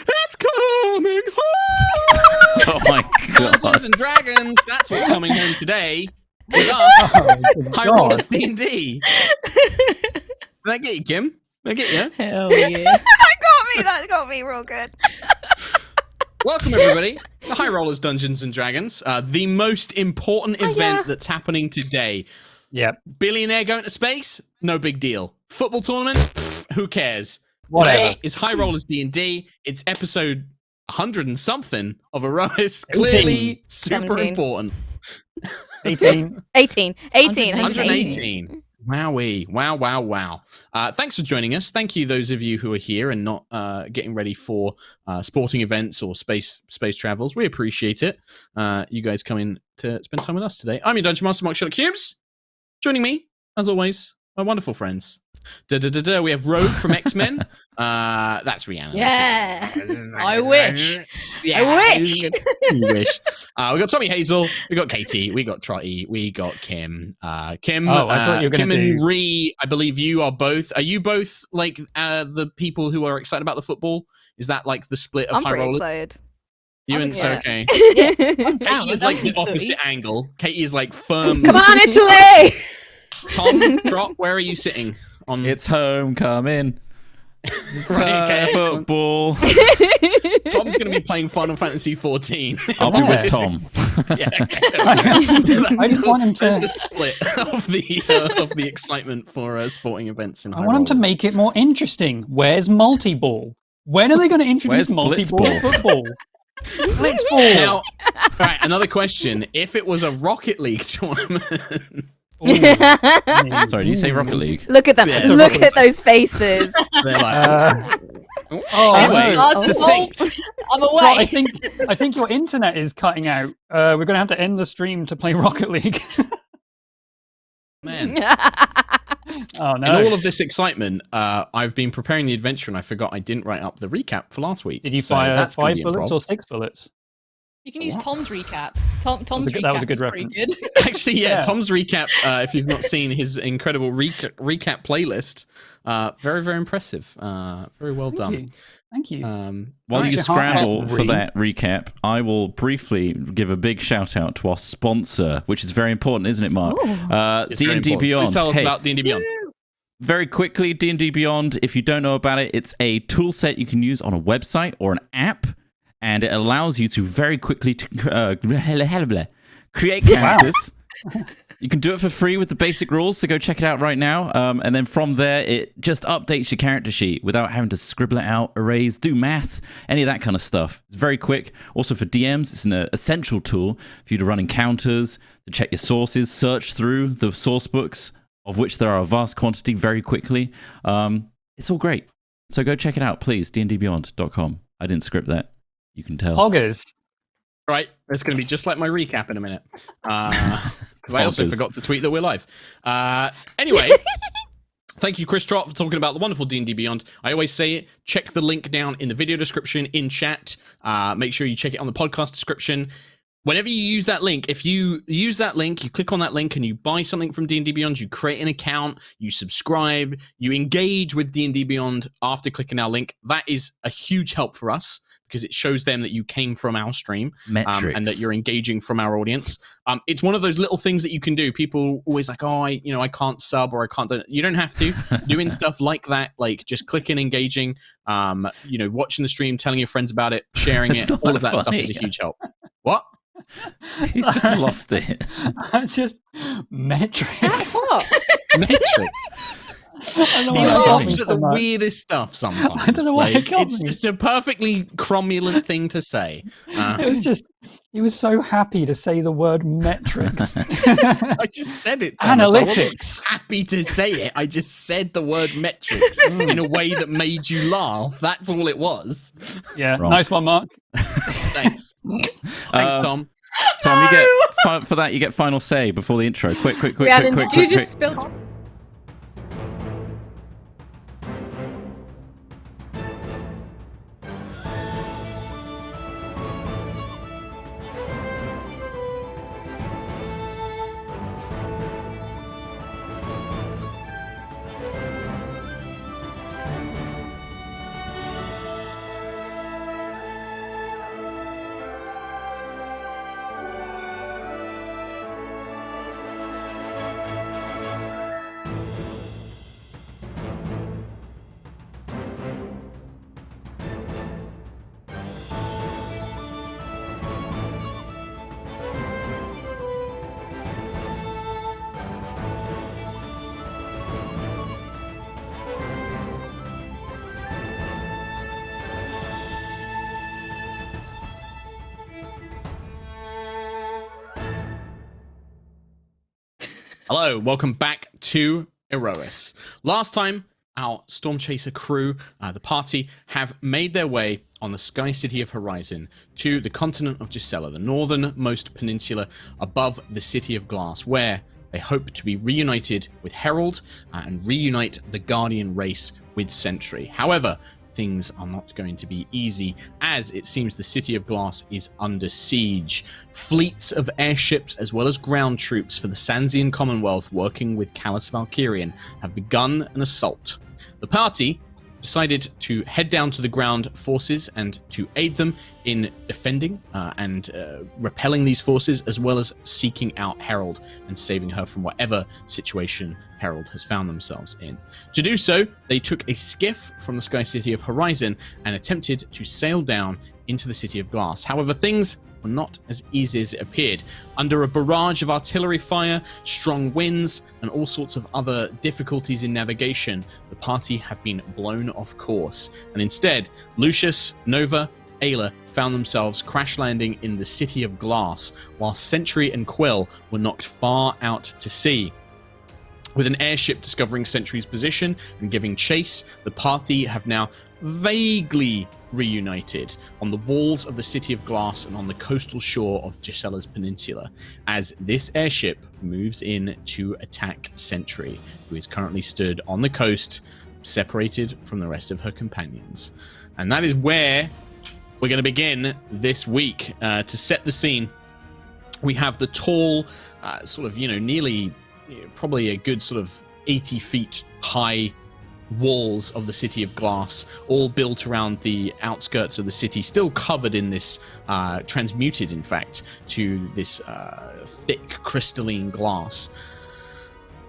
It's coming home! Oh my god. Dungeons and Dragons, that's what's coming home today. With us, High Rollers D&D. Did that get you, Kim? Did that get you? Hell yeah. That got me real good. Welcome, everybody, to High Rollers Dungeons and Dragons, the most important event that's happening today. Yep. Billionaire going to space? No big deal. Football tournament? Pfft, who cares? Whatever. Today is High Rollers D&D. It's episode 100 and something of Aerois. Clearly super 17. important. 18. 18. 118. Wowee. Wow. Thanks for joining us. Thank you, those of you who are here and not getting ready for sporting events or space travels. We appreciate it. You guys coming to spend time with us today. I'm your Dungeon Master, Mark Sherlock Cubes. Joining me, as always, my wonderful friends. We have Rogue from X-Men. That's Rihanna. Yeah. I wish. Yeah, I wish. You wish. We got Tommy Hazel. We got Katie. We got Trotty. We got Kim. Kim. Oh, I thought you were Kim gonna and do- Ree. I believe you are both. Are you both like the people who are excited about the football? Is that like the split of I'm High pretty Rollers? excited. You and so Yeah. okay. Down, Katie is that like the sounds opposite silly. angle. Katie is like firm. Come on, Italy! Tom, Trot, where are you sitting? On It's homecoming. It's Right, okay, excellent. football. Tom's going to be playing Final Fantasy 14. I'll be Yeah. with Tom. Yeah, okay. I just want him That's to. the split of the excitement for sporting events in I High want him to Rollers. make it more interesting. Where's multi-ball? When are they going to introduce Where's multi-ball blitzball? football? Blitzball. Now, all right, another question. If it was a Rocket League tournament, Sorry, did you say Rocket League? Look at them. Yeah, Look at those faces. they're like, Anyway, succinct. I'm So away. I think your internet is cutting out. We're going to have to end the stream to play Rocket League. man. Oh In no! all of this excitement, I've been preparing the adventure and I forgot I didn't write up the recap for last week. Did you So fire that's gonna 5 be bullets or improv. 6 bullets? You can use Tom's recap. Tom's That recap was a good is pretty reference. good. Actually, yeah, Yeah. Tom's recap, if you've not seen his incredible recap playlist, very, very impressive. Very well done. Thank you. While Alright, you so how- scramble for Ree. that recap, I will briefly give a big shout out to our sponsor, which is very important, isn't it, Mark? It's very D&D important. Beyond. Please tell us Hey, about D&D Beyond. very quickly, D&D Beyond, if you don't know about it, it's a tool set you can use on a website or an app, and it allows you to very quickly create characters. You can do it for free with the basic rules, so go check it out right now. And then from there, it just updates your character sheet without having to scribble it out, erase, do math, any of that kind of stuff. It's very quick. Also for DMs, it's an essential tool for you to run encounters, to check your sources, search through the source books, of which there are a vast quantity, very quickly. It's all great. So go check it out, please, dndbeyond.com. I didn't script that. You can tell. Poggers. Right, it's going to be just like my recap in a minute. Because I also Poggers. forgot to tweet that we're live. Anyway, thank you, Chris Trott, for talking about the wonderful D&D Beyond. I always say it. Check the link down in the video description, in chat. Make sure you check it on the podcast description. Whenever you use that link, if you use that link, you click on that link and you buy something from D&D Beyond, you create an account, you subscribe, you engage with D&D Beyond after clicking our link. That is a huge help for us because it shows them that you came from our stream Metrics. and that you're engaging from our audience. It's one of those little things that you can do. People always like, oh, I can't sub or I can't do it. You don't have to. Doing stuff like that, like just clicking, engaging, watching the stream, telling your friends about it, sharing It's it, not all of that stuff funny. is a huge help. What? He's just lost it. Just metrics. What? Metric. I don't know He why that got me laughs at so the much. weirdest stuff sometimes. I don't know why it Like, got it's me. just a perfectly cromulent thing to say. It was just, he was so happy to say the word metrics. I just said it, Thomas. I wasn't Analytics. happy to say it. I just said the word metrics in a way that made you laugh. That's all it was. Yeah, Wrong. nice one, Mark. Thanks. Thanks, Tom. Tom, you get for that. You get final say before the intro. Quick. Rhiannon, quick. did you just spill? Hello, welcome back to Aerois. Last time, our Stormchaser crew, the party, have made their way on the Sky City of Horizon to the continent of Gisela, the northernmost peninsula above the City of Glass, where they hope to be reunited with Herald and reunite the Guardian race with Sentry. However, things are not going to be easy, as it seems the City of Glass is under siege. Fleets of airships as well as ground troops for the Sanzian Commonwealth working with Callus Valkyrian have begun an assault. The party decided to head down to the ground forces and to aid them in defending and repelling these forces, as well as seeking out Herald and saving her from whatever situation Herald has found themselves in. To do so, they took a skiff from the Sky City of Horizon and attempted to sail down into the City of Glass. However, things were not as easy as it appeared. Under a barrage of artillery fire, strong winds, and all sorts of other difficulties in navigation, the party have been blown off course. And instead, Lucius, Nova, Ayla found themselves crash landing in the City of Glass, while Sentry and Quill were knocked far out to sea. With an airship discovering Sentry's position and giving chase, the party have now vaguely reunited on the walls of the City of Glass and on the coastal shore of Gisela's peninsula, as this airship moves in to attack Sentry, who is currently stood on the coast, separated from the rest of her companions. And that is where we're going to begin this week. To set the scene, we have the tall, nearly probably a good sort of 80 feet high walls of the City of Glass, all built around the outskirts of the city, still covered in this, transmuted in fact, to this thick crystalline glass.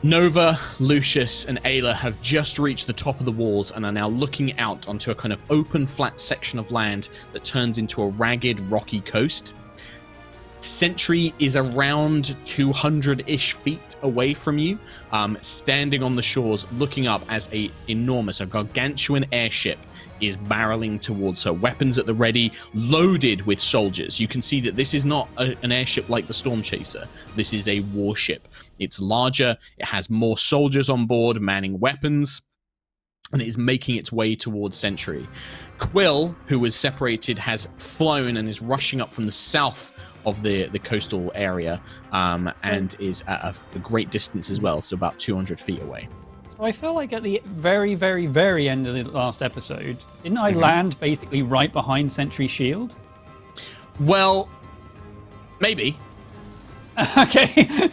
Nova, Lucius, and Ayla have just reached the top of the walls and are now looking out onto a kind of open, flat section of land that turns into a ragged, rocky coast. Sentry is around 200-ish feet away from you, standing on the shores, looking up as a gargantuan airship is barreling towards her, weapons at the ready, loaded with soldiers. You can see that this is not an airship like the Stormchaser. This is a warship. It's larger, it has more soldiers on board, manning weapons, and it is making its way towards Sentry. Quill, who was separated, has flown and is rushing up from the south of the coastal area, and is at a great distance as well, so about 200 feet away. So I feel like at the very, very, very end of the last episode, didn't I land basically right behind Sentry's shield? Well, maybe. Okay.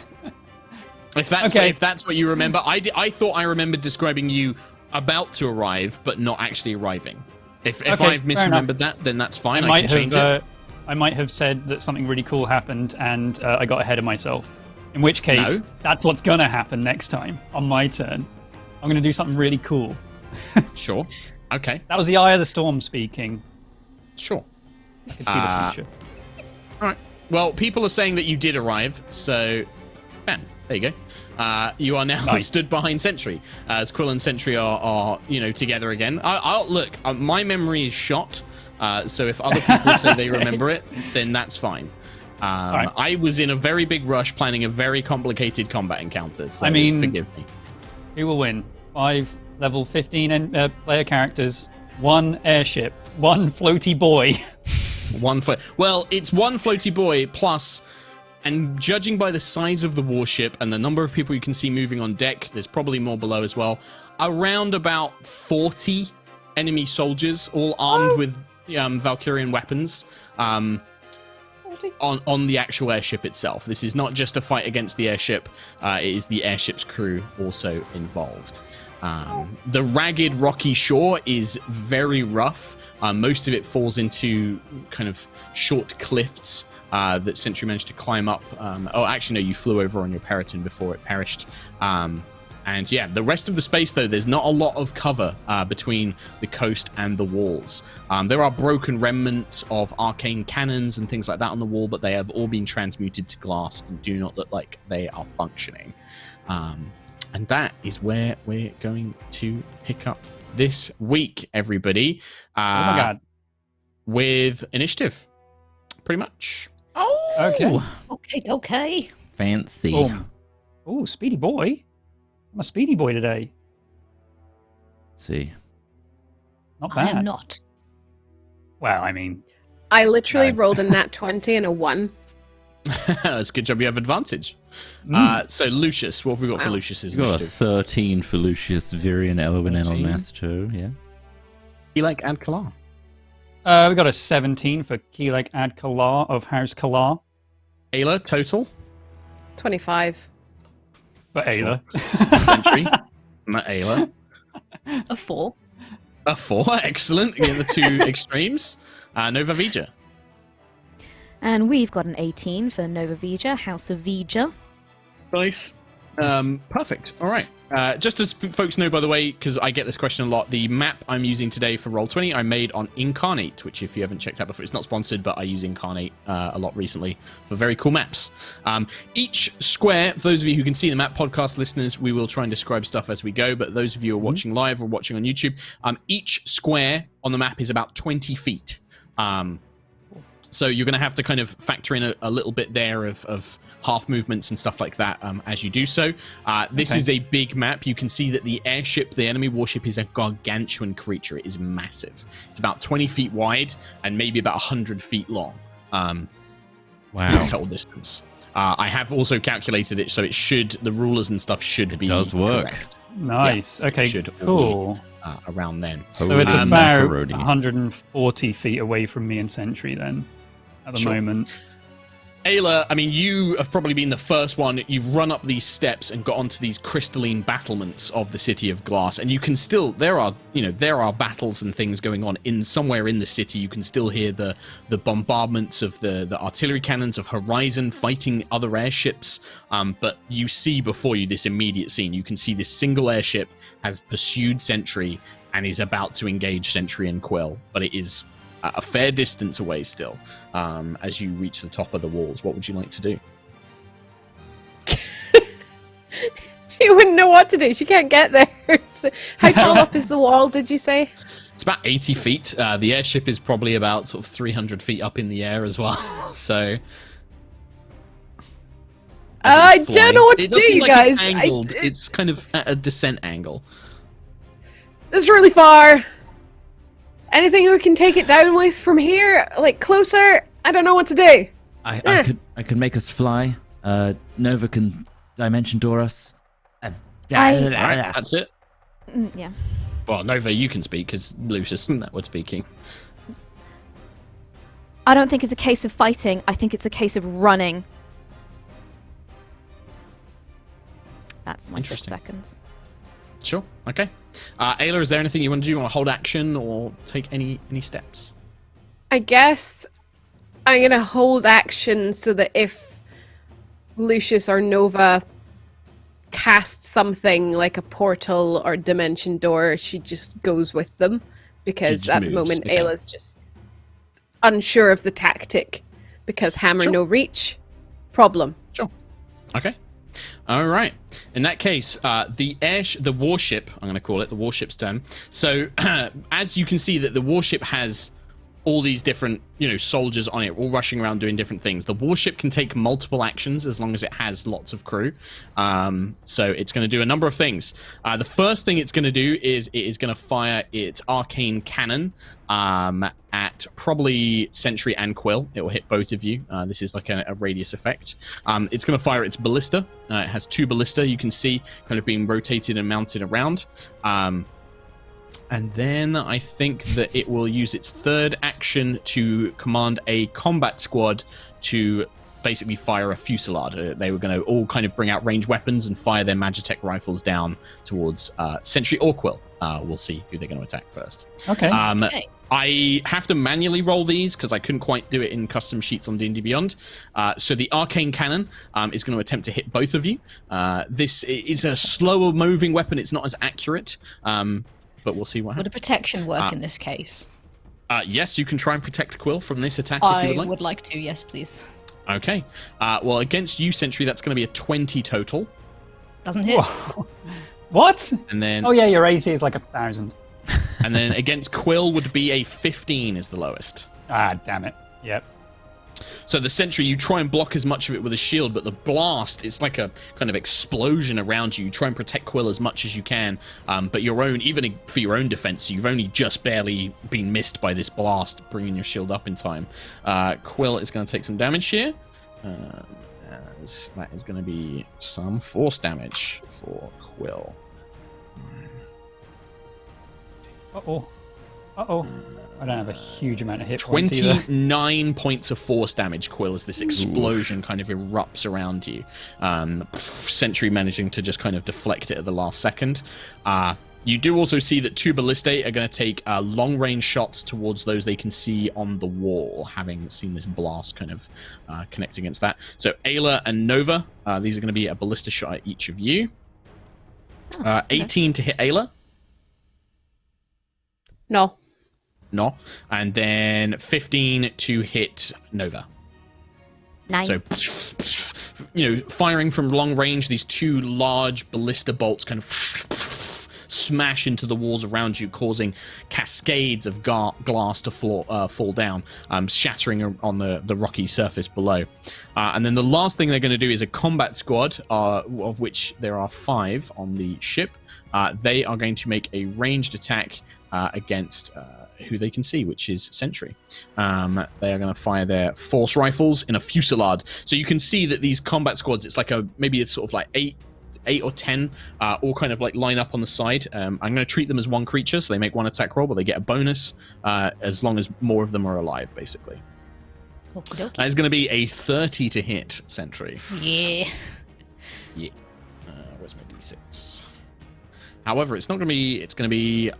If that's what you remember. I thought I remembered describing you about to arrive, but not actually arriving. If I've misremembered that, then that's fine. I can change it. I might have said that something really cool happened and I got ahead of myself. In which case, that's what's going to happen next time on my turn. I'm going to do something really cool. Sure. Okay. That was the Eye of the Storm speaking. Sure. I can see the future. All right. Well, people are saying that you did arrive, so Ben, there you go. You are now stood behind Sentry, as Quill and Sentry are together again. I'll look. My memory is shot, so if other people say they remember it, then that's fine. Right. I was in a very big rush planning a very complicated combat encounter, so forgive me. Who will win? 5 level 15 player characters, 1 airship, 1 floaty boy. Well, it's 1 floaty boy plus, and judging by the size of the warship and the number of people you can see moving on deck, there's probably more below as well, around about 40 enemy soldiers, all armed with Valkyrian weapons, on the actual airship itself. This is not just a fight against the airship, it is the airship's crew also involved. The ragged, rocky shore is very rough. Most of it falls into kind of short cliffs that Sentry managed to climb up. You flew over on your Periton before it perished. And yeah, the rest of the space, though, there's not a lot of cover between the coast and the walls. There are broken remnants of arcane cannons and things like that on the wall, but they have all been transmuted to glass and do not look like they are functioning. And that is where we're going to pick up this week, everybody. Oh my god. With initiative, pretty much. Oh, okay. Okay. Fancy. Boom. Oh, speedy boy. I'm a speedy boy today. Let's see. Not I bad. am not. Well, I mean, I literally No. rolled a nat 20 and a 1. It's a good job you have advantage. So Lucius, what have we got for Wow. Lucius's You got a initiative? 13 for Lucius, Virion, Elwin, and 13. Masto. Yeah. Elek Ad Kalar. we got a 17 for Keelek Ad Kalar of House Kalar. Ayla, total. 25. For Ayla. Entry. Ayla. A 4. A 4, excellent. Again, the two extremes. Nova Vija. And we've got an 18 for Nova Vija, House of Vija. Nice. Perfect. All right. Just as folks know, by the way, because I get this question a lot, the map I'm using today for Roll20 I made on Incarnate, which if you haven't checked out before, it's not sponsored, but I use Incarnate a lot recently for very cool maps. Each square, for those of you who can see the map, podcast listeners, we will try and describe stuff as we go, but those of you who are watching live or watching on YouTube, each square on the map is about 20 feet. So you're going to have to kind of factor in a little bit there of half movements and stuff like that as you do so. This is a big map. You can see that the airship, the enemy warship, is a gargantuan creature. It is massive. It's about 20 feet wide and maybe about 100 feet long. Wow. Its total distance. I have also calculated it, so it should, the rulers and stuff should be does work. correct. Nice. Okay, Should cool. Around then. So it's about macaroni. 140 feet away from me and Sentry then, at the moment. Ayla, I mean, you have probably been the first one. You've run up these steps and got onto these crystalline battlements of the city of glass, and you can still, there are battles and things going on in somewhere in the city. You can still hear the bombardments of the artillery cannons of Horizon fighting other airships. But you see before you this immediate scene. You can see this single airship has pursued Sentry and is about to engage Sentry and Quill, but it is a fair distance away still. As you reach the top of the walls, what would you like to do? She wouldn't know what to do. She can't get there. So, how tall up is the wall, did you say? It's about 80 feet. The airship is probably about sort of 300 feet up in the air as well. So I don't know what to it does do, seem you like guys. It's angled. It's kind of at a descent angle. It's really far. Anything we can take it down with from here? Like, closer? I don't know what to do. I could make us fly. Nova can dimension door us. All right, that's it. Yeah. Well, Nova, you can speak because Lucius and that were speaking. I don't think it's a case of fighting. I think it's a case of running. That's my 6 Interesting. seconds. Sure. Okay. Ayla, is there anything you want to do? You want to hold action or take any steps? I guess I'm going to hold action so that if Lucius or Nova cast something like a portal or dimension door, she just goes with them. Because just at the moves, moment, okay. Ayla's just unsure of the tactic. Because hammer Sure. no reach. Problem. Sure. Okay. All right. In that case, the warship, I'm going to call it, the warship's turn. So, as you can see that the warship has all these different, soldiers on it, all rushing around doing different things. The warship can take multiple actions as long as it has lots of crew. So it's going to do a number of things. The first thing it's going to do is it is going to fire its arcane cannon at probably Sentry and Quill. It will hit both of you. This is like a radius effect. It's going to fire its ballista. It has 2 ballista, you can see, kind of being rotated and mounted around. And then I think that it will use its third action to command a combat squad to basically fire a fusillade. They were going to all kind of bring out ranged weapons and fire their Magitech rifles down towards Sentry or Quill. We'll see who they're going to attack first. Okay. Okay. I have to manually roll these because I couldn't quite do it in custom sheets on D&D Beyond. So the arcane cannon is going to attempt to hit both of you. This is a slower moving weapon. It's not as accurate. But we'll see what Would a happens. protection work in this case? Yes, you can try and protect Quill from this attack if you I would like. would like to, yes, please. Okay. Well, against you, Sentry, that's going to be a 20 total. Doesn't hit. What? And then Oh yeah, your AC is like 1,000. and then against Quill would be a 15 is the lowest. Ah, damn it. Yep. So the sentry, you try and block as much of it with a shield, but the blast, it's like a kind of explosion around you. You try and protect Quill as much as you can, but even for your own defense, you've only just barely been missed by this blast, bringing your shield up in time. Quill is going to take some damage here. As that is going to be some force damage for Quill. Uh-oh. I don't have a huge amount of hit points 29 points of force damage, Quill, as this explosion kind of erupts around you. Sentry managing to just kind of deflect it at the last second. You do also see that 2 ballistae are going to take long-range shots towards those they can see on the wall, having seen this blast kind of connect against that. So Ayla and Nova, these are going to be a ballista shot at each of you. 18 to hit Ayla. No. No. And then 15 to hit Nova. 9. So, firing from long range, these 2 large ballista bolts kind of smash into the walls around you, causing cascades of glass to fall down, shattering on the rocky surface below. And then the last thing they're going to do is a combat squad, of which there are 5 on the ship. They are going to make a ranged attack against who they can see, which is Sentry. They are going to fire their force rifles in a fusillade. So you can see that these combat squads, it's like maybe it's sort of like 8 or 10, all kind of like line up on the side. I'm going to treat them as one creature, so they make 1 attack roll, but they get a bonus as long as more of them are alive, basically. Okey-dokey. That is going to be a 30 to hit Sentry. Yeah. Yeah. Where's my d6? However, it's not going to be. It's going to be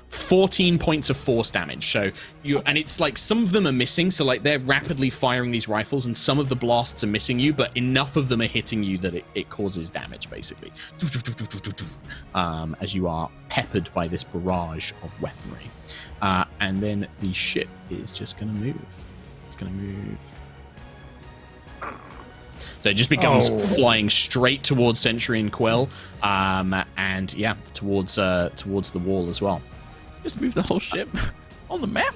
14 points of force damage. So and it's like some of them are missing. So like they're rapidly firing these rifles, and some of the blasts are missing you, but enough of them are hitting you that it causes damage, basically. As you are peppered by this barrage of weaponry, and then the ship is just going to move. It's going to move. So it just becomes flying straight towards Sentry and Quill, and yeah, towards the wall as well. Just move the whole ship on the map.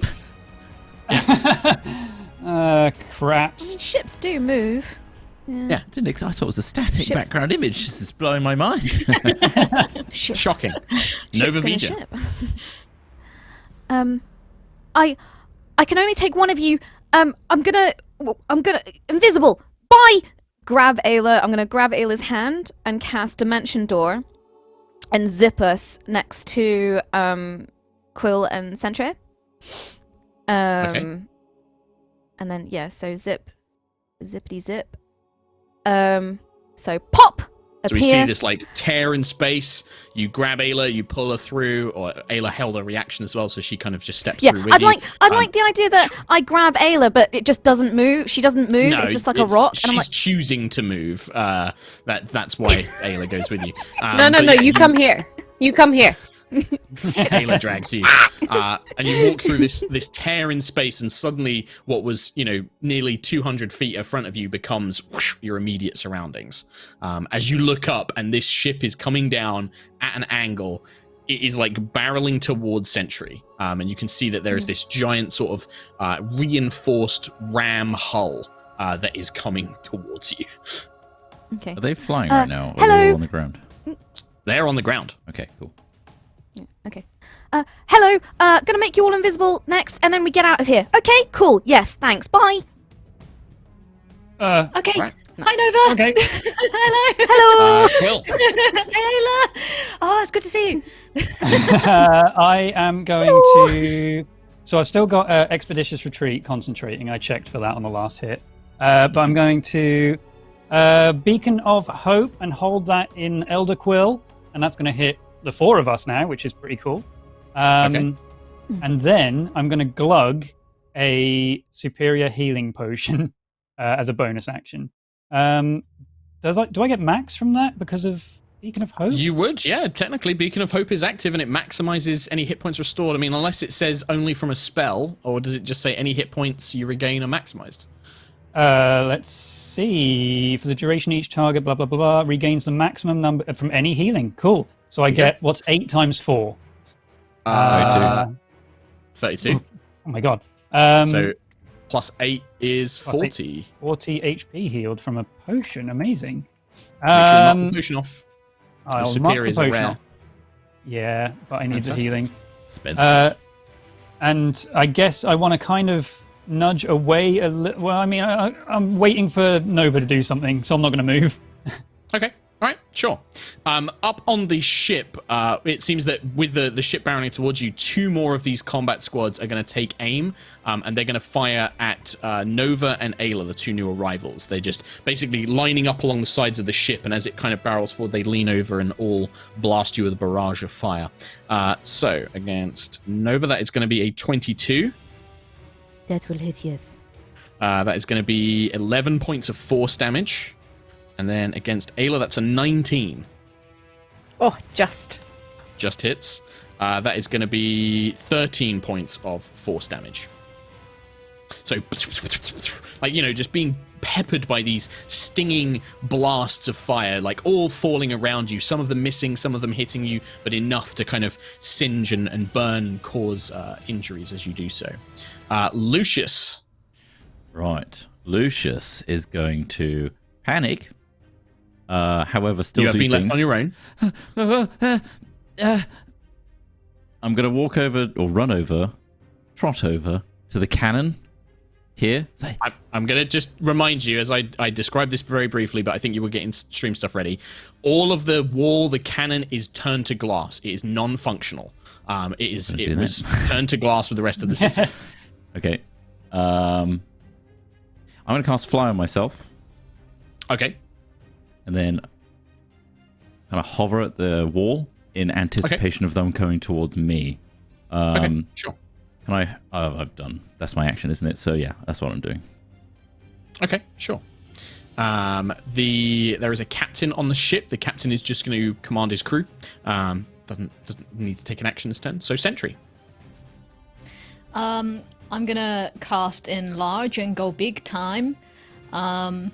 Craps. I mean, ships do move. Yeah, I thought it was a static Ships- background image. This is blowing my mind. Ship. Shocking. Ship's Nova gonna Vija. ship. I can only take one of you. I'm gonna invisible. Bye. Grab Ayla. I'm gonna grab Ayla's hand and cast Dimension Door, and zip us next to Quill and Sentry. Okay. And then so zippity zip. So pop. So we see this like tear in space. You grab Ayla, you pull her through, or Ayla held a reaction as well, so she kind of just steps through with I'd you. like the idea that I grab Ayla, but it just doesn't move. She doesn't move. No, it's just like a rock. She's And I'm like, choosing to move. That's why Ayla goes with you. No, but you come here. You come here. Ayla drags you, and you walk through this tear in space, and suddenly what was nearly 200 feet in front of you becomes your immediate surroundings. As you look up, and this ship is coming down at an angle. It is like barreling towards Sentry, and you can see that there is this giant sort of reinforced ram hull that is coming towards you. okay. Are they flying right now? Or hello? are they all on the ground? They're on the ground. Okay, cool. Okay. Hello. Gonna make you all invisible next, and then we get out of here. Okay. Cool. Yes. Thanks. Bye. Okay. Right. Hi, Nova. Okay. Hello. Hello. Quill. Hey, Ayla. Oh, it's good to see you. I am going to. So I've still got Expeditious Retreat concentrating. I checked for that on the last hit. But I'm going to Beacon of Hope and hold that in Elder Quill. And that's going to hit the 4 of us now, which is pretty cool. Okay. And then I'm going to glug a Superior Healing Potion as a bonus action. Do I get max from that because of Beacon of Hope? You would, yeah. Technically, Beacon of Hope is active and it maximizes any hit points restored. I mean, unless it says only from a spell, or does it just say any hit points you regain are maximized? Let's see. For the duration, each target, blah, blah, blah, blah, regains the maximum number from any healing. Cool. So I get, what's 8 times 4? 32. Oh my god. So Plus 8 is Plus 8. 40. 40 HP healed from a potion. Amazing. Make sure you mark the potion off. I'll Your mark superiors the are potion rare. off. Yeah, but I need the Fantastic. healing. Expensive. And I guess I want to kind of nudge away a little. Well, I mean, I'm waiting for Nova to do something, so I'm not going to move. Okay. All right, sure. Up on the ship, it seems that with the ship barreling towards you, 2 more of these combat squads are going to take aim, and they're going to fire at Nova and Ayla, the 2 new arrivals. They're just basically lining up along the sides of the ship, and as it kind of barrels forward, they lean over and all blast you with a barrage of fire. So, against Nova, that is going to be a 22. That will hit, yes. That is going to be 11 points of force damage. And then against Ayla, that's a 19. Oh, just. Just hits. That is going to be 13 points of force damage. So, like, just being peppered by these stinging blasts of fire, like all falling around you, some of them missing, some of them hitting you, but enough to kind of singe and burn and cause injuries as you do so. Lucius. Right. Lucius is going to panic. However, still You have do been things. left on your own. I'm going to walk over or run over, trot over to the cannon here. I'm going to just remind you, as I described this very briefly, but I think you were getting stream stuff ready. All of the wall, the cannon is turned to glass. It is non-functional. It was turned to glass with the rest of the city. Okay. I'm going to cast Fly on myself. Okay. And then kind of hover at the wall in anticipation of them coming towards me. Okay, sure. Can I? Oh, I've done. That's my action, isn't it? So yeah, that's what I'm doing. Okay, sure. There is a captain on the ship. The captain is just going to command his crew. Doesn't need to take an action this turn. So Sentry. I'm gonna cast Enlarge and go big time. And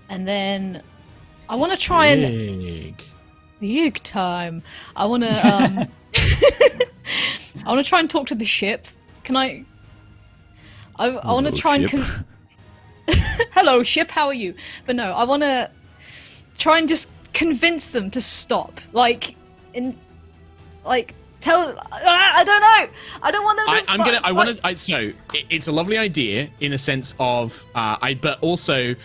then I want to try and big time. I want to I want to try and talk to the ship. Can I want to try and hello ship, how are you? But no, I want to try and just convince them to stop. Tell. I don't know. I don't want them to. So it's a lovely idea in a sense of but also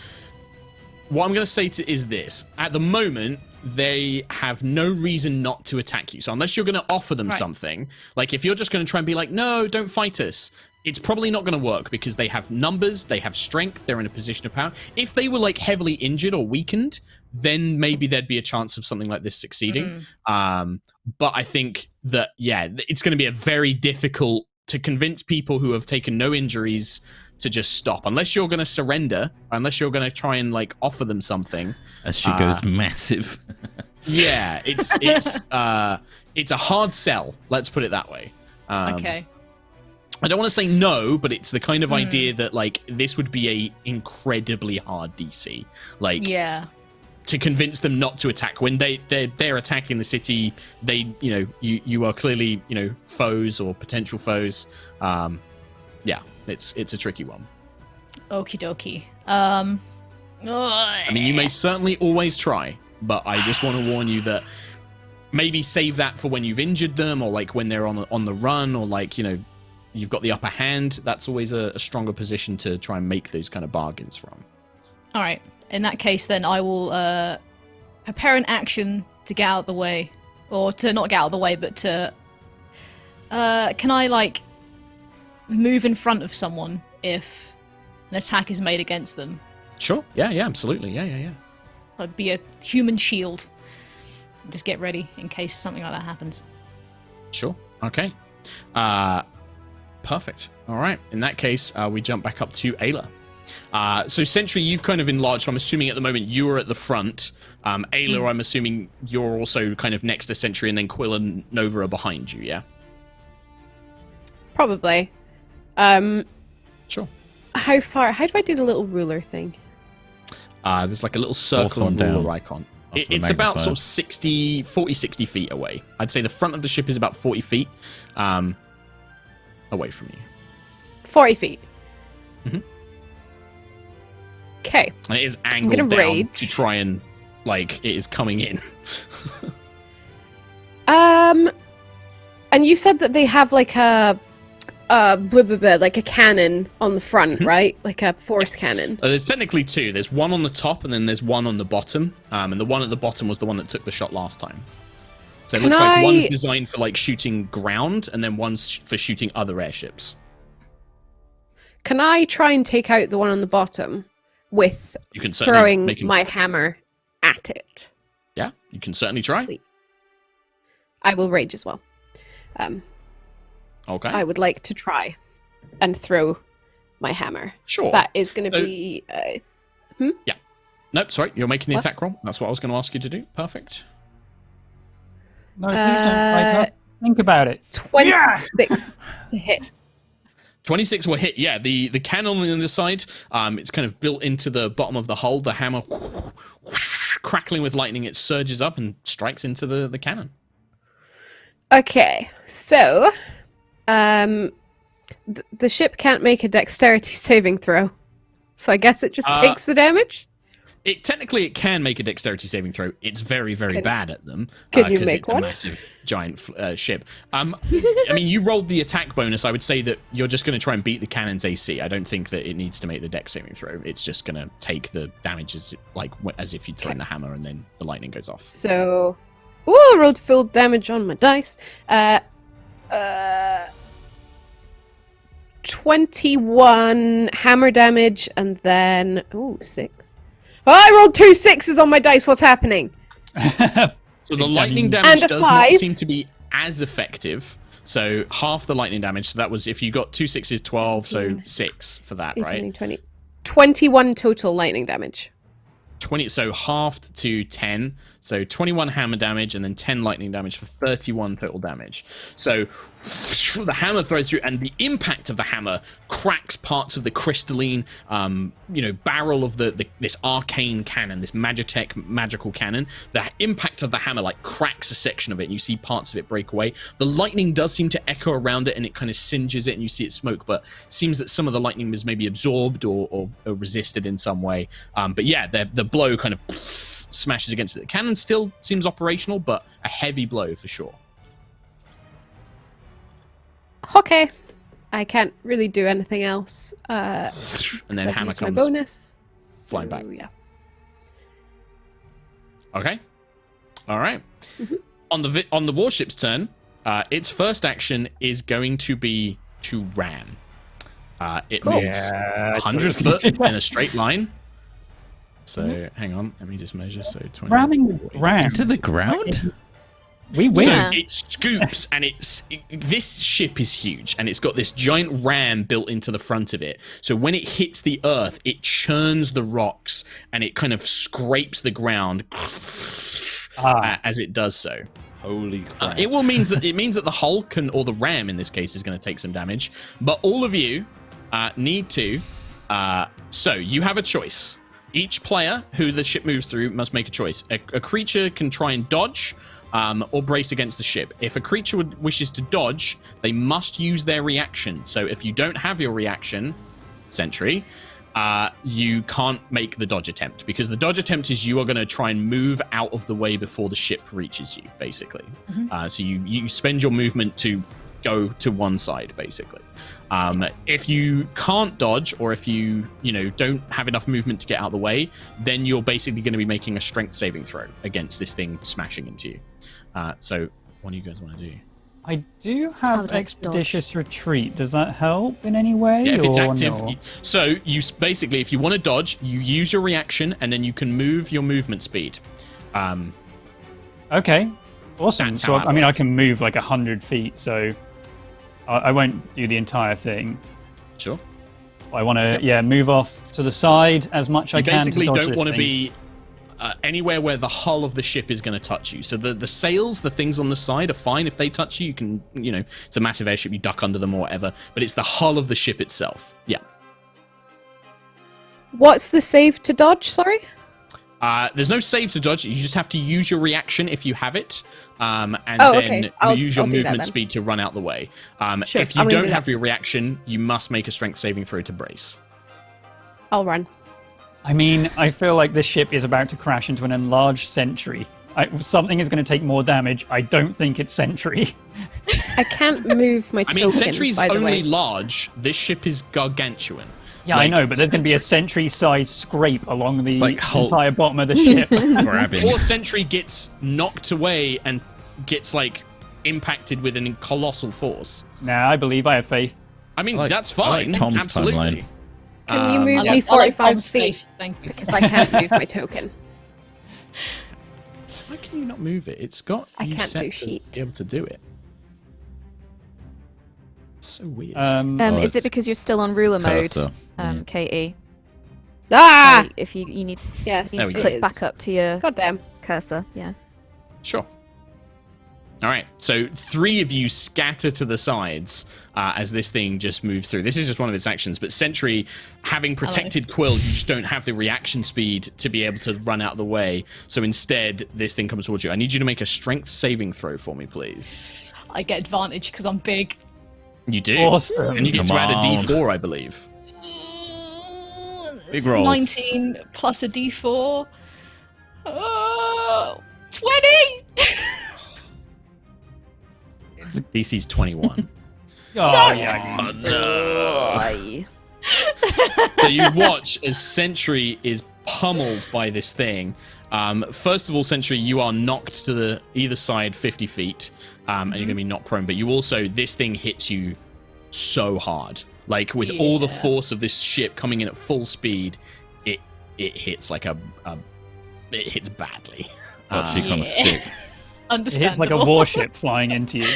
what I'm going to say is this: at the moment, they have no reason not to attack you. So unless you're going to offer them something, like if you're just going to try and be like, no, don't fight us, it's probably not going to work because they have numbers, they have strength, they're in a position of power. If they were like heavily injured or weakened, then maybe there'd be a chance of something like this succeeding. But I think that, it's going to be a very difficult to convince people who have taken no injuries to just stop, unless you're going to surrender, unless you're going to try and like offer them something. As she goes massive. Yeah, it's a hard sell. Let's put it that way. Okay. I don't want to say no, but it's the kind of idea that like this would be a incredibly hard DC. Like, to convince them not to attack when they're attacking the city. They, you are clearly foes or potential foes. It's a tricky one. Okie dokie. I mean, you may certainly always try, but I just want to warn you that maybe save that for when you've injured them, or like when they're on the run, or like you've got the upper hand. That's always a stronger position to try and make those kind of bargains from. All right. In that case, then I will prepare an action to get out of the way, or to not get out of the way, but to. Can I like move in front of someone if an attack is made against them? Sure. Yeah. Absolutely. Yeah. I'd be a human shield. Just get ready in case something like that happens. Sure. Okay. Perfect. All right. In that case, we jump back up to Ayla. So Sentry, you've kind of enlarged. I'm assuming at the moment you are at the front. Ayla, I'm assuming you're also kind of next to Sentry, and then Quill and Nova are behind you. Yeah. Probably. Sure. How far? How do I do the little ruler thing? There's like a little circle one of down. ruler icon. It's about sort of 40, 60 feet away. I'd say the front of the ship is about 40 feet away from you. 40 feet. Okay. And it is gonna angled down rage. to try and, like, it is coming in. And you said that they have like a like a cannon on the front, right? Like a force cannon. There's technically two. There's one on the top, and then there's one on the bottom. And the one at the bottom was the one that took the shot last time. So it looks like one's designed for, like, shooting ground, and then one's for shooting other airships. Can I try and take out the one on the bottom with You can certainly throwing make him- my hammer at it? Yeah, you can certainly try. I will rage as well. Okay. I would like to try and throw my hammer. Sure. That is going to So- be... Nope, sorry. You're making the What? attack roll. That's what I was going to ask you to do. Perfect. No, please don't fight us. Think about it. 26 to hit. 26 will hit. Yeah, the cannon on the side, it's kind of built into the bottom of the hull. The hammer crackling with lightning. It surges up and strikes into the cannon. Okay, so the ship can't make a dexterity saving throw, so I guess it just takes the damage. It can make a dexterity saving throw. It's very, very bad at them Could you because make it's one? a massive giant ship. I mean, you rolled the attack bonus. I would say that you're just going to try and beat the cannon's AC. I don't think that it needs to make the dex saving throw. It's just going to take the damage as if you'd thrown the hammer and then the lightning goes off. So, I rolled full damage on my dice. 21 hammer damage, and then 6. Oh, I rolled 2 6s on my dice. What's happening? So the lightning And damage a does 5. not seem to be as effective. So half the lightning damage. So that was, if you got 2 6s, 12, so 6 for that, 18, right? 20. 21 total lightning damage. 20, so halved to 10. So 21 hammer damage and then 10 lightning damage for 31 total damage. So the hammer throws through, and the impact of the hammer cracks parts of the crystalline, barrel of this arcane cannon, this magical cannon. The impact of the hammer cracks a section of it, and you see parts of it break away. The lightning does seem to echo around it, and it kind of singes it, and you see it smoke. But it seems that some of the lightning was maybe absorbed or resisted in some way. But yeah, the blow kind of smashes against it. The cannon still seems operational, but a heavy blow for sure. Okay. I can't really do anything else. And then I've hammer used my comes bonus. flying back. Yeah. Okay. All right. On the warship's turn, its first action is going to be to ram. It moves 100 foot in a straight line. So hang on, let me just measure. So 20. Ramming the ground. To the ground? We win. So Yeah. it scoops, and this ship is huge, and it's got this giant ram built into the front of it. So when it hits the earth, it churns the rocks, and it kind of scrapes the ground as it does so. Holy crap. It means that the hull or the ram in this case, is going to take some damage. But all of you need to. So you have a choice. Each player who the ship moves through must make a choice. A creature can try and dodge or brace against the ship. If a creature wishes to dodge, they must use their reaction. So if you don't have your reaction, Sentry, you can't make the dodge attempt, because the dodge attempt is you are going to try and move out of the way before the ship reaches you, basically. So you spend your movement to go to one side, basically. If you can't dodge, or if you don't have enough movement to get out of the way, then you're basically going to be making a strength saving throw against this thing smashing into you. So what do you guys want to do? I do I have would like to expeditious retreat. Does that help in any way? Yeah, if it's or active. no? So basically, if you want to dodge, you use your reaction, and then you can move your movement speed. Okay, awesome. That's So how I that mean, I works. can move 100 feet, so I won't do the entire thing. Sure. I want to, move off to the side as much I You can. basically to dodge don't this want to thing. be anywhere where the hull of the ship is going to touch you. So the sails, the things on the side, are fine if they touch you. You can, it's a massive airship, you duck under them or whatever. But it's the hull of the ship itself. Yeah. What's the save to dodge? Sorry. There's no save to dodge. You just have to use your reaction if you have it, and Oh, then okay. I'll use your do that movement then. speed to run out the way. Sure, If you I'm gonna don't do have that. your reaction, you must make a strength saving throw to brace. I'll run. I mean, I feel like this ship is about to crash into an enlarged Sentry. Something is going to take more damage. I don't think it's Sentry. I can't move my I token, mean, Sentry's by the only way. large. This ship is gargantuan. Yeah, I know, but there's going to be a Sentry-sized scrape along the like Hulk. entire bottom of the ship. Grabbing. Or Sentry gets knocked away and gets, like, impacted with a colossal force. Nah, I believe. I have faith. I mean, I like- that's I like fine. Tom's Absolutely. timeline. Can you move I me like 45 Tom's feet? faith, thank you. Because I can't move my token. Why can you not move it? It's got I you can't set do to sheet. be able to do it. It's so weird. Is it's it because you're still on ruler mode, cursor. KE? Ah! If you need, Yes, you There need we to go. click back up to your Goddamn. cursor. Yeah. Sure. All right, so 3 of you scatter to the sides as this thing just moves through. This is just one of its actions, but Sentry, having protected Quill, you just don't have the reaction speed to be able to run out of the way. So instead, this thing comes towards you. I need you to make a strength saving throw for me, please. I get advantage because I'm big. You do. Awesome. And you get to Come add a on. D4, I believe. Big rolls. 19 plus a D4. 20! DC's 21. Oh, yeah. Aye. So you watch as Sentry is pummeled by this thing. First of all, Sentry, you are knocked to the either side 50 feet, and you're going to be knocked prone. But you also, this thing hits you so hard. Like, with all the force of this ship coming in at full speed, it hits like it hits badly. Hot cheek on a stick. It Understandable. hits like a warship flying into you.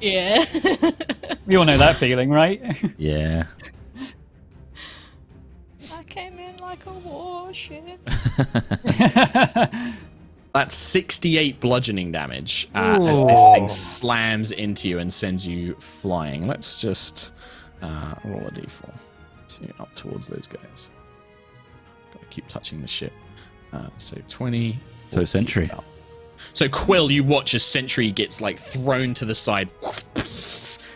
Yeah. We all know that feeling, right? Yeah. I came in like a warship. That's 68 bludgeoning damage as this thing slams into you and sends you flying. Let's just roll a d4 up towards those guys. Gotta keep touching the ship. So 20. So Sentry. So Quill, you watch as Sentry gets like thrown to the side,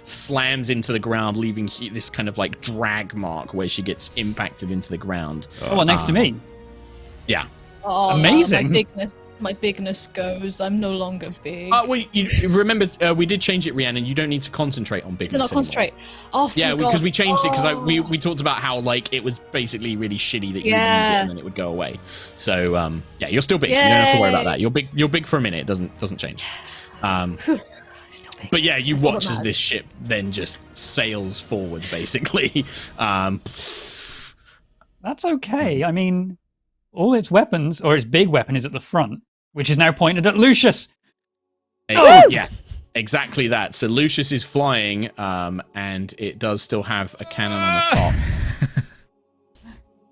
slams into the ground, leaving this kind of like drag mark where she gets impacted into the ground. Oh, well, next to me. Yeah. Oh, Amazing. My bigness goes. I'm no longer big. Well, you remember we did change it, Rhiannon. You don't need to concentrate on bigness. to not anymore. concentrate. Oh, Yeah, God. because we changed it because Oh. we talked about how like it was basically really shitty that you would use it and then it would go away. So yeah, you're still big. You don't have to worry about that. You're big. You're big for a minute. It doesn't change. Still big. But yeah, you That's all watch that as matters. this ship then just sails forward, basically. That's okay. I mean, all its weapons, or its big weapon, is at the front, which is now pointed at Lucius. Yeah, exactly that. So Lucius is flying, and it does still have a cannon on the top.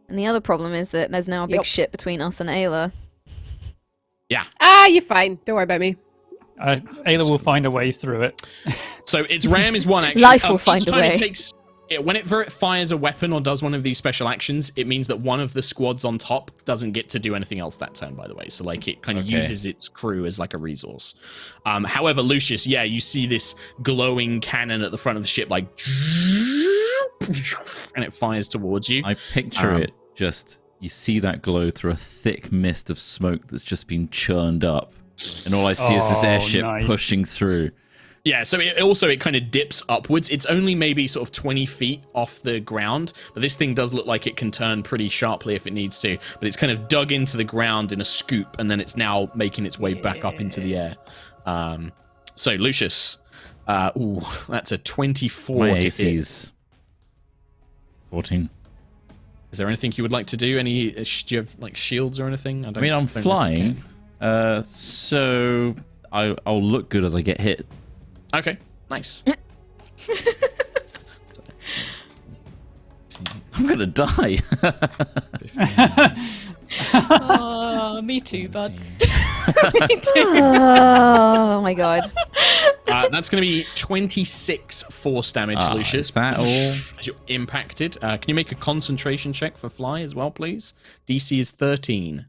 And the other problem is that there's now a big Yep. ship between us and Ayla. Yeah. Ah, you're fine. Don't worry about me. Ayla will find a way through it. So its ram is one action. Life will Each find a time way. It takes, when it fires a weapon or does one of these special actions, it means that one of the squads on top doesn't get to do anything else that turn, by the way. So like it kind of Okay. uses its crew as like a resource. However, Lucius, yeah, you see this glowing cannon at the front of the ship, like, and it fires towards you. I picture it just, you see that glow through a thick mist of smoke that's just been churned up. And all I see is this Oh, airship nice. pushing through. Yeah, so it kind of dips upwards. It's only maybe sort of 20 feet off the ground, but this thing does look like it can turn pretty sharply if it needs to. But it's kind of dug into the ground in a scoop, and then it's now making its way back up into the air. So Lucius, that's a 24 My to hit. AC's 14. Is there anything you would like to do? Do you have like shields or anything? I mean, I'm don't know if you flying, so I'll look good as I get hit. can. Okay, nice. I'm gonna die. Me too, bud. Oh my god. That's going to be 26 force damage, Lucius. Is that all? As you're impacted. Can you make a concentration check for fly as well, please? DC is 13.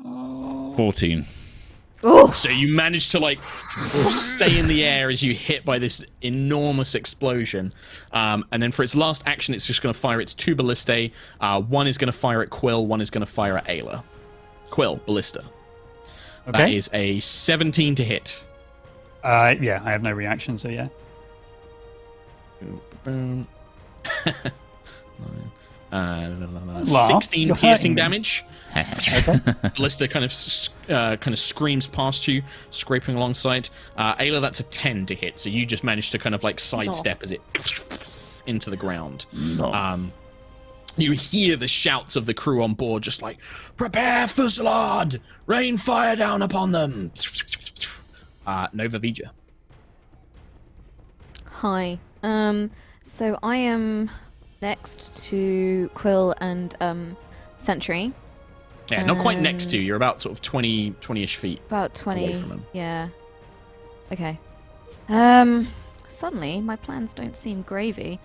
14. Oh, So you manage to like stay in the air as you hit by this enormous explosion, and then for its last action, it's just going to fire its 2 ballistae. One is going to fire at Quill. One is going to fire at Ayla. Quill ballista. Okay. That is a 17 to hit. Yeah, I have no reaction, so yeah. Boom. 16 16 You're piercing hurting me. damage. Ballista kind of screams past you, scraping alongside. Ayla, that's a 10 to hit, so you just managed to kind of like sidestep as it into the ground. You hear the shouts of the crew on board, just like, prepare fusillade! Rain fire down upon them! Nova Vija. hi. So I am next to Quill and Sentry. Yeah, not quite next to you. And- You're about sort of 20-ish feet. About 20. Away from him. Yeah. Okay. Suddenly my plans don't seem gravy.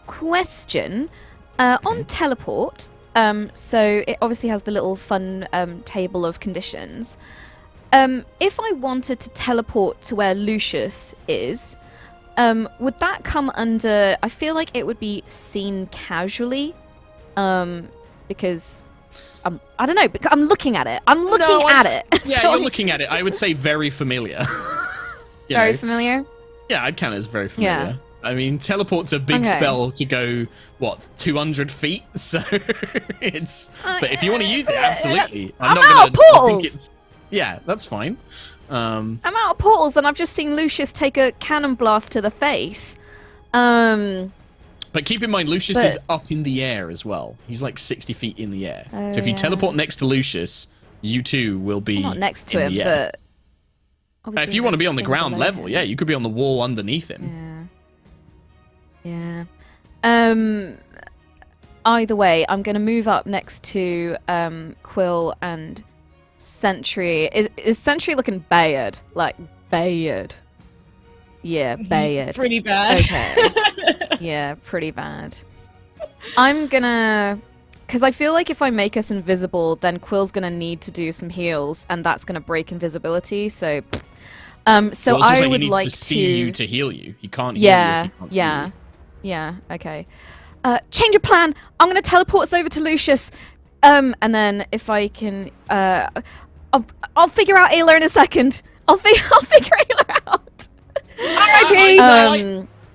Question. On teleport, so it obviously has the little fun table of conditions. If I wanted to teleport to where Lucius is, would that come under... I feel like it would be seen casually, because... I don't know, because I'm looking at it. I'm looking at it. Yeah, So you're looking at it. I would say very familiar. You very know? familiar. Yeah, I'd count it as very familiar. Yeah. I mean, teleport's a big Okay. spell to go, what, 200 feet? So it's... But if you want to use it, absolutely. I'm not out gonna, of I portals! think it's... Yeah, that's fine. I'm out of portals and I've just seen Lucius take a cannon blast to the face. But keep in mind, Lucius But- is up in the air as well. He's like 60 feet in the air. Oh, So if you yeah. teleport next to Lucius, you too will be Not next to in him, the air. but... obviously If you want to be on the thing ground below level, him. yeah, you could be on the wall underneath him. Yeah. Either way, I'm going to move up next to Quill and Sentry. Is Sentry looking bad? Like, bad? Yeah, bad. Pretty bad. Okay. Yeah, pretty bad. I'm gonna... Because I feel like if I make us invisible, then Quill's gonna need to do some heals, and that's gonna break invisibility, so... So Well, it's also I would he needs like to see you to heal you. He can't heal Yeah, you if he can't see yeah. you. Yeah, okay. Change of plan! I'm gonna teleport us over to Lucius, and then if I can... I'll figure out Ayla in a second. I'll figure Ayla out.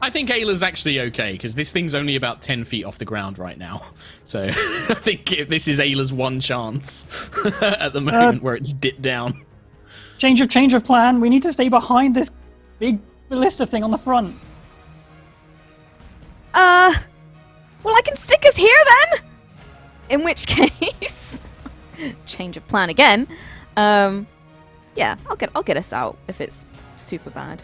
I think Ayla's actually okay, because this thing's only about 10 feet off the ground right now. So I think this is Ayla's one chance at the moment where it's dipped down. Change of plan. We need to stay behind this big ballista thing on the front. Well, I can stick us here then. In which case, change of plan again. Yeah, I'll get us out if it's super bad.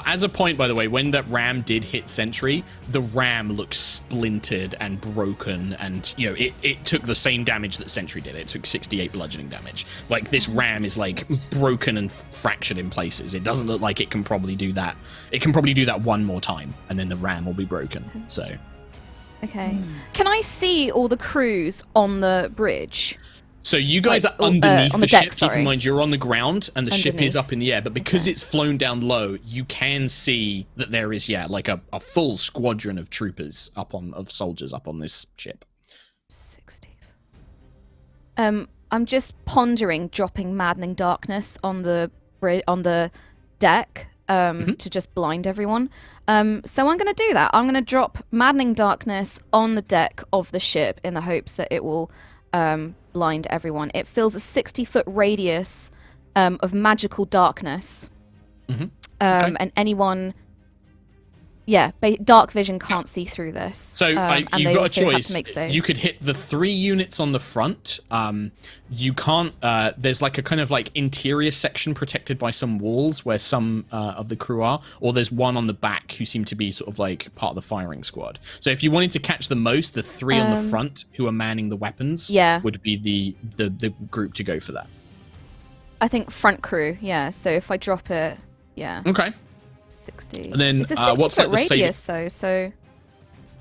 As a point, by the way, when that ram did hit Sentry, the ram looks splintered and broken, and you know it took the same damage that Sentry did. It took 68 bludgeoning damage. Like this ram is like broken and fractured in places. It doesn't look like it can probably do that. It can probably do that one more time, and then the ram will be broken. So, Okay. Can I see all the crews on the bridge? so you guys Like, are underneath on the the deck, ship. Keep sorry. in mind, you're on the ground, and the ship is Underneath. up in the air. But because Okay. it's flown down low, you can see that there is like a full squadron of troopers of soldiers up on this ship. 60. I'm just pondering dropping Maddening Darkness on the deck to just blind everyone. So I'm going to do that. I'm going to drop Maddening Darkness on the deck of the ship in the hopes that it will blind everyone. It fills a 60-foot radius of magical darkness. Okay. And anyone... Yeah, dark vision can't see through this. So and you've they got a also have choice. to make saves. You could hit the 3 units on the front. You can't. There's like a kind of like interior section protected by some walls where some of the crew are, or there's one on the back who seem to be sort of like part of the firing squad. So if you wanted to catch the most, the 3 on the front who are manning the weapons, Yeah. would be the group to go for that. I think front crew, yeah. So if I drop it, yeah, Okay. 60. And then, It's a 60 what's foot like the radius though, so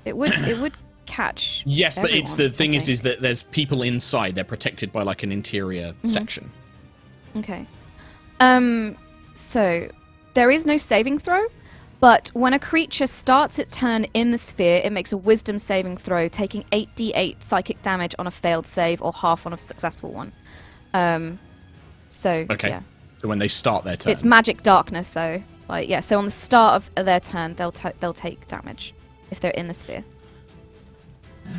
it would catch. Yes, but it's the everyone, thing I is think. that there's people inside. They're protected by like an interior section. Okay. So there is no saving throw, but when a creature starts its turn in the sphere, it makes a wisdom saving throw, taking 8d8 psychic damage on a failed save or half on a successful one. So Okay. yeah. So when they start their turn. It's magic darkness though. Like yeah, so on the start of their turn, they'll take damage if they're in the sphere.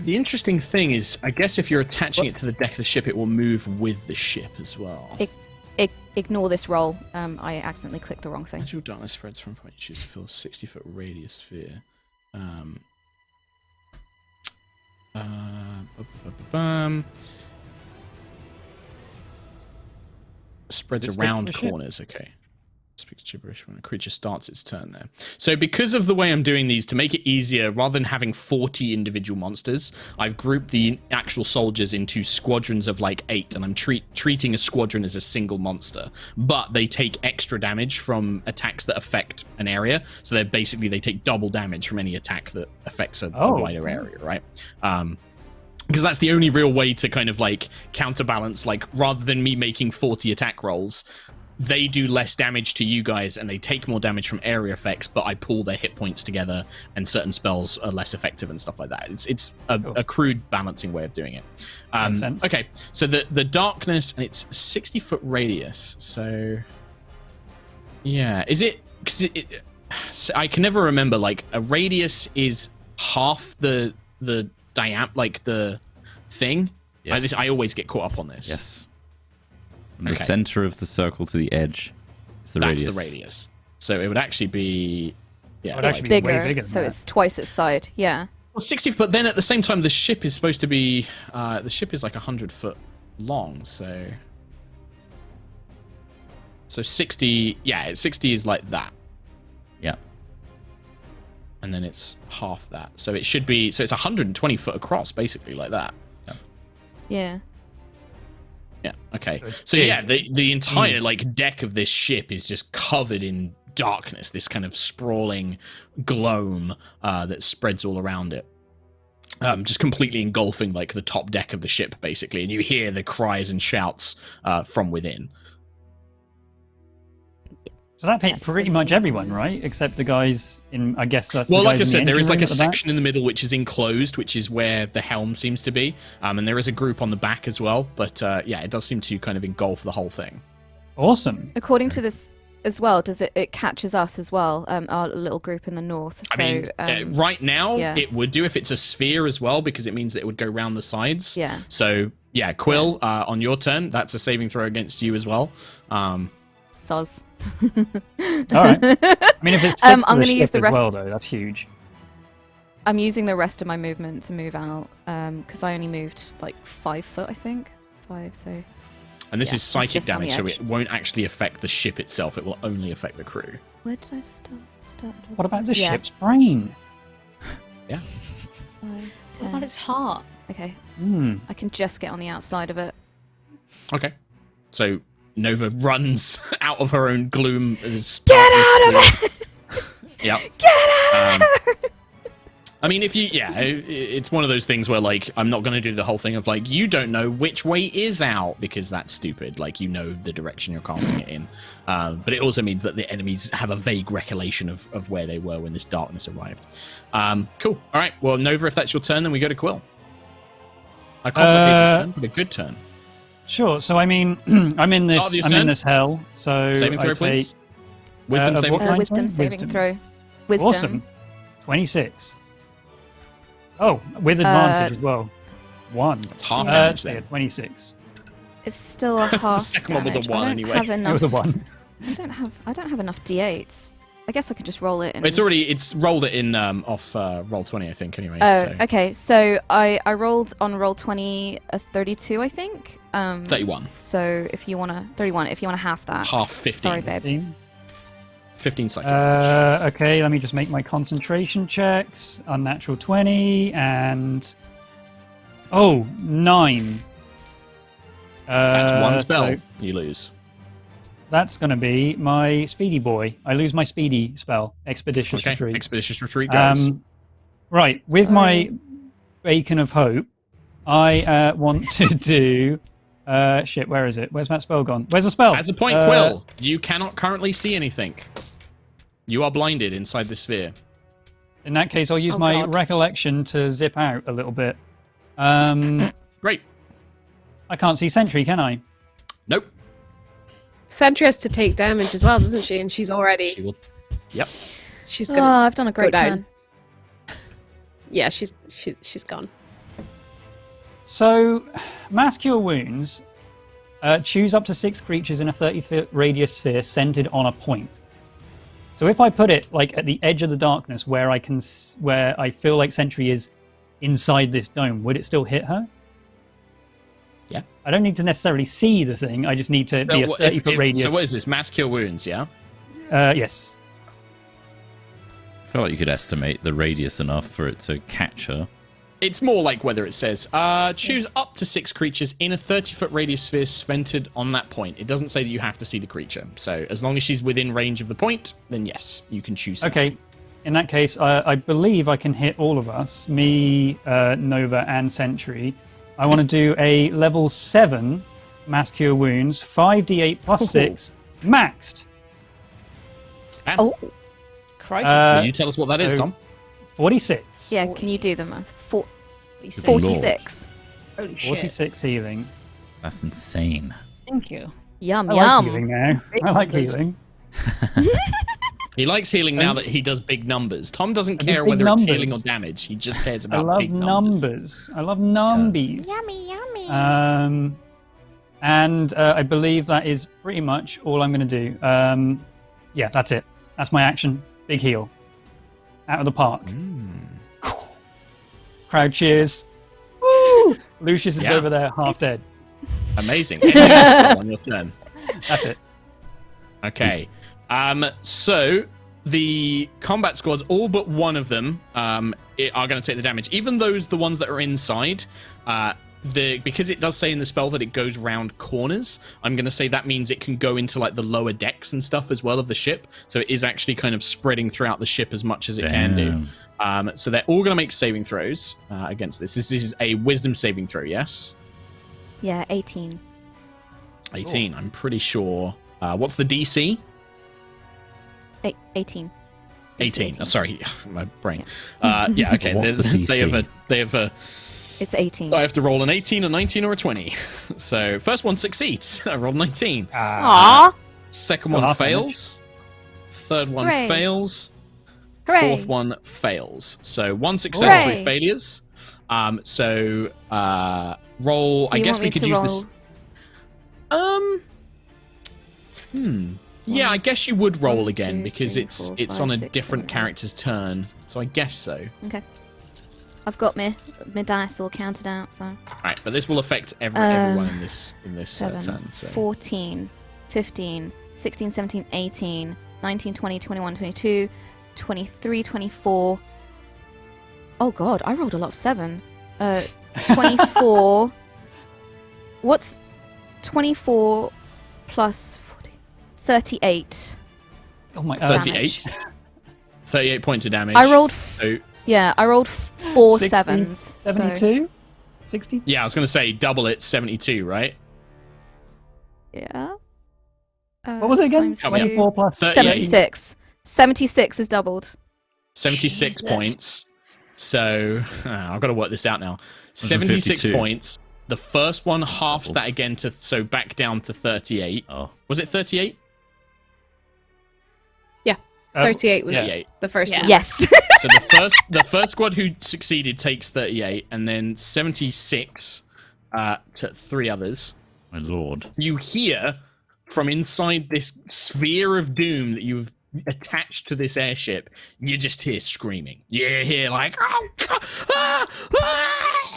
The interesting thing is, I guess if you're attaching it to the deck of the ship, it will move with the ship as well. Ignore this roll. I accidentally clicked the wrong thing. Magical darkness spreads from a point you choose to fill a 60-foot radius sphere. Spreads Does it stick to around the ship? corners, okay. Speaks gibberish when a creature starts its turn there. So because of the way I'm doing these, to make it easier, rather than having 40 individual monsters, I've grouped the actual soldiers into squadrons of like 8, and I'm treating a squadron as a single monster. But they take extra damage from attacks that affect an area. So they take double damage from any attack that affects a wider area, right? Because that's the only real way to kind of like counterbalance, like rather than me making 40 attack rolls, they do less damage to you guys and they take more damage from area effects, but I pull their hit points together and certain spells are less effective and stuff like that. It's a crude balancing way of doing it. Makes sense. Okay, so the darkness, and it's 60-foot radius, so yeah. Is it, because I can never remember, like a radius is half the like the thing? Yes. I always get caught up on this. Yes. From the Okay. center of the circle to the edge is the That's radius. the radius. So it would actually be... Yeah, It would It's actually be way bigger, bigger than so that. it's twice its side. Yeah. Well, 60, but then at the same time, the ship is supposed to be... the ship is like 100 foot long, so... So 60... Yeah, 60 is like that. Yeah. And then it's half that. So it should be... So it's 120 foot across, basically, like that. Yeah. Yeah, okay. So it's So big. yeah, the entire like deck of this ship is just covered in darkness, this kind of sprawling gloam that spreads all around it. Just completely engulfing like the top deck of the ship, basically, and you hear the cries and shouts from within. So that hit pretty much everyone, right? Except the guys in, I guess that's Well, the like I guys in said, the there is engine like a room at the back? section in the middle which is enclosed, which is where the helm seems to be, and there is a group on the back as well. But yeah, it does seem to kind of engulf the whole thing. Awesome. According to this as well, does it catches us as well, our little group in the north. So, I mean, right now yeah. it would do if it's a sphere as well, because it means that it would go round the sides. Yeah. So yeah, Quill, on your turn, that's a saving throw against you as well. Soz. All right. I mean, if it's I'm gonna use the rest- as well, though, that's huge. I'm using the rest of my movement to move out, because I only moved like 5 foot, I think. 5, so... And this Yeah, is psychic just on the damage, so edge. it won't actually affect the ship itself. It will only affect the crew. Where did I start? What about the Yeah. ship's brain? Yeah. 5, What 10. about its heart? Okay, Hmm. I can just get on the outside of it. Okay. So Nova runs out of her own gloom. Get out of it! Yep. Get out of there! I mean, if you, yeah, it's one of those things where, like, I'm not going to do the whole thing of, like, you don't know which way is out, because that's stupid. Like, you know the direction you're casting it in. But it also means that the enemies have a vague recollection of where they were when this darkness arrived. Cool. All right. Well, Nova, if that's your turn, then we go to Quill. A complicated turn, but a good turn. Sure. So I mean, I'm in Start of your this turn. hell. So Saving throw, I take please. Wisdom saving what throw. kind? Wisdom Sorry? saving Wisdom. throw. Wisdom. Awesome. 26. Oh, with advantage as well. 1. That's half damage Yeah, then. 26. It's still a half. second one was a damage. 1 I don't anyway. Have It enough, was a 1. I don't have enough d8s. I guess I could just roll it. And... It's rolled it in off roll 20, I think. Anyway. Oh, So. okay. So I rolled on roll 20 a 32, I think. 31. So if you wanna 31, if you wanna half that. Half 15. Sorry, babe. 15 psychic damage. Okay, let me just make my concentration checks. Unnatural 20 and... Oh, 9. That's one spell so you lose. that's going to be my speedy boy. I lose my speedy spell. Expeditious Okay. Retreat. Expeditious retreat goes. Right, with my... Sorry. beacon of hope, I want to do. Shit, where is it? Where's that spell gone? Where's the spell? As a point, Quill, you cannot currently see anything. You are blinded inside the sphere. In that case, I'll use my recollection to zip out a little bit. Great. I can't see Sentry, can I? Nope. Sentry has to take damage as well, doesn't she? And she's already. She will. Yep. She's Oh, gonna. I've done a great down. turn. Yeah, she's gone. So, Mass Cure Wounds. Choose up to 6 creatures in a 30-foot radius sphere centered on a point. So if I put it like at the edge of the darkness where I feel like Sentry is inside this dome, would it still hit her? Yeah. I don't need to necessarily see the thing. I just need to be a 30-foot radius. So what is this? Mass Cure Wounds, yeah? Yes. I feel like you could estimate the radius enough for it to catch her. It's more like whether it says, choose up to 6 creatures in a 30-foot radius sphere centered on that point. It doesn't say that you have to see the creature. So as long as she's within range of the point, then yes, you can choose Sentry. Okay. In that case, I believe I can hit all of us, me, Nova, and Sentry. I want to do a level 7 Mass Cure Wounds, 5d8 plus 6, maxed. And Oh, crikey. will you tell us what that is, so- Tom? 46. Yeah, can you do the math? 46. 46. Holy shit. 46 healing. That's insane. Thank you. Yum, I yum. like healing now. I like healing. He likes healing now that he does big numbers. Tom doesn't do care big whether it's numbers. healing or damage. He just cares I about love big numbers. I love numbies. Yummy, yummy. And I believe that is pretty much all I'm going to do. Yeah, that's it. That's my action. Big heal. Out of the park. Crowd cheers. Woo! Lucius is Yeah. over there, half dead. Amazing. Anything else on your turn? That's it. Okay. So the combat squads, all but one of them, are going to take the damage. Even the ones that are inside, because it does say in the spell that it goes round corners, I'm going to say that means it can go into like the lower decks and stuff as well of the ship. So it is actually kind of spreading throughout the ship as much as it can do. So they're all going to make saving throws against this. This is a wisdom saving throw, yes? Yeah, 18. 18, I'm pretty sure. What's the DC? 18. 18. Oh, sorry, my brain. Yeah, okay. What's the DC? They have a. It's 18. I have to roll an 18, a 19, or a 20. So first one succeeds. I rolled 19. Aww. Second So one half fails. Third one Hooray. fails. Hooray. Fourth one fails. So one success, Hooray. 3 failures. Roll. So I you guess want we me could to use roll? this. Yeah, I guess you would roll 1, again 2, because 3, it's 4, it's 5, on a 6, different 7, 8. character's turn. So I guess so. Okay. I've got my dice all counted out, so. Right, but this will affect everyone in this 7, turn. So. 14, 15, 16, 17, 18, 19, 20, 21, 22, 23, 24. Oh god, I rolled a lot of 7. 24. What's 24 plus 40? 38. Oh my 38. 38 points of damage. I rolled. So, I rolled 4 60, sevens. 72? 60? yeah, I was going to say double it, 72, right? Yeah. What was it again? times 24 2. plus 38. 76. 76 is doubled. 76 Jesus. points. So I've got to work this out now. 76 152. points. The first one halves that again so back down to 38. Oh. Was it 38? 38 was 38. the first Yeah. one. Yes. So the first squad who succeeded takes 38, and then 76 to 3 others. My lord. You hear from inside this sphere of doom that you've attached to this airship, you just hear screaming. You hear like, oh, God,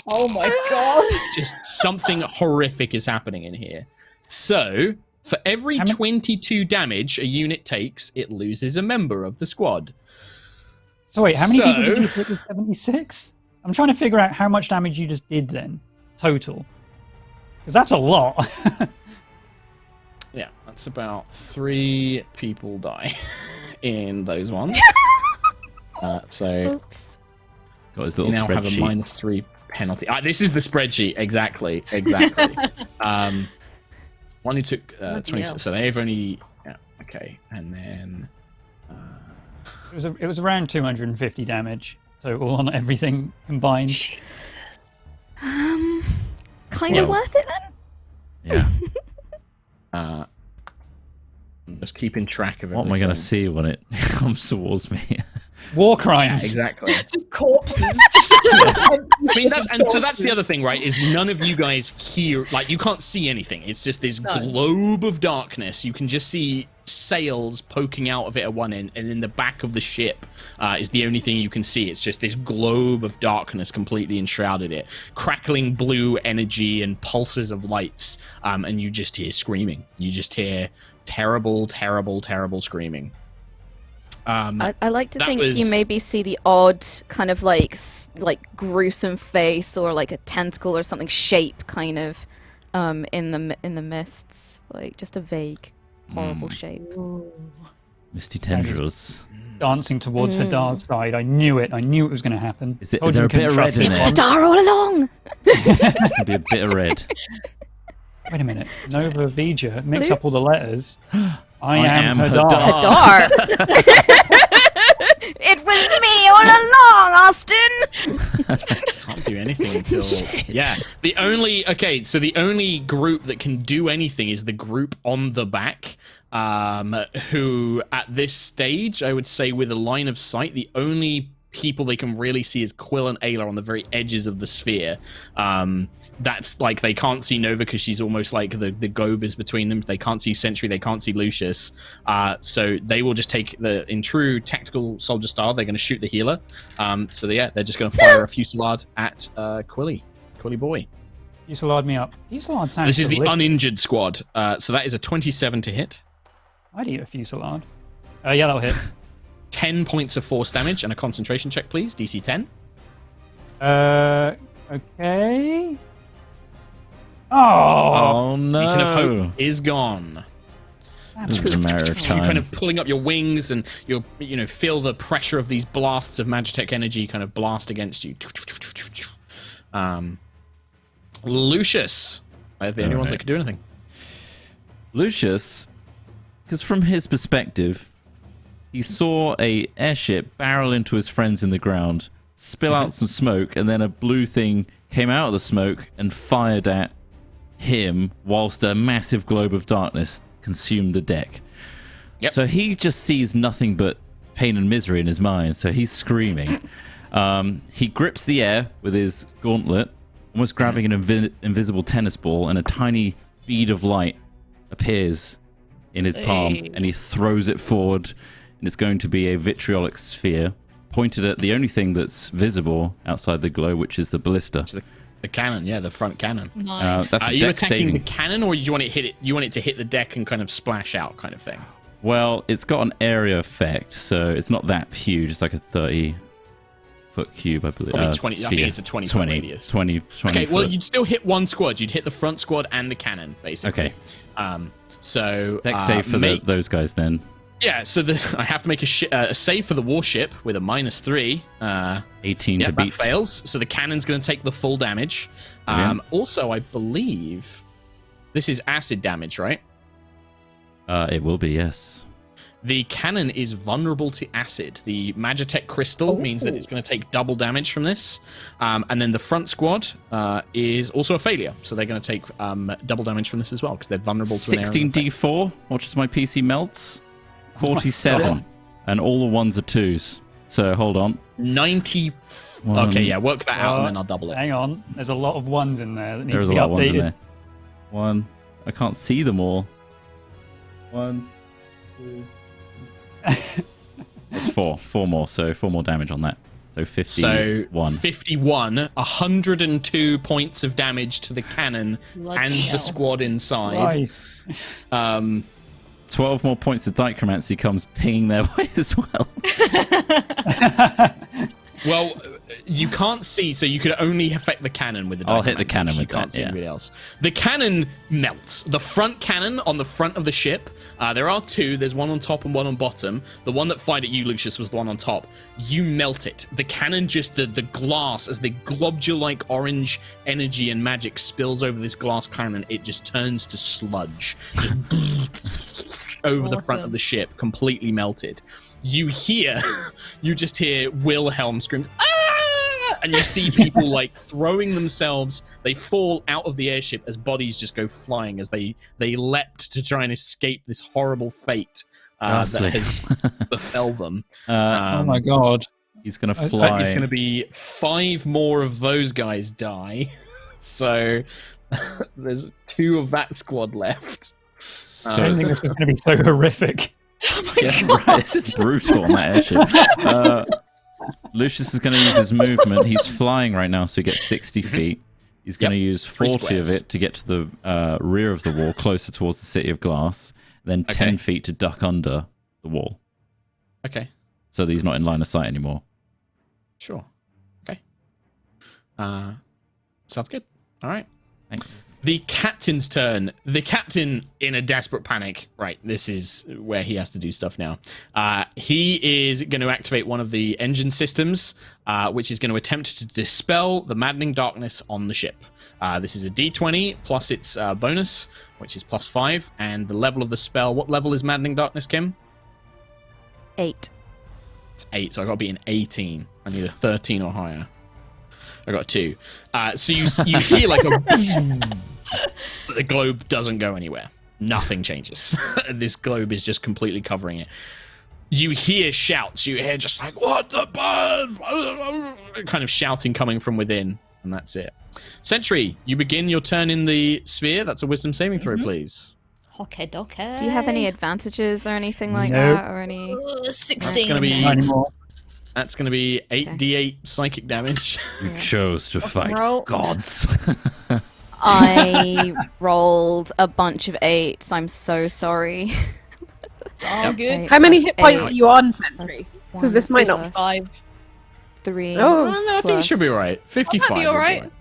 Oh my god. just something horrific is happening in here. So, for every How many- 22 damage a unit takes, it loses a member of the squad. So wait, how many people did So- you hit with 76? I'm trying to figure out how much damage you just did then, total. Because that's a lot. Yeah, that's about 3 people die in those ones. So Oops. Got his we little now have a spreadsheet. -3 penalty. This is the spreadsheet. Exactly. One who took 26. So they've only. Yeah, okay. And then. It was around 250 damage total on everything combined. Jesus. Kind of worth it then? Yeah. I'm just keeping track of it. What am I going to see when it comes towards me? War crimes. Exactly. Just corpses. I mean, that's the other thing, right? Is none of you guys hear, like, you can't see anything. It's just this globe of darkness. You can just see sails poking out of it at one end, and in the back of the ship is the only thing you can see. It's just this globe of darkness completely enshrouded it, crackling blue energy and pulses of lights, and you just hear screaming. You just hear terrible, terrible, terrible screaming. I like to think you maybe see the odd kind of like gruesome face or like a tentacle or something shape kind of in the mists, like just a vague horrible shape. Misty tendrils. Dancing towards her dark side. I knew it. I knew it was going to happen. Is there a bit of red in It's it? a dar all along. Maybe a bit of red. Wait a minute. Nova Vija, mix up all the letters. I am Hadar. Dar. It was me all along, Austin. Can't do anything until the only group that can do anything is the group on the back, who at this stage, I would say with a line of sight, the only people they can really see is Quill and Ayla on the very edges of the sphere. That's like, they can't see Nova because she's almost like the globe is between them. They can't see Sentry, they can't see Lucius. So they will just take in true tactical soldier style, they're going to shoot the healer. They're just going to fire a fusillade at Quilly boy. Fusillade me up. Fusillade sounds This is the delicious. uninjured squad. So that is a 27 to hit. I'd eat a fusillade. Yeah, that'll hit. 10 points of force damage and a concentration check, please. DC 10. Okay. Oh, no. Beacon of Hope is gone. This is a matter of time. You're kind of pulling up your wings and you feel the pressure of these blasts of Magitech energy kind of blast against you. Lucius. They're the only ones that can do anything. Lucius, because from his perspective, he saw a airship barrel into his friends in the ground, spill out some smoke, and then a blue thing came out of the smoke and fired at him whilst a massive globe of darkness consumed the deck. Yep. So he just sees nothing but pain and misery in his mind, so he's screaming. He grips the air with his gauntlet, almost grabbing an invisible tennis ball, and a tiny bead of light appears in his palm, and he throws it forward, and it's going to be a vitriolic sphere pointed at the only thing that's visible outside the glow, which is the ballista. The cannon, the front cannon. Nice. That's Are a you deck attacking saving. the cannon, or do you want it hit it? You want it to hit the deck and kind of splash out, kind of thing? Well, it's got an area effect, so it's not that huge. It's like a 30-foot cube, I believe. Probably 20. I think it's a 20-foot radius. 20 Okay, well, foot. you'd still hit one squad. You'd hit the front squad and the cannon, basically. Okay. So Deck save for those guys then. Yeah, so I have to make a save for the warship with a -3. 18 Yeah, to that beat. fails. So the cannon's going to take the full damage. Brilliant. Also, I believe this is acid damage, right? It will be, yes. The cannon is vulnerable to acid. The Magitech crystal means that it's going to take double damage from this. And then the front squad is also a failure. So they're going to take double damage from this as well because they're vulnerable to an area effect. 16d4. Watch as my PC melts. 47. And all the ones are 2s. So hold on. 90. Okay, yeah, work that out and then I'll double it. Hang on. There's a lot of ones in there that need There's to a be lot of ones in updated. there. 1. I can't see them all. 1, 2. That's 4. 4 more. So 4 more damage on that. So 51. So 51, 102 points of damage to the cannon Bloody and hell. the squad inside. Right. 12 more points of dichromancy comes pinging their way as well. Well, you can't see, so you could only affect the cannon with the I'll hit the Dynamax, cannon you with can't that, see yeah. anybody else. The cannon melts. The front cannon on the front of the ship, there are two. There's one on top and one on bottom. The one that fired at you, Lucius, was the one on top. You melt it. The cannon, just the glass, as the globule-like orange energy and magic spills over this glass cannon, it just turns to sludge. Just over the front of the ship, completely melted. You just hear Wilhelm screams, "Ah!" And you see people like throwing themselves. They fall out of the airship as bodies just go flying as they leapt to try and escape this horrible fate that has befell them. Oh my god. He's going to fly. It's going to be 5 more of those guys die. So there's 2 of that squad left. I don't think this is going to be so horrific. Right. It's brutal on that airship. Lucius is going to use his movement. He's flying right now, so he gets 60 feet. He's going to use 40 of it to get to the rear of the wall, closer towards the City of Glass, then 10 feet to duck under the wall. Okay. So that he's not in line of sight anymore. Sure. Okay. Sounds good. All right. Thanks. The captain's turn. The captain, in a desperate panic, right, this is where he has to do stuff now. He is going to activate one of the engine systems, which is going to attempt to dispel the maddening darkness on the ship. This is a D20 plus its bonus, which is +5, and the level of the spell. What level is maddening darkness, Kim? 8. It's 8, so I got to be an 18. I need a 13 or higher. I got 2. So you hear like a boom, but the globe doesn't go anywhere. Nothing changes. This globe is just completely covering it. You hear shouts. You hear just like, "What the bird?" Kind of shouting coming from within, and that's it. Sentry, you begin your turn in the sphere. That's a wisdom saving throw, please. Okay, okay. Do you have any advantages or anything like Nope. that, or any? 16. That's gonna be- Not anymore. That's going to be 8d8 psychic damage. You chose to fight roll. gods. I rolled a bunch of 8s. I'm so sorry. It's all good. 8 How many plus hit points 8 are you on, plus Sentry? 1 Because this might not be plus 5. 3. Oh. Well, no, I think it should be all right. 55. be would all right.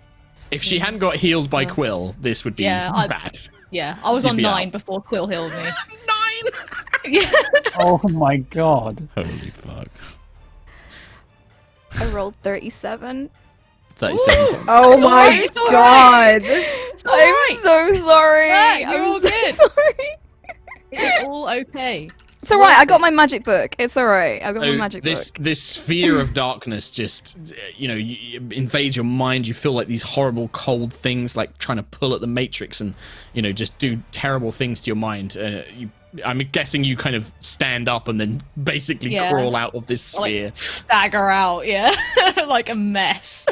If she hadn't got healed by Plus- Quill, this would be Yeah, bad. Yeah, I was You'd on be 9 out. before Quill healed me. 9! Yeah. Oh my god. Holy fuck. I rolled 37. 37. Oh my It's all god! I'm so sorry. Yeah, you're I'm all so good. sorry. It's all okay. It's alright. I got my magic book. It's alright. I got my So magic this book. this sphere of darkness just invades your mind. You feel like these horrible cold things like trying to pull at the matrix and just do terrible things to your mind. I'm guessing you kind of stand up and then basically Yeah. crawl out of this sphere. Like, stagger out, yeah. Like a mess.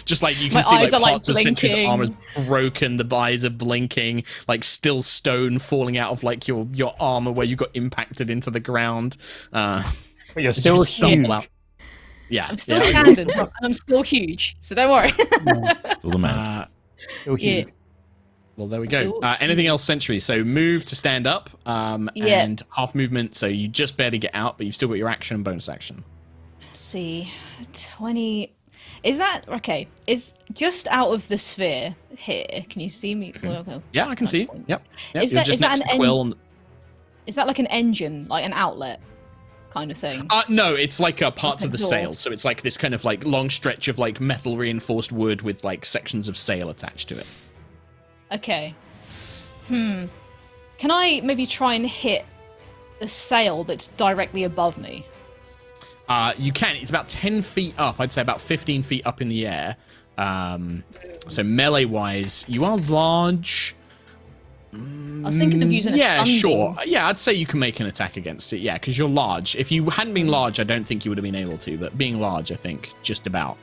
Just like you can My see eyes like are, like, parts of Sentry's blinking. armor is broken, the eyes are blinking, like still stone falling out of like your armor where you got impacted into the ground. But you're as still you stumble huge. out. Yeah, I'm still yeah. standing, and I'm still huge, so don't worry. It's all the mess. Still Yeah. huge. Well, there we go. Still Anything else, Sentry? So move to stand up, Yeah. and half movement. So you just barely get out, but you've still got your action and bonus action. Let's see, 20. Is that okay? Is just out of the sphere here? Can you see me? Well, okay. Yeah, I can see. Yep. Is You're that- just is that next an to Quill. Is that like an engine, like an outlet, kind of thing? No, it's like parts of the Exhaust. sail. So it's like this kind of like long stretch of like metal reinforced wood with like sections of sail attached to it. Okay. Can I maybe try and hit the sail that's directly above me? You can. It's about 10 feet up. I'd say about 15 feet up in the air. So melee-wise, you are large. I was thinking of using a Yeah, sunbeam. sure. Yeah, I'd say you can make an attack against it. Yeah, because you're large. If you hadn't been large, I don't think you would have been able to. But being large, I think, just about.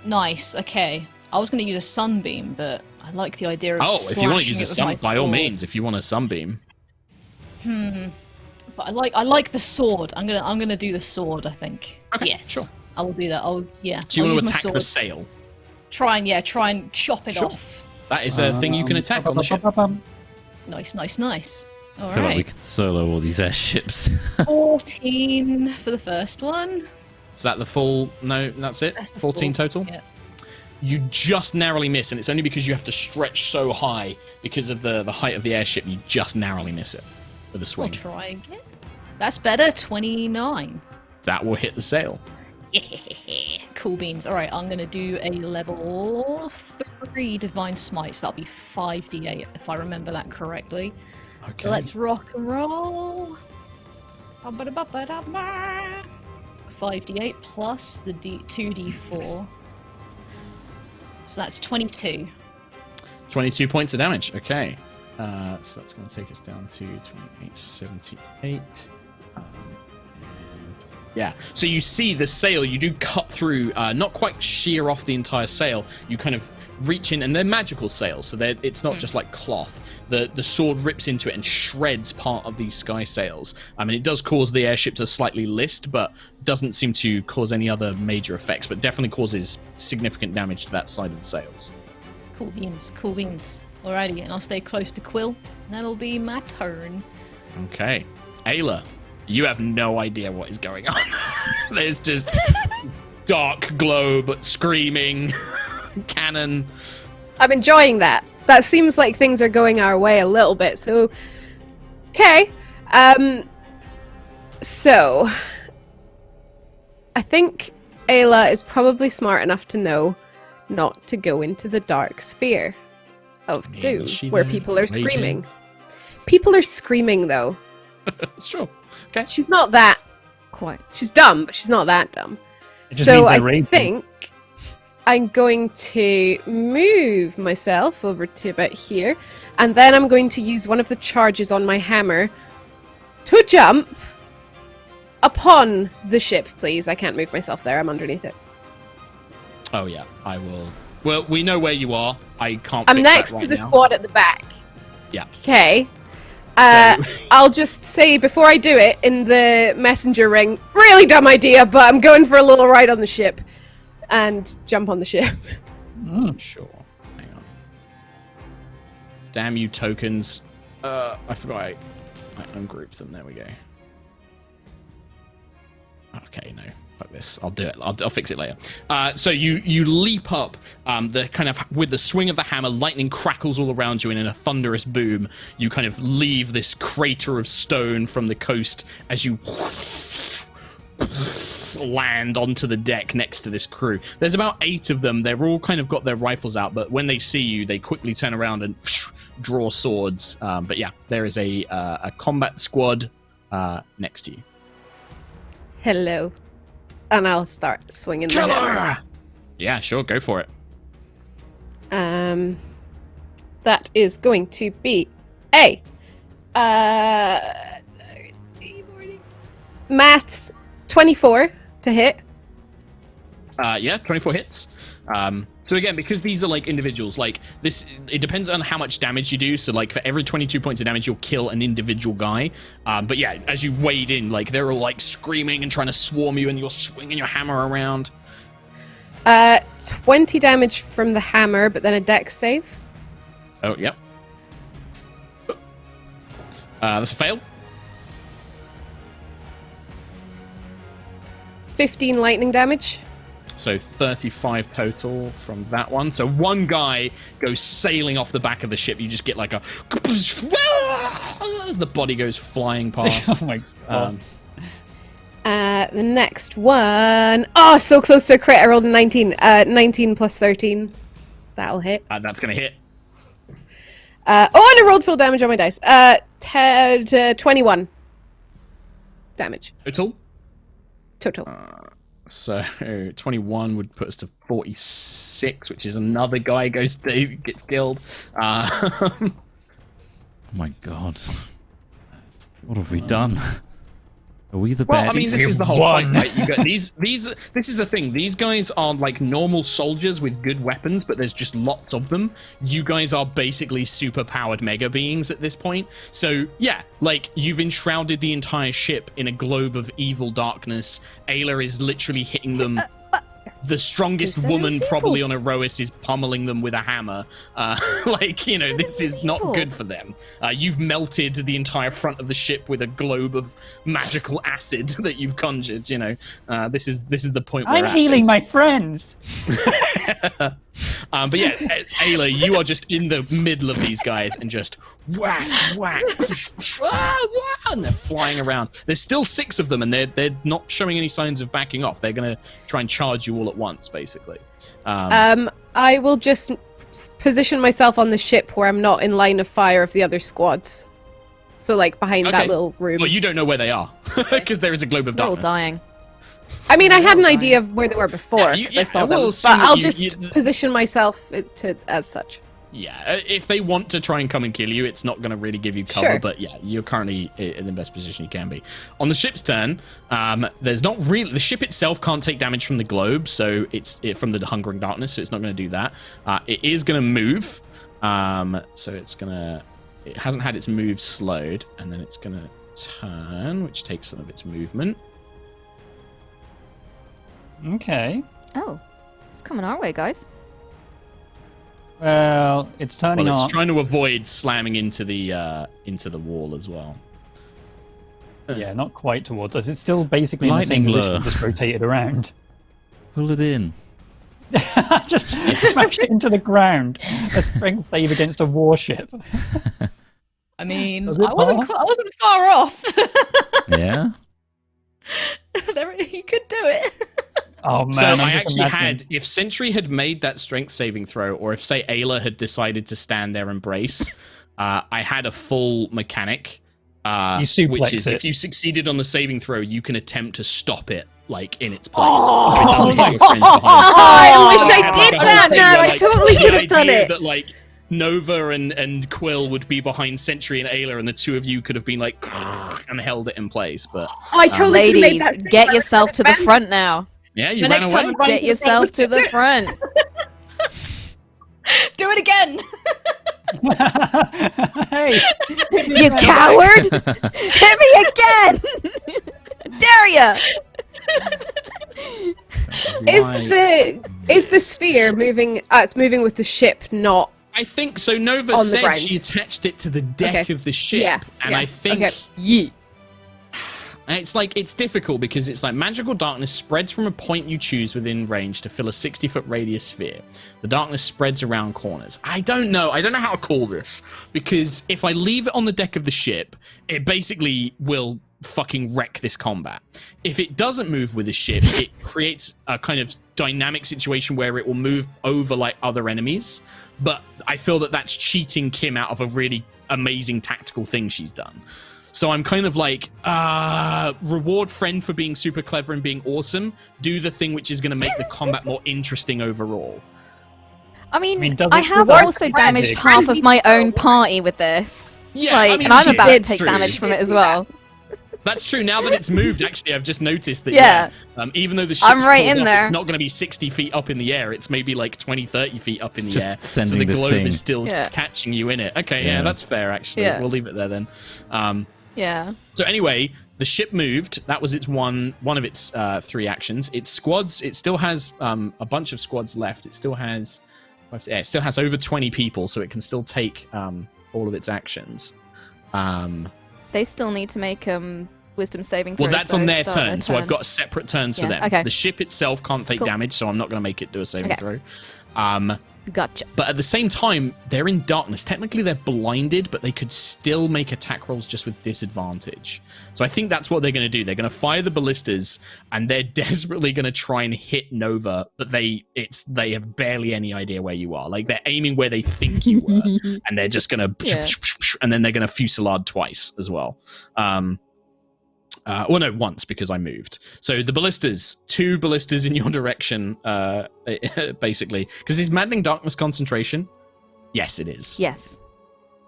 Nice. Okay. I was going to use a sunbeam, but I like the idea of. Oh, if you want to slashing use a it with sun, my by all sword. means. If you want a sunbeam. But I like the sword. I'm gonna do the sword. I think. Okay, Yes. sure. I will do that. Do you I'll want to use my attack the sword. sail? Try and chop it Sure. off. That is a thing you can attack on the ship. Nice, nice, nice. All I feel like we right. could solo all these airships. 14 for the first one. Is that the full? No, that's it. That's the 14 full, total. yeah. You just narrowly miss, and it's only because you have to stretch so high because of the height of the airship. You just narrowly miss it with a We'll swing. try again. That's better. 29. That will hit the sail. Cool beans. All right, I'm gonna do a level 3 divine smite. So that'll be 5d8 if I remember that correctly. Okay. So let's rock and roll. 5d8 plus the 2d4. So that's 22. 22 points of damage. Okay. So that's going to take us down to 28, 78. Yeah. So you see the sail, you do cut through, not quite shear off the entire sail. You kind of reach in, and they're magical sails, so it's not just like cloth. The sword rips into it and shreds part of these sky sails. I mean, it does cause the airship to slightly list, but doesn't seem to cause any other major effects, but definitely causes significant damage to that side of the sails. Cool beans, cool beans. Alrighty, and I'll stay close to Quill. That'll be my turn. Okay. Ayla, you have no idea what is going on. There's just dark globe, screaming, cannon. I'm enjoying that. That seems like things are going our way a little bit. So, okay. So, I think Ayla is probably smart enough to know not to go into the dark sphere of doom, where people are screaming. People are screaming, though. Sure. Okay. She's not that. Quite. She's dumb, but she's not that dumb. It just So means they're I raging. think I'm going to move myself over to about here, and then I'm going to use one of the charges on my hammer to jump upon the ship, please. I can't move myself there. I'm underneath it. Oh, yeah. I will. Well, we know where you are. I can't I'm fix that next right to the now. squad at the back. Yeah. Okay. So- I'll just say before I do it in the messenger ring, really dumb idea, but I'm going for a little ride on the ship and jump on the ship. Sure. Hang on. Damn you tokens. I forgot I ungrouped them. There we go. Okay, no. Fuck this. I'll do it. I'll fix it later. So you leap up, the kind of with the swing of the hammer, lightning crackles all around you, and in a thunderous boom, you kind of leave this crater of stone from the coast as you land onto the deck next to this crew. There's about 8 of them. They've all kind of got their rifles out, but when they see you, they quickly turn around and draw swords. But yeah, there is a combat squad next to you. Hello. And I'll start swinging the hammer. Yeah, sure, go for it. That is going to be a maths 24 to hit. Yeah, 24 hits. So again, because these are like individuals, like this, it depends on how much damage you do. So like for every 22 points of damage, you'll kill an individual guy. But yeah, as you wade in, like they're all like screaming and trying to swarm you, and you're swinging your hammer around. 20 damage from the hammer, but then a dex save. Oh, yep. That's a fail. 15 lightning damage. So 35 total from that one. So one guy goes sailing off the back of the ship. You just get like a as the body goes flying past. Oh my god. The next one. Oh, so close to a crit. I rolled a 19. 19 plus 13. That'll hit. That's going to hit. And I rolled full damage on my dice. 21 damage. Total? So 21 would put us to 46, which is another guy gets killed. Oh my god. What have we done? Are we the Well, baddies? I mean, this is the whole One. point, right? You got these. This is the thing. These guys are like normal soldiers with good weapons, but there's just lots of them. You guys are basically super-powered mega beings at this point. So yeah, like you've enshrouded the entire ship in a globe of evil darkness. Ayla is literally hitting them. the strongest Who said it woman was probably evil? on Aerois is pummeling them with a hammer. Like, you know, this is not evil? good for them. You've melted the entire front of the ship with a globe of magical acid that you've conjured, you know. This is the point we're I'm at, healing basically. my friends. But yeah, Ayla, you are just in the middle of these guys and just whack, whack, and they're flying around. There's still 6 of them, and they're not showing any signs of backing off. They're gonna try and charge you all at once, basically. I will just position myself on the ship where I'm not in line of fire of the other squads. So, like, behind that Okay. little room. Well, you don't know where they are because there is a globe of They're all darkness. dying. I mean, I had an idea of where they were before because I saw them, we'll but assume that I'll you- just you- position myself as such. Yeah, if they want to try and come and kill you, it's not going to really give you cover. Sure. But yeah, you're currently in the best position you can be. On the ship's turn, there's not really the ship itself can't take damage from the globe, so it's from the hungering darkness, so it's not going to do that. It is going to move, so it's gonna. It hasn't had its move slowed, and then it's going to turn, which takes some of its movement. Okay. Oh, it's coming our way, guys. Well, it's turning Well, it's on. trying to avoid slamming into the wall as well. Yeah, not quite towards us. It's still basically Lightning in the same position, lure. just rotated around. Pull it in. Just smash it into the ground. A strength save against a warship. I mean, Does it I wasn't pass? I wasn't far off. Yeah. You could do it. Oh man! So I'm I just actually imagining- had, if Sentry had made that strength saving throw, or if, say, Ayla had decided to stand there and brace, I had a full mechanic, suplex which is it. if you succeeded on the saving throw, you can attempt to stop it, like, in its place. Oh! So it doesn't hit your friends behind. I wish Yeah, I like did the that whole thing now. where, I like, totally the could have done idea it. That, like, Nova and Quill would be behind Sentry and Ayla, and the two of you could have been like and held it in place. But I totally could have made Ladies, that same get yourself to the advantage. front now. yeah, you The ran next away. time, run Get to yourself to the front. front. Do it again. Hey, You coward! Hit me again! Dare ya! Is the sphere moving? It's moving with the ship, not. I think so. Nova On the said ground. she attached it to the deck Okay. of the ship, Yeah, and yeah, I think okay. and it's like it's difficult because it's like magical darkness spreads from a point you choose within range to fill a 60-foot radius sphere. The darkness spreads around corners. I don't know how to call this because if I leave it on the deck of the ship, it basically will fucking wreck this combat. If it doesn't move with the ship, it creates a kind of dynamic situation where it will move over like other enemies. But I feel that that's cheating Kim out of a really amazing tactical thing she's done. So I'm kind of like, reward friend for being super clever and being awesome. Do the thing which is going to make the combat more interesting overall. I mean, does I it have work? also Magic. damaged half of my own party with this. Yeah, Like, I mean, and I'm she about to did. take True. damage She from did it as do well. That's true. Now that it's moved, actually, I've just noticed that, Yeah. even though the ship's I'm right pulled in up, there. it's not going to be 60 feet up in the air. It's maybe like 20, 30 feet up in the Just air. So sending the this globe thing. is still Yeah. catching you in it. Okay, yeah, Yeah. that's fair, actually. Yeah. We'll leave it there then. Yeah. So anyway, the ship moved. That was its one of its 3 actions. Its squads, it still has a bunch of squads left. It still has over 20 people, so it can still take all of its actions. They still need to make wisdom saving throws. Well, that's on though, their start turn, so I've got separate turns for Yeah, them. okay. The ship itself can't take Cool. damage, so I'm not going to make it do a saving Okay. throw. Gotcha. But at the same time, they're in darkness. Technically, they're blinded, but they could still make attack rolls just with disadvantage. So I think that's what they're going to do. They're going to fire the ballistas, and they're desperately going to try and hit Nova, but they have barely any idea where you are. Like, they're aiming where they think you were, and they're just going to... Yeah. And then they're going to fusillade twice as well. Well, no, once because I moved. So the ballistas, 2 ballistas in your direction, basically. Because is Maddening Darkness concentration? Yes, it is. Yes.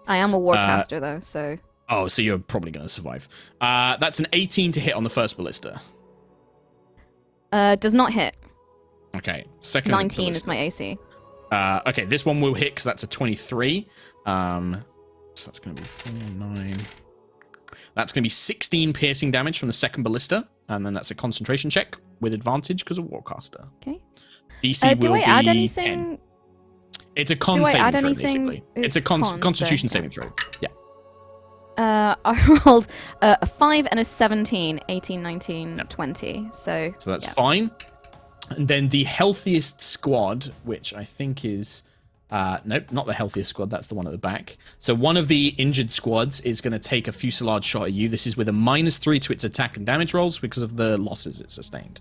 I am a warcaster, though, so... Oh, so you're probably going to survive. That's an 18 to hit on the first ballista. Does not hit. Okay, second 19 ballista. is my AC. Okay, this one will hit because that's a 23. So that's going to be 4, 9... That's going to be 16 piercing damage from the second ballista. and then that's a concentration check with advantage because of Warcaster. Okay. DC will do I add be anything? 10. It's a con Do I saving add throw, anything? basically. It's a It's con, so- constitution saving throw. Yeah. I rolled a 5 and a 17, 18, 19, 20. So that's yeah. fine. And then the healthiest squad, which I think is... nope, not the healthiest squad. That's the one at the back. So one of the injured squads is going to take a fusillade shot at you. This is with a -3 to its attack and damage rolls because of the losses it sustained.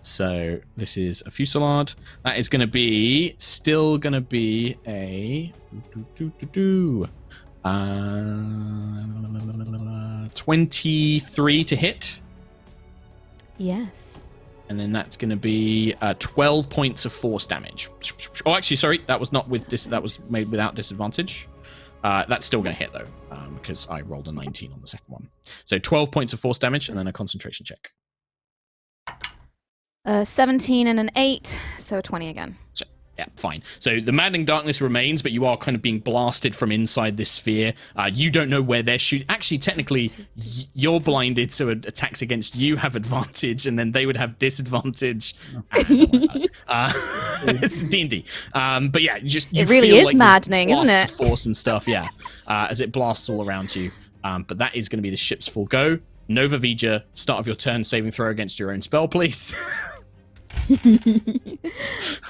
So this is a fusillade. That is going to be... Still going to be a... 23 to hit. Yes. And then that's going to be 12 points of force damage. Oh, actually, sorry, that was not with this. That was made without disadvantage. That's still going to hit though, because I rolled a 19 on the second one. So 12 points of force damage, and then a concentration check. 17 and an 8, so 20 again. So, yeah, fine. So the maddening darkness remains, but you are kind of being blasted from inside this sphere. You don't know where they're shooting. Actually, technically, you're blinded, so attacks against you have advantage, and then they would have disadvantage. It's D&D. But yeah, you It really feel is like maddening, there's isn't blasts it? of force and stuff, yeah, as it blasts all around you. But that is going to be the ship's full go. Nova Vija, start of your turn, saving throw against your own spell, please.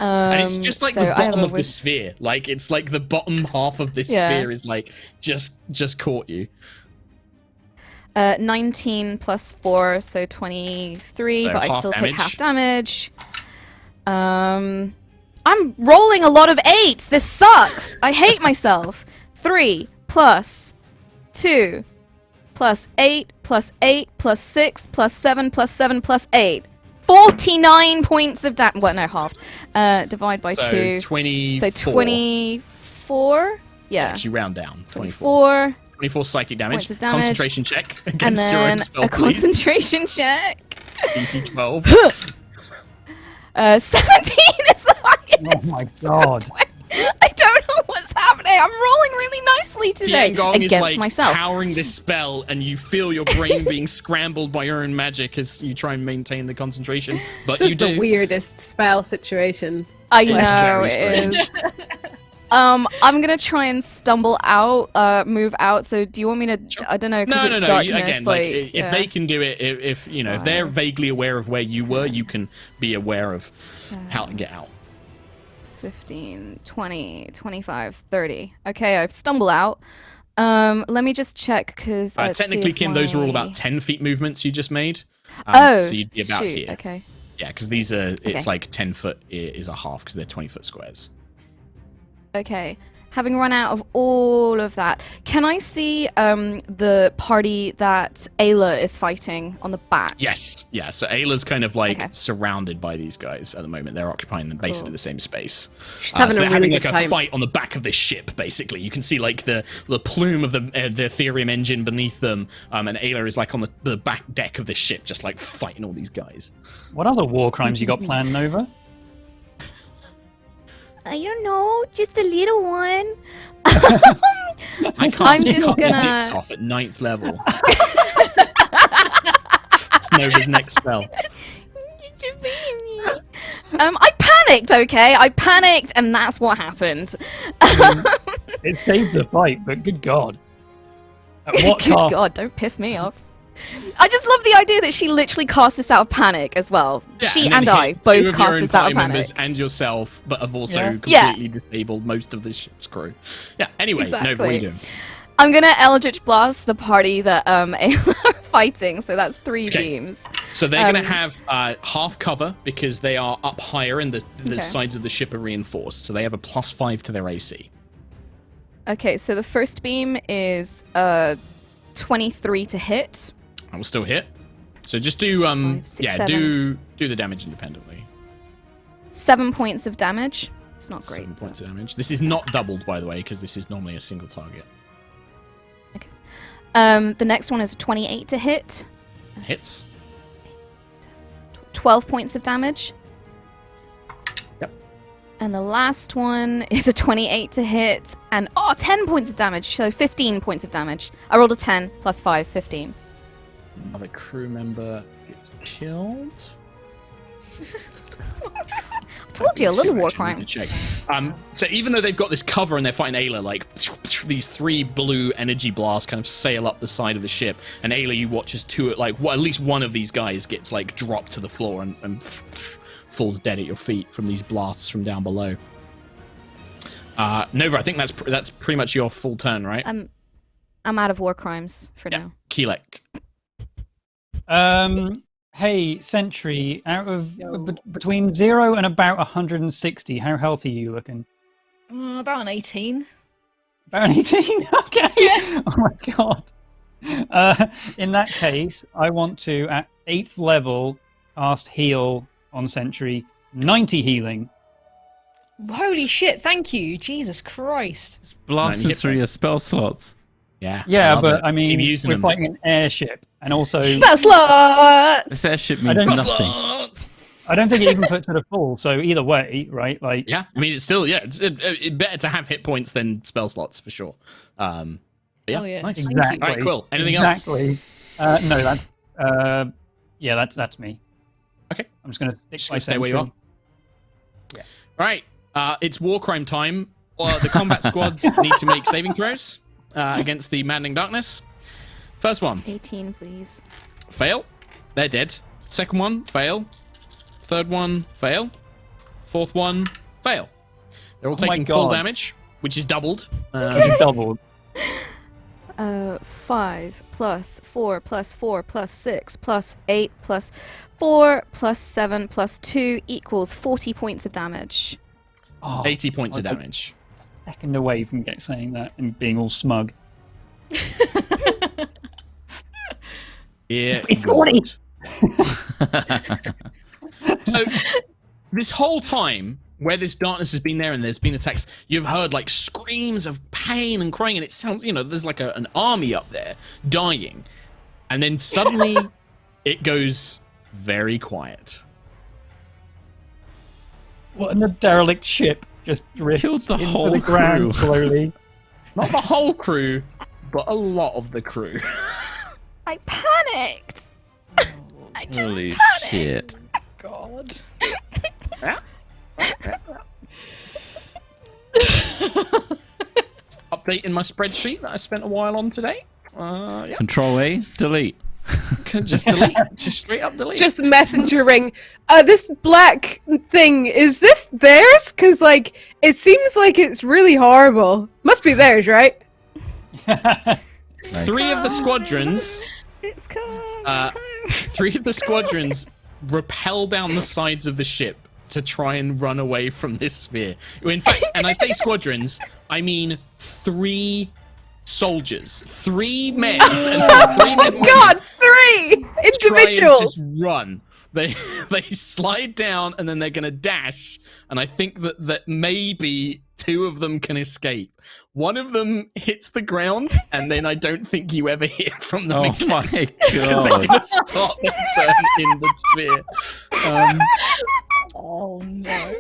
And it's just like the bottom of the sphere. Like it's like the bottom half of this sphere is like just caught you. 19 plus 4, so 23, So but I half still damage. take half damage. I'm rolling a lot of 8s. This sucks. I hate myself. 3 plus 2 plus 8 plus 8 plus 6 plus 7 plus 7 plus 8. 49 points of damage. Well, no, halved. Divide by 2. 24. So 24? Yeah. Actually, round down. 24. 24 psychic damage. Points of damage. Concentration check And against your own then spell, a please. concentration check. DC 12. 17 is the highest. Oh my god. I don't know what's happening. I'm rolling really nicely today Tiangong against is like myself. powering this spell, and you feel your brain being scrambled by your own magic as you try and maintain the concentration. But This you is do. the weirdest spell situation. I It's know very it strange. is. I'm gonna try and stumble out, move out. So do you want me to? I don't know. No, It's no. darkness, Again, if they can do it, if you know, if they're vaguely aware of where you were, you can be aware of how to get out. 15, 20, 25, 30. Okay, I've stumbled out. Let me just check because Technically, Kim, those are all about 10 feet movements you just made. Oh, so you'd be about shoot. here. Okay. Yeah, because these are, it's Okay. like 10 foot is a half because they're 20-foot squares. Okay. Having run out of all of that, can I see the party that Ayla is fighting on the back? Yes, yeah. So Ayla's kind of like Okay. surrounded by these guys at the moment. They're occupying basically Cool. the same space. She's So having they're a really having good like a time. fight on the back of this ship. Basically, you can see like the plume of the Ethereum engine beneath them, and Ayla is like on the back deck of this ship, just like fighting all these guys. What other war crimes you got planned, Nova? I don't know, just a little one. I can't I'm see just cutting gonna- dicks off at 9th level. It's Nova's next spell. I panicked, okay? I panicked, and that's what happened. It saved the fight, but good god. At what Good cost? God, don't piss me off. I just love the idea that she literally cast this out of panic as well. Yeah, She then and I hit two both of your cast own this out party of panic. members and yourself, but have also Yeah. completely disabled most of the ship's crew. Yeah. Anyway, Nova, what are Exactly. you doing? I'm gonna Eldritch Blast the party that Ayla are fighting, so that's 3 Okay. beams. So they're going to have half cover because they are up higher and the Okay. sides of the ship are reinforced. So they have a +5 to their AC. Okay, so the first beam is 23 to hit. I will still hit. So just do 5, 6, 7. do the damage independently. 7 points of damage. It's not great. 7 points of damage. This is not doubled, by the way, because this is normally a single target. The next one is a 28 to hit. Hits. 12 points of damage. Yep. And the last one is a 28 to hit. And 10 points of damage. So 15 points of damage. I rolled a 10 plus 5, 15. Another crew member gets killed. Told you, a little war Actually, I need crime. to check. So even though they've got this cover and they're fighting Ayla, like these 3 blue energy blasts kind of sail up the side of the ship, and Ayla, you watch as at least one of these guys gets like dropped to the floor and falls dead at your feet from these blasts from down below. Nova, I think that's pretty much your full turn, right? I'm out of war crimes for now. Keelek. Hey, Sentry, out of between 0 and about 160, how healthy are you looking? About an 18. About an 18? Okay. Yeah. Oh my god. In that case, I want to, at 8th level, cast Heal on Sentry. 90 healing. Holy shit, thank you. Jesus Christ. Blasting through your spell slots. Yeah, love but it. I mean, Keep we're using them. fighting an airship, and also... That's lots! This airship means don't- nothing. I don't think it even puts it at full, so either way, right? Like, Yeah, I mean, it's still, it's better to have hit points than spell slots, for sure. But yeah, Oh, yeah. nice. Thank exactly. All right, cool. Anything else? Exactly. No, that's me. Okay. I'm just gonna Just stick gonna my stay where you are. Yeah. Right, it's war crime time. The combat squads need to make saving throws against the maddening darkness. First one, 18, please. fail. They're dead. Second one, fail. Third one, fail. Fourth one, fail. They're all Oh my taking full God. damage, which is doubled. Doubled. 5 plus 4 plus 4 plus 6 plus 8 plus 4 plus 7 plus 2 equals 40 points of damage. Oh, 80 points of I was damage. a second away from saying that and being all smug. Yeah. It's 40. So, this whole time, where this darkness has been there and there's been attacks, you've heard like screams of pain and crying, and it sounds, there's like an army up there dying. And then suddenly, it goes very quiet. What in a derelict ship just drifts Killed the into whole the ground crew. slowly. Not the whole crew, but a lot of the crew. I panicked! I just Holy panicked! shit. God. Update in my spreadsheet that I spent a while on today. Yeah. Control A, delete. Just delete. Just straight up delete. Just messengering. This black thing, is this theirs? Because, like, it seems like it's really horrible. Must be theirs, right? Nice. 3 of the squadrons. It's coming. 3 of the squadrons rappel down the sides of the ship to try and run away from this sphere. In fact, and I say squadrons, I mean 3 soldiers, 3 men. And 3 men God, 3 try and individuals. just run. They slide down and then they're gonna dash. And I think that maybe 2 of them can escape. One of them hits the ground, and then I don't think you ever hear from them Oh again. my Because they're god. gonna start their turn in the sphere. Oh no.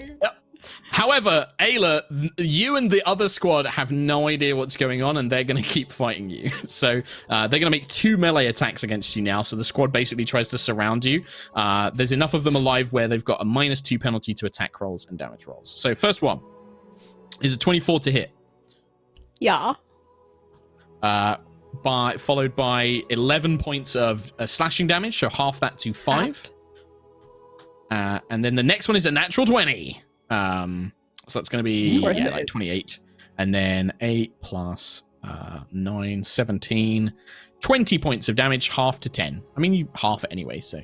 However, Ayla, you and the other squad have no idea what's going on, and they're going to keep fighting you. So they're going to make 2 melee attacks against you now. So the squad basically tries to surround you. There's enough of them alive where they've got a -2 penalty to attack rolls and damage rolls. So first one is a 24 to hit. Yeah. Followed by 11 points of slashing damage, so half that to 5. And then the next one is a natural 20. So that's going to be Worth it. like 28. And then 8 plus 9, 17, 20 points of damage, half to 10. I mean, you half it anyway, so.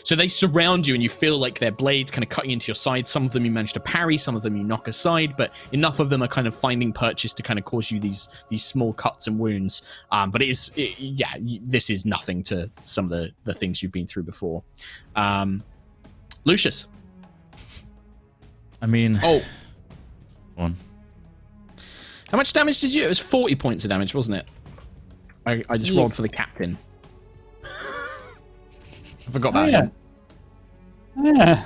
So they surround you and you feel like their blades kind of cutting into your side. Some of them you manage to parry, some of them you knock aside, but enough of them are kind of finding purchase to kind of cause you these small cuts and wounds. But this is nothing to some of the things you've been through before. Lucius. I mean, one. How much damage did you? It was 40 points of damage, wasn't it? I just rolled Yes. for the captain. I forgot about yeah. him. Yeah.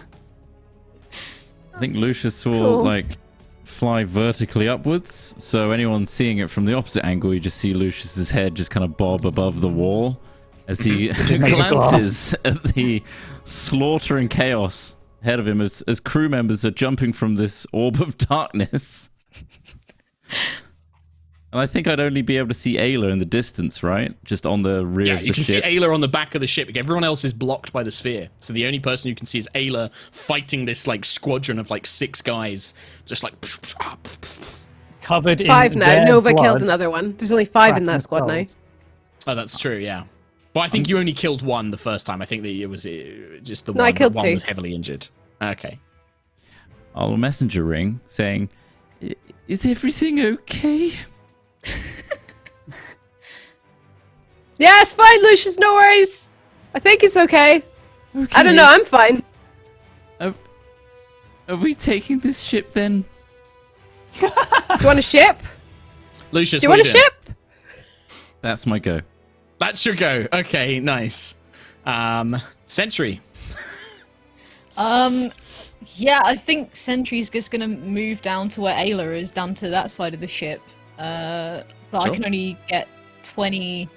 I think Lucius will Cool. like fly vertically upwards. So anyone seeing it from the opposite angle, you just see Lucius's head just kind of bob above the wall, as he glances at the slaughter and chaos ahead of him as crew members are jumping from this orb of darkness. And I think I'd only be able to see Ayla in the distance, right? Just on the rear of the ship. Yeah, you can see Ayla on the back of the ship. Everyone else is blocked by the sphere. So the only person you can see is Ayla fighting this like squadron of like 6 guys. Just like... Covered in 5 now. their Nova blood. killed another one. There's only 5 in that Cracking squad now. skulls. Oh, that's true, yeah. But I think you only killed 1 the first time. I think that it was just the No, one. I killed the one 2. was heavily injured. Okay. I'll messenger ring saying, "Is everything okay?" Yeah, it's fine, Lucius. No worries. I think it's okay. I don't know. I'm fine. Are we taking this ship then? Do you want a ship? Lucius, Do you what want a are doing? ship? That's my go. That's your go. Okay, nice. Sentry. Yeah, I think Sentry's just gonna move down to where Ayla is, down to that side of the ship. But Sure. I can only get 20,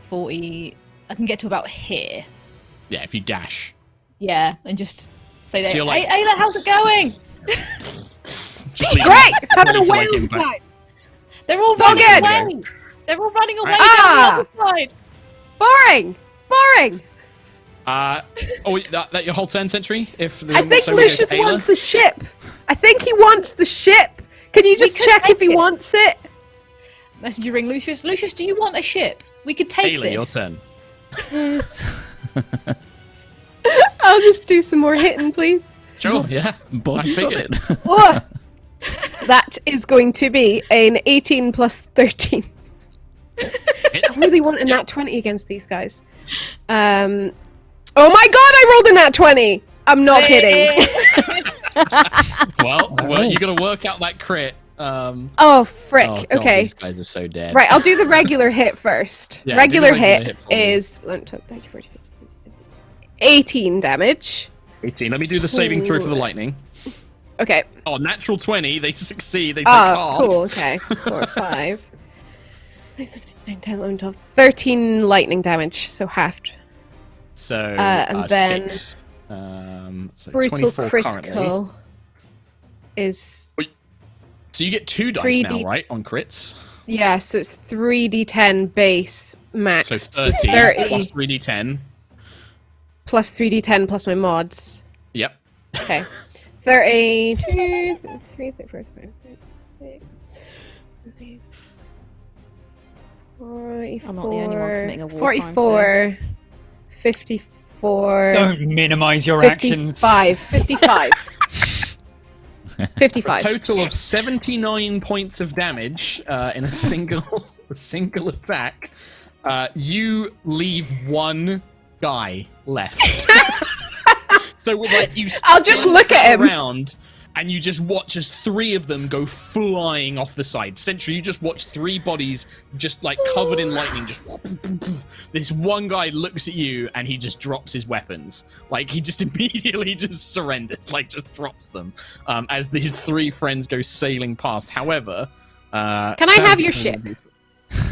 40... I can get to about here. Yeah, if you dash. Yeah, and just say that. So you're like- Hey, Ayla, how's it going? Just leave Great! Having ready a to, like, whale impact. time. They're all So running good. away! They're all running away Ah! down the other side! Boring! Boring! That your whole turn, Sentry? If I think Lucius wants a ship. I think he wants the ship. Can you just could check if take he it. wants it? Message ring Lucius. Lucius, do you want a ship? We could take Ayla, your this. turn. I'll just do some more hitting, please. Sure, yeah. Body I figured. solid. Oh. That is going to be an 18 plus 13. Hits. I really want a nat 20 against these guys. Oh my god, I rolled a nat 20! I'm not kidding. Well, Nice. you got to work out that crit. Oh, frick. Oh, God, Okay. These guys are so dead. Right, I'll do the regular hit first. Yeah, regular do the regular hit hit for me. is 30, 40, 50, 60, 70, 18 damage. 18. Let me do the saving throw for the lightning. Okay. Oh, natural 20. They succeed. They take Oh, half. cool. Okay. 4, 5, 9, 10, 11, 12, 13 lightning damage, so halved. So, and then 6. So Brutal 24 critical currently. is... So you get 2 dice 3D now, right? On crits. Yeah, so it's 3d10 base max. So 30, 30 plus 3d10. plus 3d10 plus my mods. Yep. Okay. 32, 3, 4, 5, 6, 44, I'm not the only one committing a war 44, 54, Don't minimize your actions. 55, 55. A 55. total of 79 points of damage in a single attack. You leave 1 guy left. So like you I'll just spin look at him. around and you just watch as 3 of them go flying off the side. Sentry, you just watch 3 bodies just like covered in lightning. Just this one guy looks at you and he just drops his weapons. Like he just immediately just surrenders, like just drops them as these 3 friends go sailing past. However, Can I have your ship?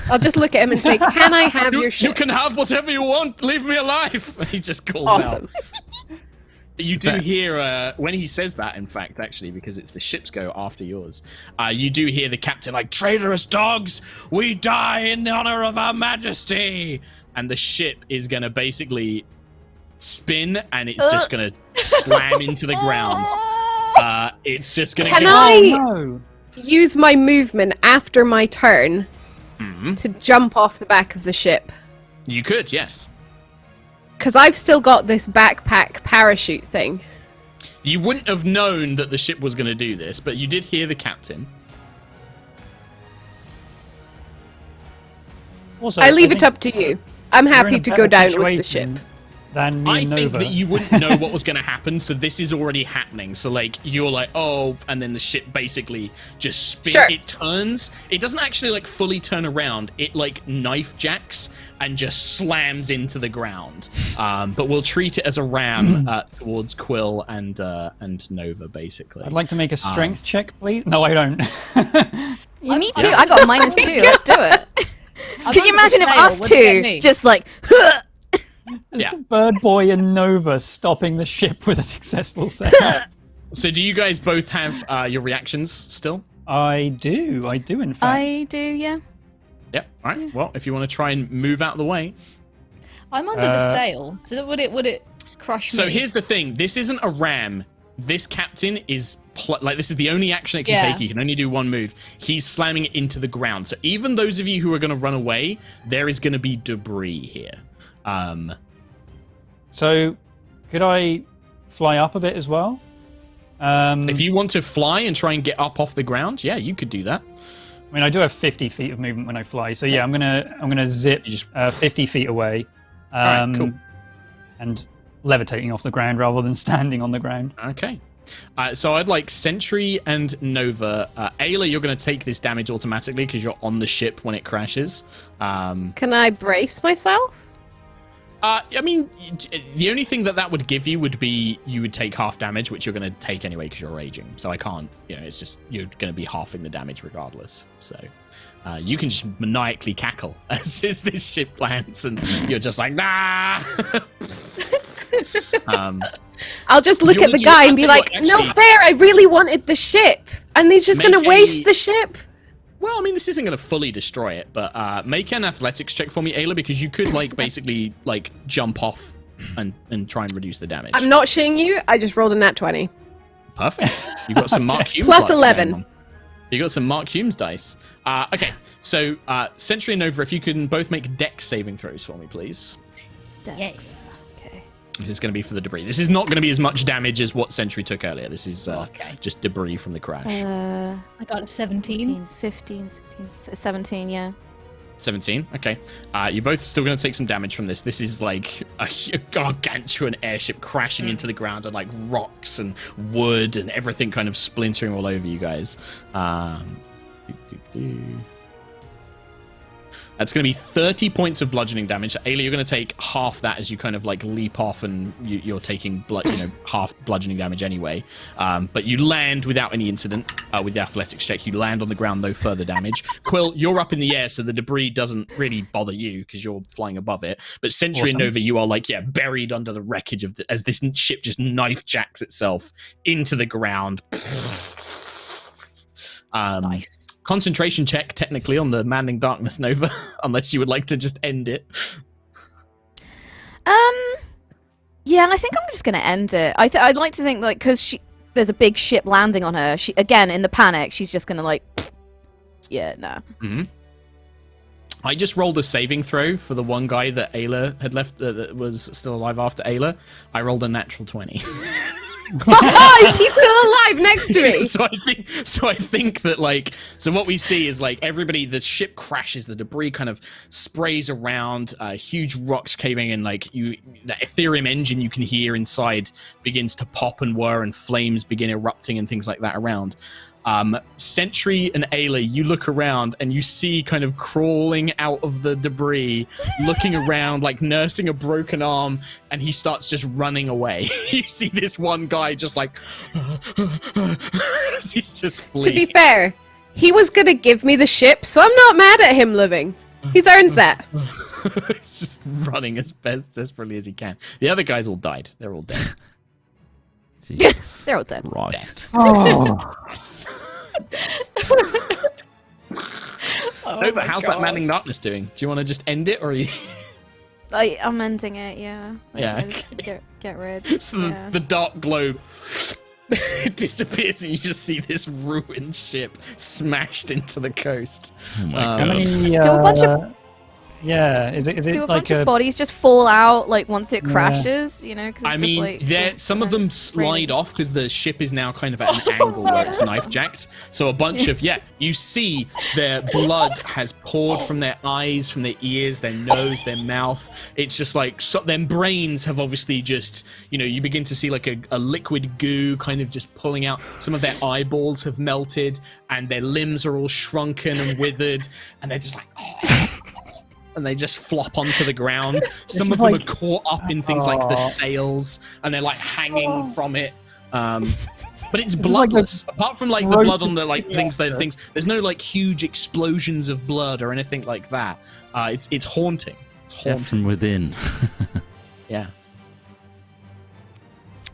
I'll just look at him and say, "Can I have your You ship?" can have whatever you want. Leave me alive. He just calls out. Awesome. You do hear, when he says that, in fact, actually, because it's the ship's go after yours, you do hear the captain like, "Traitorous dogs, we die in the honor of our majesty!" And the ship is going to basically spin, and it's just going to slam into the ground. It's just going to Can go... I No. use my movement after my turn Mhm. to jump off the back of the ship? You could, yes. Because I've still got this backpack parachute thing. You wouldn't have known that the ship was going to do this, but you did hear the captain. Also, I leave think it up to you. I'm you're happy in a to go better down with the situation ship. Than me I and think Nova. that you wouldn't know what was going to happen, so this is already happening. So, like, you're like, oh, and then the ship basically just spins. Sure. It turns. It doesn't actually, like, fully turn around. It, like, knife jacks and just slams into the ground. But we'll treat it as a ram towards Quill and Nova, basically. I'd like to make a strength check, please. No, I don't. Me too. I got -2. Let's do it. Can you imagine if Snail, us what do you get two me? just like Just Bird Boy and Nova stopping the ship with a successful set. So do you guys both have your reactions still? I do in fact. I do, yeah. Yep. All right. Well, if you want to try and move out of the way. I'm under the sail, so would it crush me? So here's the thing. This isn't a ram. This captain is this is the only action it can take. He can only do one move. He's slamming it into the ground. So even those of you who are going to run away, there is going to be debris here. So could I fly up a bit as well? If you want to fly and try and get up off the ground, yeah, you could do that. I mean, I do have 50 feet of movement when I fly, so yeah, I'm gonna zip 50 feet away, all right, cool. and levitating off the ground rather than standing on the ground. Okay. So I'd like Sentry and Nova. Ayla, you're going to take this damage automatically because you're on the ship when it crashes. Can I brace myself? I mean, the only thing that would give you would be you would take half damage, which you're going to take anyway because you're raging. So I can't, it's just you're going to be halving the damage regardless. So you can just maniacally cackle as this ship lands and you're just like, nah! I'll just look at the guy and be like, no fair, I really wanted the ship. And he's just going to waste the ship. Well, I mean, this isn't going to fully destroy it, but make an athletics check for me, Ayla, because you could, basically, jump off and try and reduce the damage. I'm not shitting you. I just rolled a nat 20. Perfect. You got some Mark Humes. Plus 11. You got some Mark Humes dice. Okay, so Sentry and Nova, if you can both make dex saving throws for me, please. Dex. Yes. This is going to be for the debris. This is not going to be as much damage as what Sentry took earlier. This is just debris from the crash. I got a 17. 15, 16, 17, yeah. 17, okay. You're both still going to take some damage from this. This is like a gargantuan airship crashing into the ground and rocks and wood and everything kind of splintering all over you guys. That's going to be 30 points of bludgeoning damage. Ayla, you're going to take half that as you kind of leap off and you're taking half bludgeoning damage anyway. But you land without any incident with the athletics check. You land on the ground, no further damage. Quill, you're up in the air, so the debris doesn't really bother you because you're flying above it. But Sentry and Nova, you are buried under the wreckage of as this ship just knife jacks itself into the ground. Nice. Concentration check, technically, on the Manding Darkness, Nova, unless you would like to just end it. Yeah, I think I'm just going to end it. I'd like to think, because there's a big ship landing on her, again, in the panic, she's just going to, yeah, no. Mm-hmm. I just rolled a saving throw for the one guy that Ayla had left, that was still alive after Ayla. I rolled a natural 20. Oh, is he still alive next to me? So I think that so what we see is everybody, the ship crashes, the debris kind of sprays around, huge rocks caving in, that Ethereum engine you can hear inside begins to pop and whir and flames begin erupting and things like that around. Sentry and Ayla, you look around and you see kind of crawling out of the debris, looking around, nursing a broken arm, and he starts just running away. You see this one guy just he's just fleeing. To be fair, he was going to give me the ship, so I'm not mad at him living. He's earned that. He's just running as desperately as he can. The other guys all died. They're all dead. Yes, they're all dead. Right. Nova, how's that Manding Darkness doing? Do you want to just end it, or are you... I'm ending it, yeah. Yeah. Get rid. So the dark globe disappears and you just see this ruined ship smashed into the coast. Oh my god. Do a bunch of... Yeah, is it Do a bunch of bodies just fall out once it crashes? You know, because I mean, some of them slide off because the ship is now kind of at an angle where it's knife jacked. So a bunch of you see their blood has poured from their eyes, from their ears, their nose, their mouth. It's just their brains have obviously just you begin to see a liquid goo kind of just pulling out. Some of their eyeballs have melted and their limbs are all shrunken and withered, and they're just and they just flop onto the ground. Some of them are caught up in things like the sails, and they're hanging from it. But it's bloodless. Apart from the blood on the things, there's no huge explosions of blood or anything like that. It's haunting. It's haunting. Death from within. Yeah.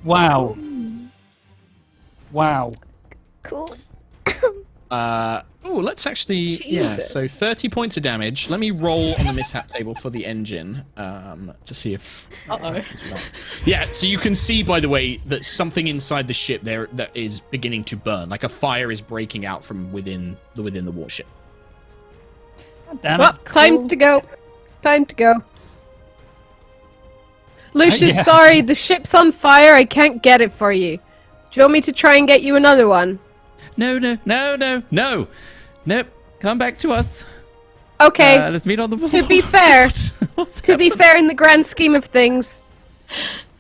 Wow. Wow. Cool. Let's actually so 30 points of damage. Let me roll on the mishap table for the engine to see if Yeah, so you can see, by the way, that something inside the ship there that is beginning to burn, like a fire is breaking out from within the warship. Damn Well, it. time to go. Time to go. Lucius, Yeah. sorry, the ship's on fire. I can't get it for you. Do you want me to try and get you another one? No. Nope. Come back to us. Okay. Let's meet on the wall. To be fair, What's to be happening? fair, in the grand scheme of things,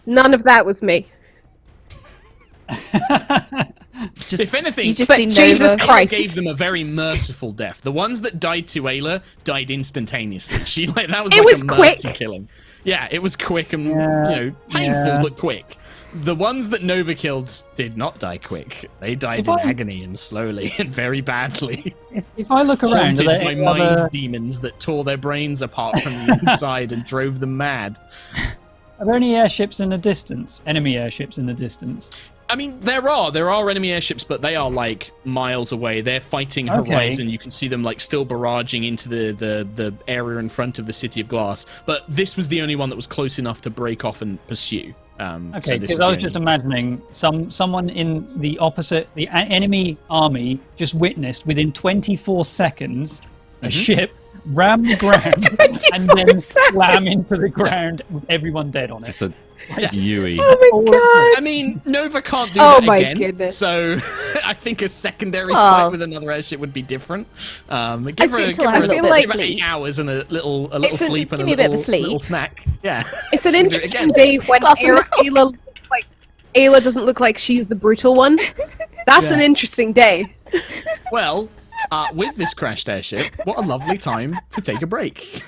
none of that was me. If anything, You just But see Jesus Nova. Ayla Christ. gave them a very merciful death. The ones that died to Ayla died instantaneously. She that was It like was a mercy quick. killing. Yeah, it was quick and Yeah, painful yeah. but quick. The ones that Nova killed did not die quick. They died If in I- agony and slowly and very badly. If I look around, Haunted are there by any mind other- demons that tore their brains apart from the inside and drove them mad. are there any airships in the distance? Enemy airships in the distance? I mean, there are enemy airships, but they are like miles away. They're fighting Okay. Horizon. You can see them like still barraging into the area in front of the City of Glass. But this was the only one that was close enough to break off and pursue. So Okay, this is because the I was only- just imagining someone in the opposite, the enemy army, just witnessed within 24 seconds a ship ram the ground and then slam into the ground with everyone dead on it. Just a Yui. Oh my god! I mean, Nova can't do Oh that my again. goodness. So I think a secondary Oh. fight with another airship would be different. Give her, think give I'll her, have a give little her bit of 8 sleep. hours and a little It's a- sleep and give a me a bit of a little sleep. snack. Yeah. It's an She'll do it interesting again. day when Glass of milk. Ayla looks like Ayla doesn't look like she's the brutal one. That's an interesting day. Well, with this crashed airship, what a lovely time to take a break.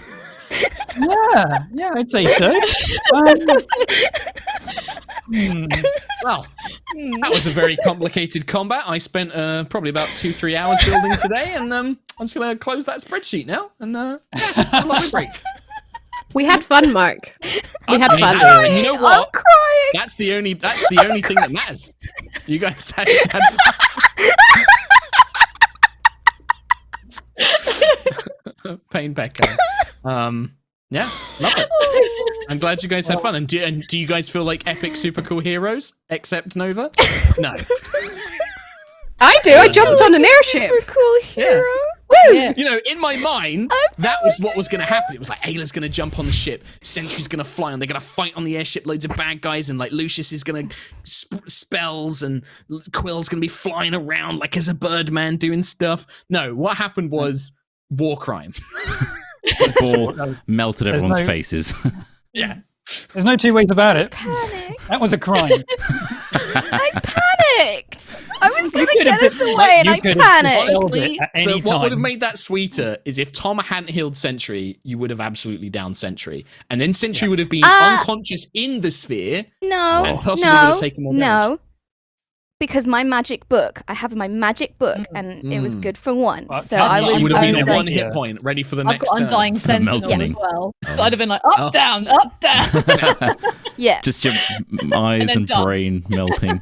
Yeah, I'd say so. Well, that was a very complicated combat. I spent probably about 2-3 hours building today, and I'm just gonna close that spreadsheet now and a lovely break. We had fun, Mark. We had Me fun. too. And you know I'm what? crying. That's the only thing that matters. You guys had Pain Becca. Yeah, love it. I'm glad you guys had fun. And do you guys feel like epic, super cool heroes? Except Nova? No. I do. I jumped on an airship. Super cool hero. Woo! Yeah. You know, in my mind, that was what was going to happen. It was like Ayla's going to jump on the ship, Sentry's going to fly on, they're going to fight on the airship, loads of bad guys, and like Lucius is going to spells, and Quill's going to be flying around like as a Birdman doing stuff. No, what happened was war crime. Ball melted There's everyone's no- faces. Yeah. There's no two ways about it. Panic. That was a crime. I panicked. I was gonna could have get us been- away, like, and you I could have panicked. just- Honestly, at any what would have time. made that sweeter is if Tom hadn't healed Sentry, you would have absolutely downed Sentry. And then Sentry would have been unconscious in the sphere. No, And possibly would have taken more damage. no. Because my magic book, I have my magic book, and it was good for one. Well, So Kat, I you was, She would have I been was at like, one hit point, ready for the I've next got turn. Undying Sentinel as melting. well. So I'd have been like, up, Oh. down, up, down. yeah. Just your eyes then and done. brain melting.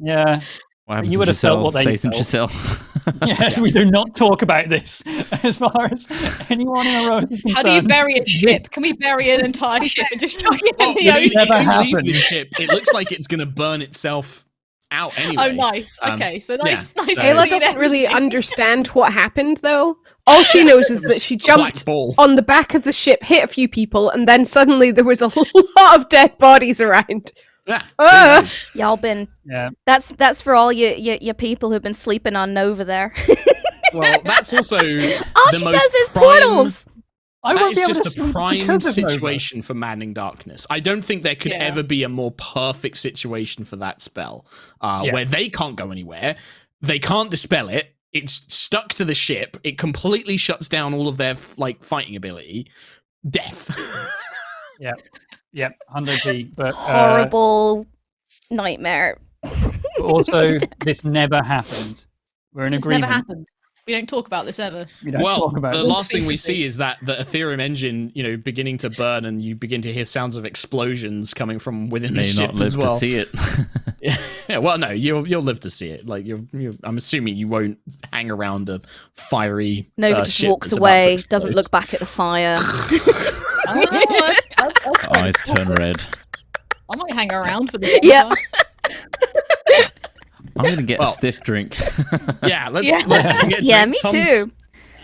Yeah. What happens You to would have felt Giselle what they stays in felt. Giselle. Yeah, we do not talk about this as far as anyone in a row is concerned. How do you bury a ship? Can we bury an entire ship and just chuck it in the If you ocean? Never leave the happened. ship, it looks like it's going to burn itself out anyway. Oh, nice. Okay, so nice, yeah, nice. so- Ayla clean doesn't really everything. understand what happened, though. All she knows is that she Black jumped ball. on the back of the ship, hit a few people, and then suddenly there was a lot of dead bodies around. Yeah. Ah! Y'all been. Yeah. That's for all you people who've been sleeping on Nova there. Well, that's also all the she most does is prime- portals. I That won't is be able to just a sleep prime because of Nova. situation for Maddening Darkness. I don't think there could Yeah. ever be a more perfect situation for that spell, where they can't go anywhere, they can't dispel it, it's stuck to the ship, it completely shuts down all of their fighting ability, death. Yep, 100p. But Horrible nightmare. also, this never happened. We're in It's agreement. never happened. We don't talk about this ever. We don't Well, talk about the it. last thing we see is that the Ethereum engine, beginning to burn, and you begin to hear sounds of explosions coming from within the May ship not live as well. to see it. Yeah, well, no, you'll live to see it. Like I'm assuming you won't hang around a fiery. Nova just ship walks that's about to away, explode. doesn't look back at the fire. Eyes turn red. I might hang around for the Yeah. I'm gonna get Well, a stiff drink. Yeah, let's get Yeah, drink. me Tom's, too.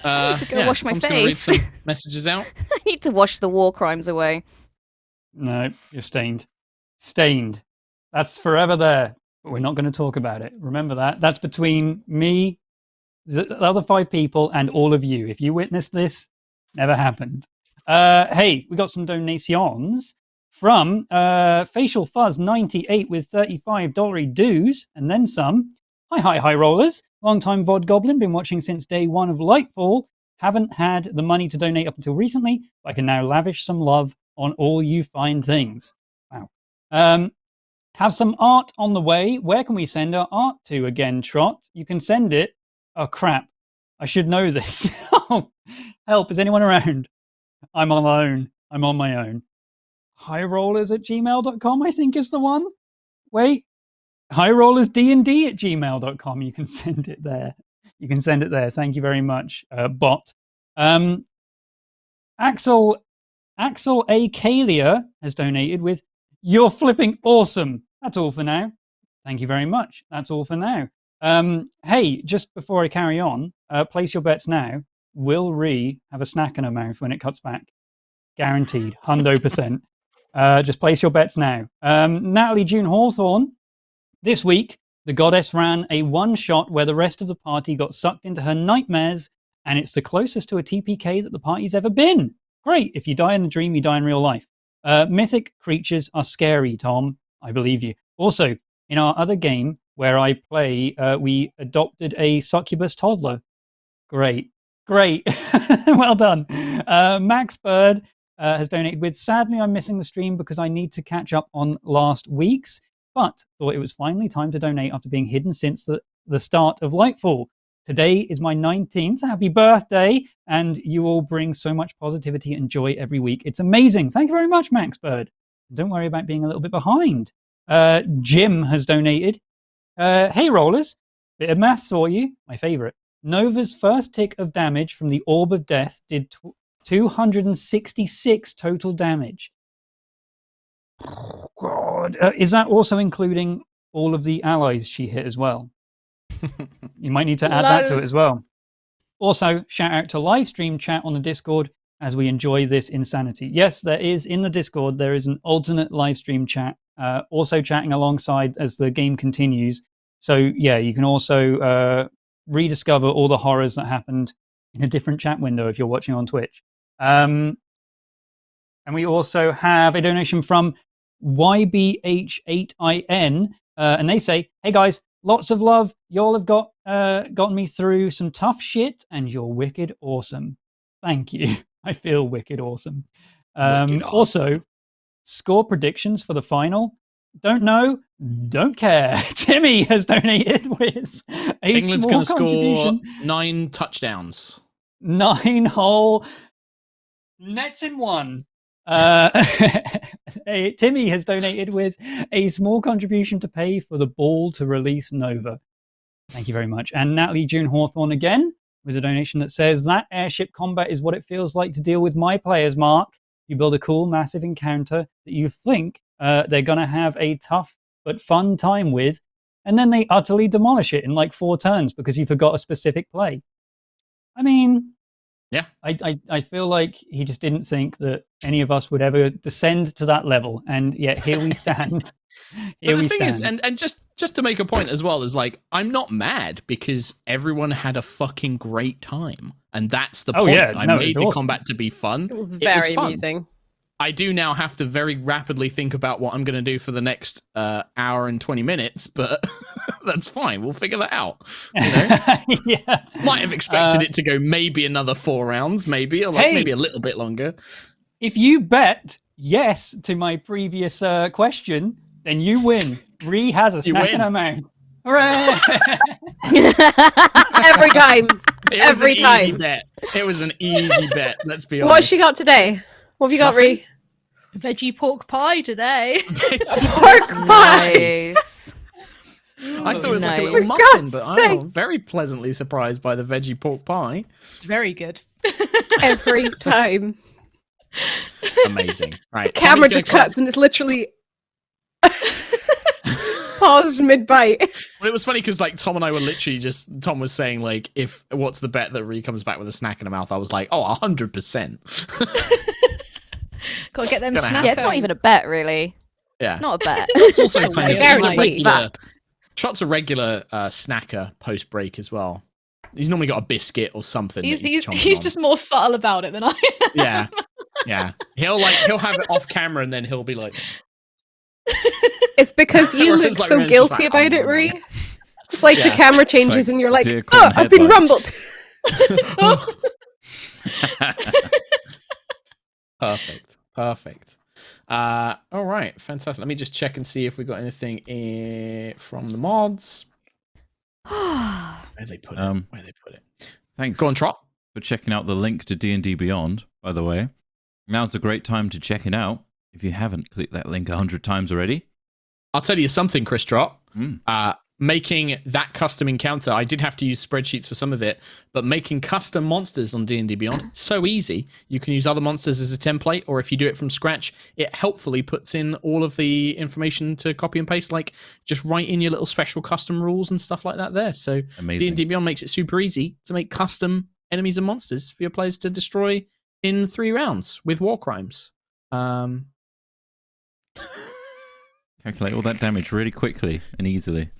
to go wash my Tom's gonna read face. some messages out. I need to wash the war crimes away. No, you're stained. Stained. That's forever there. But we're not going to talk about it. Remember that. That's between me, the other 5 people, and all of you. If you witnessed this, never happened. Hey, we got some donations from Facial Fuzz 98 with $35 dues, and then some. Hi, rollers. Long-time VOD Goblin, been watching since day 1 of Lightfall. Haven't had the money to donate up until recently, but I can now lavish some love on all you fine things. Wow. Have some art on the way. Where can we send our art to again, Trot? You can send it. Oh, crap. I should know this. Oh, help. Is anyone around? I'm alone. I'm on my own. highrollers@gmail.com, I think is the one. Wait. highrollersdnd@gmail.com. You can send it there. You can send it there. Thank you very much, bot. Axel A. Kalia has donated with "You're flipping awesome." That's all for now. Thank you very much. That's all for now. Hey, just before I carry on, place your bets now. Will Ree have a snack in her mouth when it cuts back? Guaranteed. 100%. Just place your bets now. Natalie June Hawthorne. This week, the goddess ran a one-shot where the rest of the party got sucked into her nightmares, and it's the closest to a TPK that the party's ever been. Great. If you die in the dream, you die in real life. Mythic creatures are scary, Tom. I believe you. Also, in our other game where I play, we adopted a succubus toddler. Great. Well done. Max Bird has donated with, "Sadly, I'm missing the stream because I need to catch up on last week's, but thought it was finally time to donate after being hidden since the start of Lightfall. Today is my 19th. Happy birthday. And you all bring so much positivity and joy every week. It's amazing. Thank you very much, Max Bird. Don't worry about being a little bit behind." Jim has donated. "Hey, rollers. Bit of maths for you. My favorite. Nova's first tick of damage from the Orb of Death did 266 total damage. God. Is that also including all of the allies she hit as well? You might need to add that to it as well. Also, shout out to live stream chat on the Discord as we enjoy this insanity. Yes, there is in the Discord, there is an alternate live stream chat, also chatting alongside as the game continues. So yeah, you can also rediscover all the horrors that happened in a different chat window if you're watching on Twitch. And we also have a donation from YBH8IN, and they say, "Hey guys, lots of love. Y'all have gotten me through some tough shit, and you're wicked awesome." Thank you. I feel wicked awesome. Wicked awesome. Also, score predictions for the final. Don't know, don't care. Timmy has donated with a England's small going to contribution. score 9 touchdowns. 9 whole nets in one. Timmy has donated with a small contribution to pay for the ball to release Nova. Thank you very much. And Natalie June Hawthorne again with a donation that says, "That airship combat is what it feels like to deal with my players, Mark. You build a cool, massive encounter that you think they're going to have a tough but fun time with, and then they utterly demolish it in like 4 turns because you forgot a specific play." I mean, yeah, I feel like he just didn't think that any of us would ever descend to that level, and yet here we stand. But the thing is, and just to make a point as well, is like, I'm not mad because everyone had a fucking great time, and that's the point. I made the combat to be fun. It was very amusing. I do now have to very rapidly think about what I'm going to do for the next hour and 20 minutes, but that's fine. We'll figure that out. You know? Yeah. Might have expected it to go maybe another 4 rounds, maybe, or like maybe a little bit longer. If you bet yes to my previous question, then you win. Ree has a snack in her mouth. Hooray! Every time. It was Every an easy time. bet. It was an easy bet. Let's be honest. What's she got today? What have you got, Nothing. Ree? Veggie pork pie today. Pork pie. Nice. I thought it was like a Nice. little For muffin, God's but sake. I'm very pleasantly surprised by the veggie pork pie. Very good. Every time. Amazing. Right. Camera Tommy's just gonna cuts and it's literally paused mid-bite. Well, it was funny because like Tom and I were literally just Tom was saying like, if what's the bet that Ree comes back with a snack in her mouth? I was like, oh, 100%. Gotta get them Gonna snack. Yeah, it's not even a bet, really. Yeah. It's not a bet. It's also kind of he's a guarantee. regular. Trot's a regular snacker post break as well. He's normally got a biscuit or something. He's that he's chomping he's on. just more subtle about it than I am. Yeah, yeah. He'll have it off camera and then he'll be like, It's because you Whereas, look like, so Ren's just guilty like, about it, "Oh, Ree. It's like the Yeah. camera changes like, and you're like, dear oh, corn I've been headlights." rumbled. Perfect. All right, fantastic. Let me just check and see if we got anything from the mods. Where they put it? Where they put it? Thanks Go on, Trot. for checking out the link to D&D Beyond, by the way. Now's a great time to check it out. If you haven't clicked that link 100 times already. I'll tell you something, Chris Trot. Mm. Making that custom encounter, I did have to use spreadsheets for some of it, but making custom monsters on D&D Beyond, so easy. You can use other monsters as a template, or if you do it from scratch, it helpfully puts in all of the information to copy and paste, like just write in your little special custom rules and stuff like that there. So Amazing. D&D Beyond makes it super easy to make custom enemies and monsters for your players to destroy in 3 rounds with war crimes. Calculate all that damage really quickly and easily.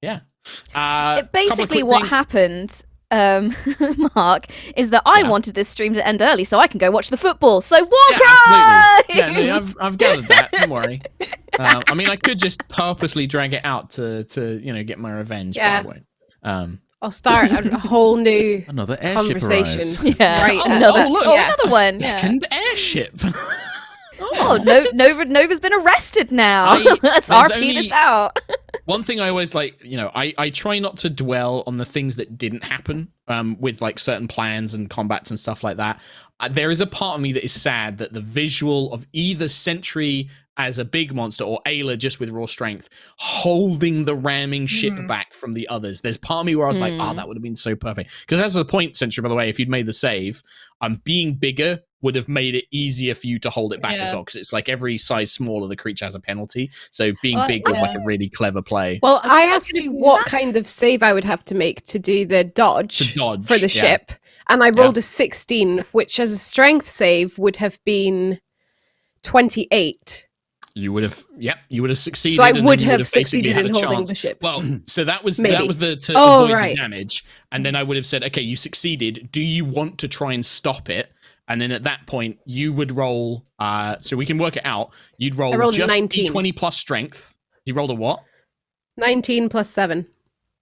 Yeah. Basically, what happened, Mark, is that I wanted this stream to end early so I can go watch the football. So war crimes! Yeah, no, I've gathered that. Don't worry. I mean, I could just purposely drag it out to get my revenge, Yeah. but I won't. I'll start a whole new Another airship conversation. arrives. Yeah. Right. Look. Yeah. Another one. Yeah. Second airship. Oh, Nova's been arrested now. Let's there's RP only- this out. One thing I always like, I try not to dwell on the things that didn't happen with like certain plans and combats and stuff like that. There is a part of me that is sad that the visual of either Sentry as a big monster or Ayla just with raw strength holding the ramming ship back from the others. There's part of me where I was like, oh, that would have been so perfect. Because as a point, Sentry, by the way, if you'd made the save, being bigger would have made it easier for you to hold it back as well, because it's like every size smaller the creature has a penalty, so being big was like a really clever play. Well, I asked you what kind of save I would have to make to do the dodge, for the ship, and I rolled a 16, which as a strength save would have been 28. You would have succeeded. So I and would then you have basically succeeded had in a holding chance. the ship. Well, so that was Maybe. to Oh, avoid right. the damage, and then I would have said, okay, you succeeded. Do you want to try and stop it? And then at that point, you would roll. So we can work it out. You'd roll rolled just 19. D20 plus strength. You rolled a what? 19 plus 7.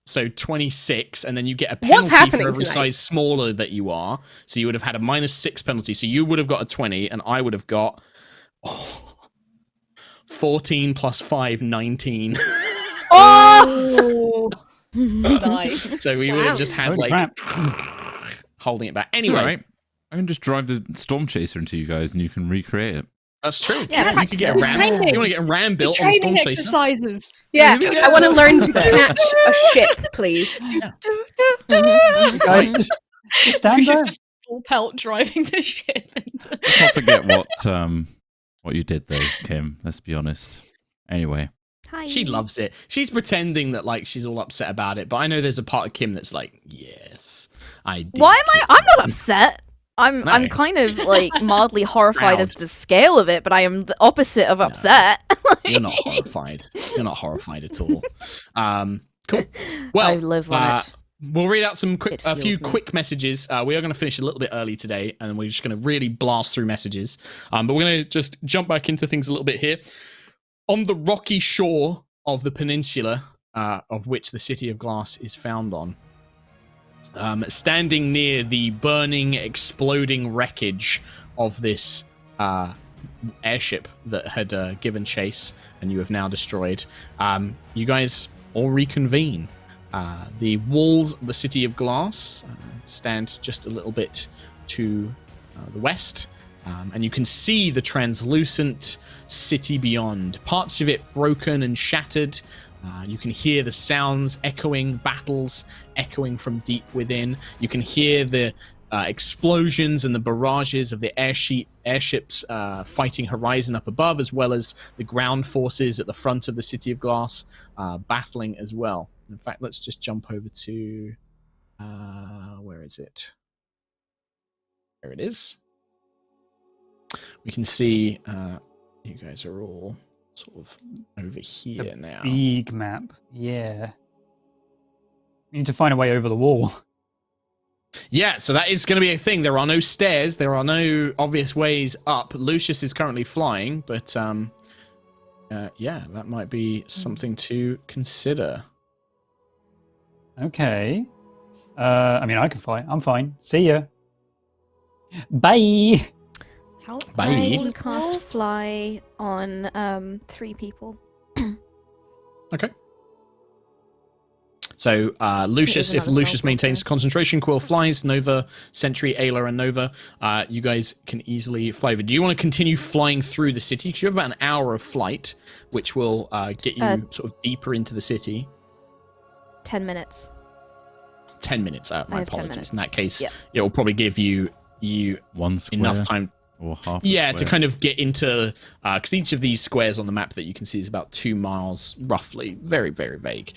So 26, and then you get a What's penalty happening for every tonight? size smaller that you are. So you would have had a -6 penalty. So you would have got a 20, and I would have got 14 plus 5, 19. Oh! Nice. So we would have just had Holy like crap. holding it back. It's Anyway, all right. I can just drive the Stormchaser into you guys and you can recreate it. that's true. Yeah, you could get a ram. Training. You want to get a ram The built on the training Stormchaser? exercises. Yeah, Here we I want to go. learn to catch a ship, please. Right. Stand She's there. just full pelt driving the ship. Let's not forget what you did though, Kim. Let's be honest. Anyway, Hi. She loves it. She's pretending that like she's all upset about it, but I know there's a part of Kim that's like, yes, I did. Why am I? I'm not upset. I'm No. kind of like mildly horrified as Proud. the scale of it, but I am the opposite of upset. You're not horrified. You're not horrified at all. Cool. Well, I live on it. We'll read out some It a few feels me. quick messages. We are going to finish a little bit early today, and we're just going to really blast through messages. But we're going to just jump back into things a little bit here. On the rocky shore of the peninsula, of which the City of Glass is found on, standing near the burning, exploding wreckage of this airship that had given chase and you have now destroyed, you guys all reconvene. The walls of the City of Glass stand just a little bit to the west, and you can see the translucent city beyond. Parts of it broken and shattered. You can hear the sounds echoing, battles echoing from deep within. You can hear the explosions and the barrages of the airships fighting Horizon up above, as well as the ground forces at the front of the City of Glass battling as well. In fact, let's just jump over to... where is it? There it is. We can see you guys are all sort of over here now. Big map. Yeah. We need to find a way over the wall. Yeah, so that is going to be a thing. There are no stairs. There are no obvious ways up. Lucius is currently flying, but yeah, that might be something to consider. Okay. I mean, I can fly. I'm fine. See ya. Bye. How Bye. I can cast fly on 3 people. Okay. So Lucius, if another Lucius spell maintains slot, concentration, Quill flies. Nova, Sentry, Ayla, and Nova, you guys can easily fly over. Do you want to continue flying through the city? Because you have about an hour of flight, which will get you sort of deeper into the city. 10 minutes. 10 minutes. My I have 10 apologies. minutes. In that case, Yep. it will probably give you One square enough time. or half. a Yeah, to square. kind of get into, because each of these squares on the map that you can see is about 2 miles, roughly. Very, very vague.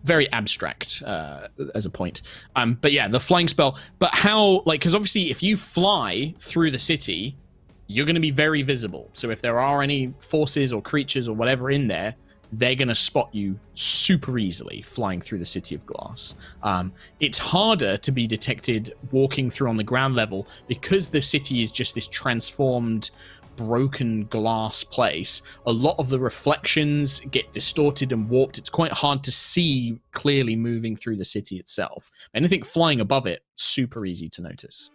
Very abstract as a point. But yeah, the flying spell. But how, like, because obviously if you fly through the city, you're going to be very visible. So if there are any forces or creatures or whatever in there, they're going to spot you super easily flying through the City of Glass. It's harder to be detected walking through on the ground level because the city is just this transformed, broken glass place. A lot of the reflections get distorted and warped. It's quite hard to see clearly moving through the city itself. Anything flying above it, super easy to notice.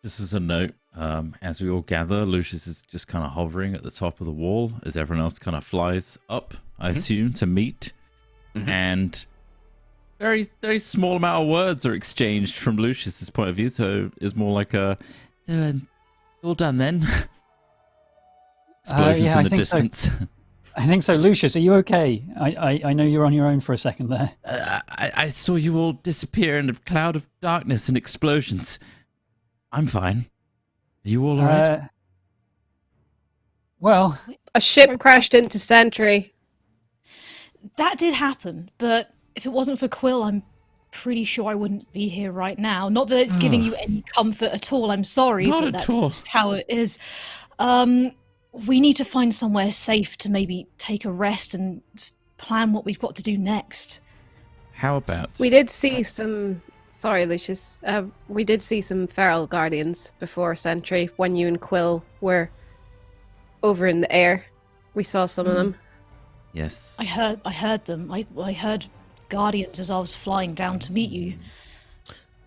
Just as a note, as we all gather, Lucius is just kind of hovering at the top of the wall as everyone else kind of flies up, I assume, to meet. And very, very small amount of words are exchanged from Lucius's point of view, so it's more like a, all done then. Explosions yeah, in I the think so. distance. I think so. Lucius, are you okay? I know you're on your own for a second there. I saw you all disappear in a cloud of darkness and explosions. I'm fine. Are you all right? Well, A ship crashed into Sentry. That did happen, but if it wasn't for Quill, I'm pretty sure I wouldn't be here right now. Not that it's giving you any comfort at all. I'm sorry, Not but at that's all. just how it is. We need to find somewhere safe to maybe take a rest and plan what we've got to do next. How about... We did see some... Sorry, Lucius. We did see some feral guardians before Sentry when you and Quill were over in the air. We saw some of them. Yes. I heard them. I heard guardians as I was flying down to meet you.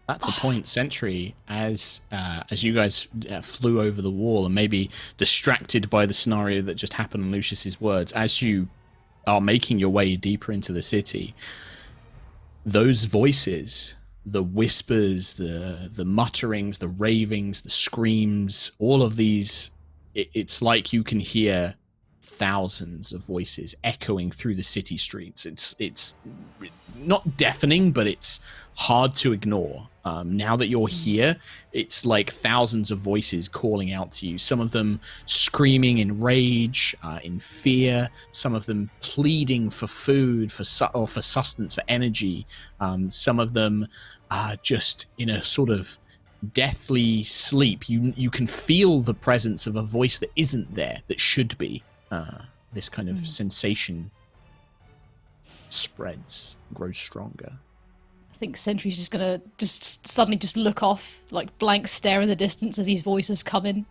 That's a point, Sentry, as you guys flew over the wall and maybe distracted by the scenario that just happened in Lucius's words, as you are making your way deeper into the city, those voices, the whispers, the mutterings, the ravings, the screams, all of these, it's like you can hear thousands of voices echoing through the city streets. It's not deafening, but it's hard to ignore. Now that you're here, it's like thousands of voices calling out to you. Some of them screaming in rage, in fear. Some of them pleading for food, for sustenance, for energy. Some of them just in a sort of deathly sleep. You can feel the presence of a voice that isn't there, that should be. This kind of sensation spreads, grows stronger. I think Sentry's just gonna suddenly look off, like blank stare in the distance as these voices come in.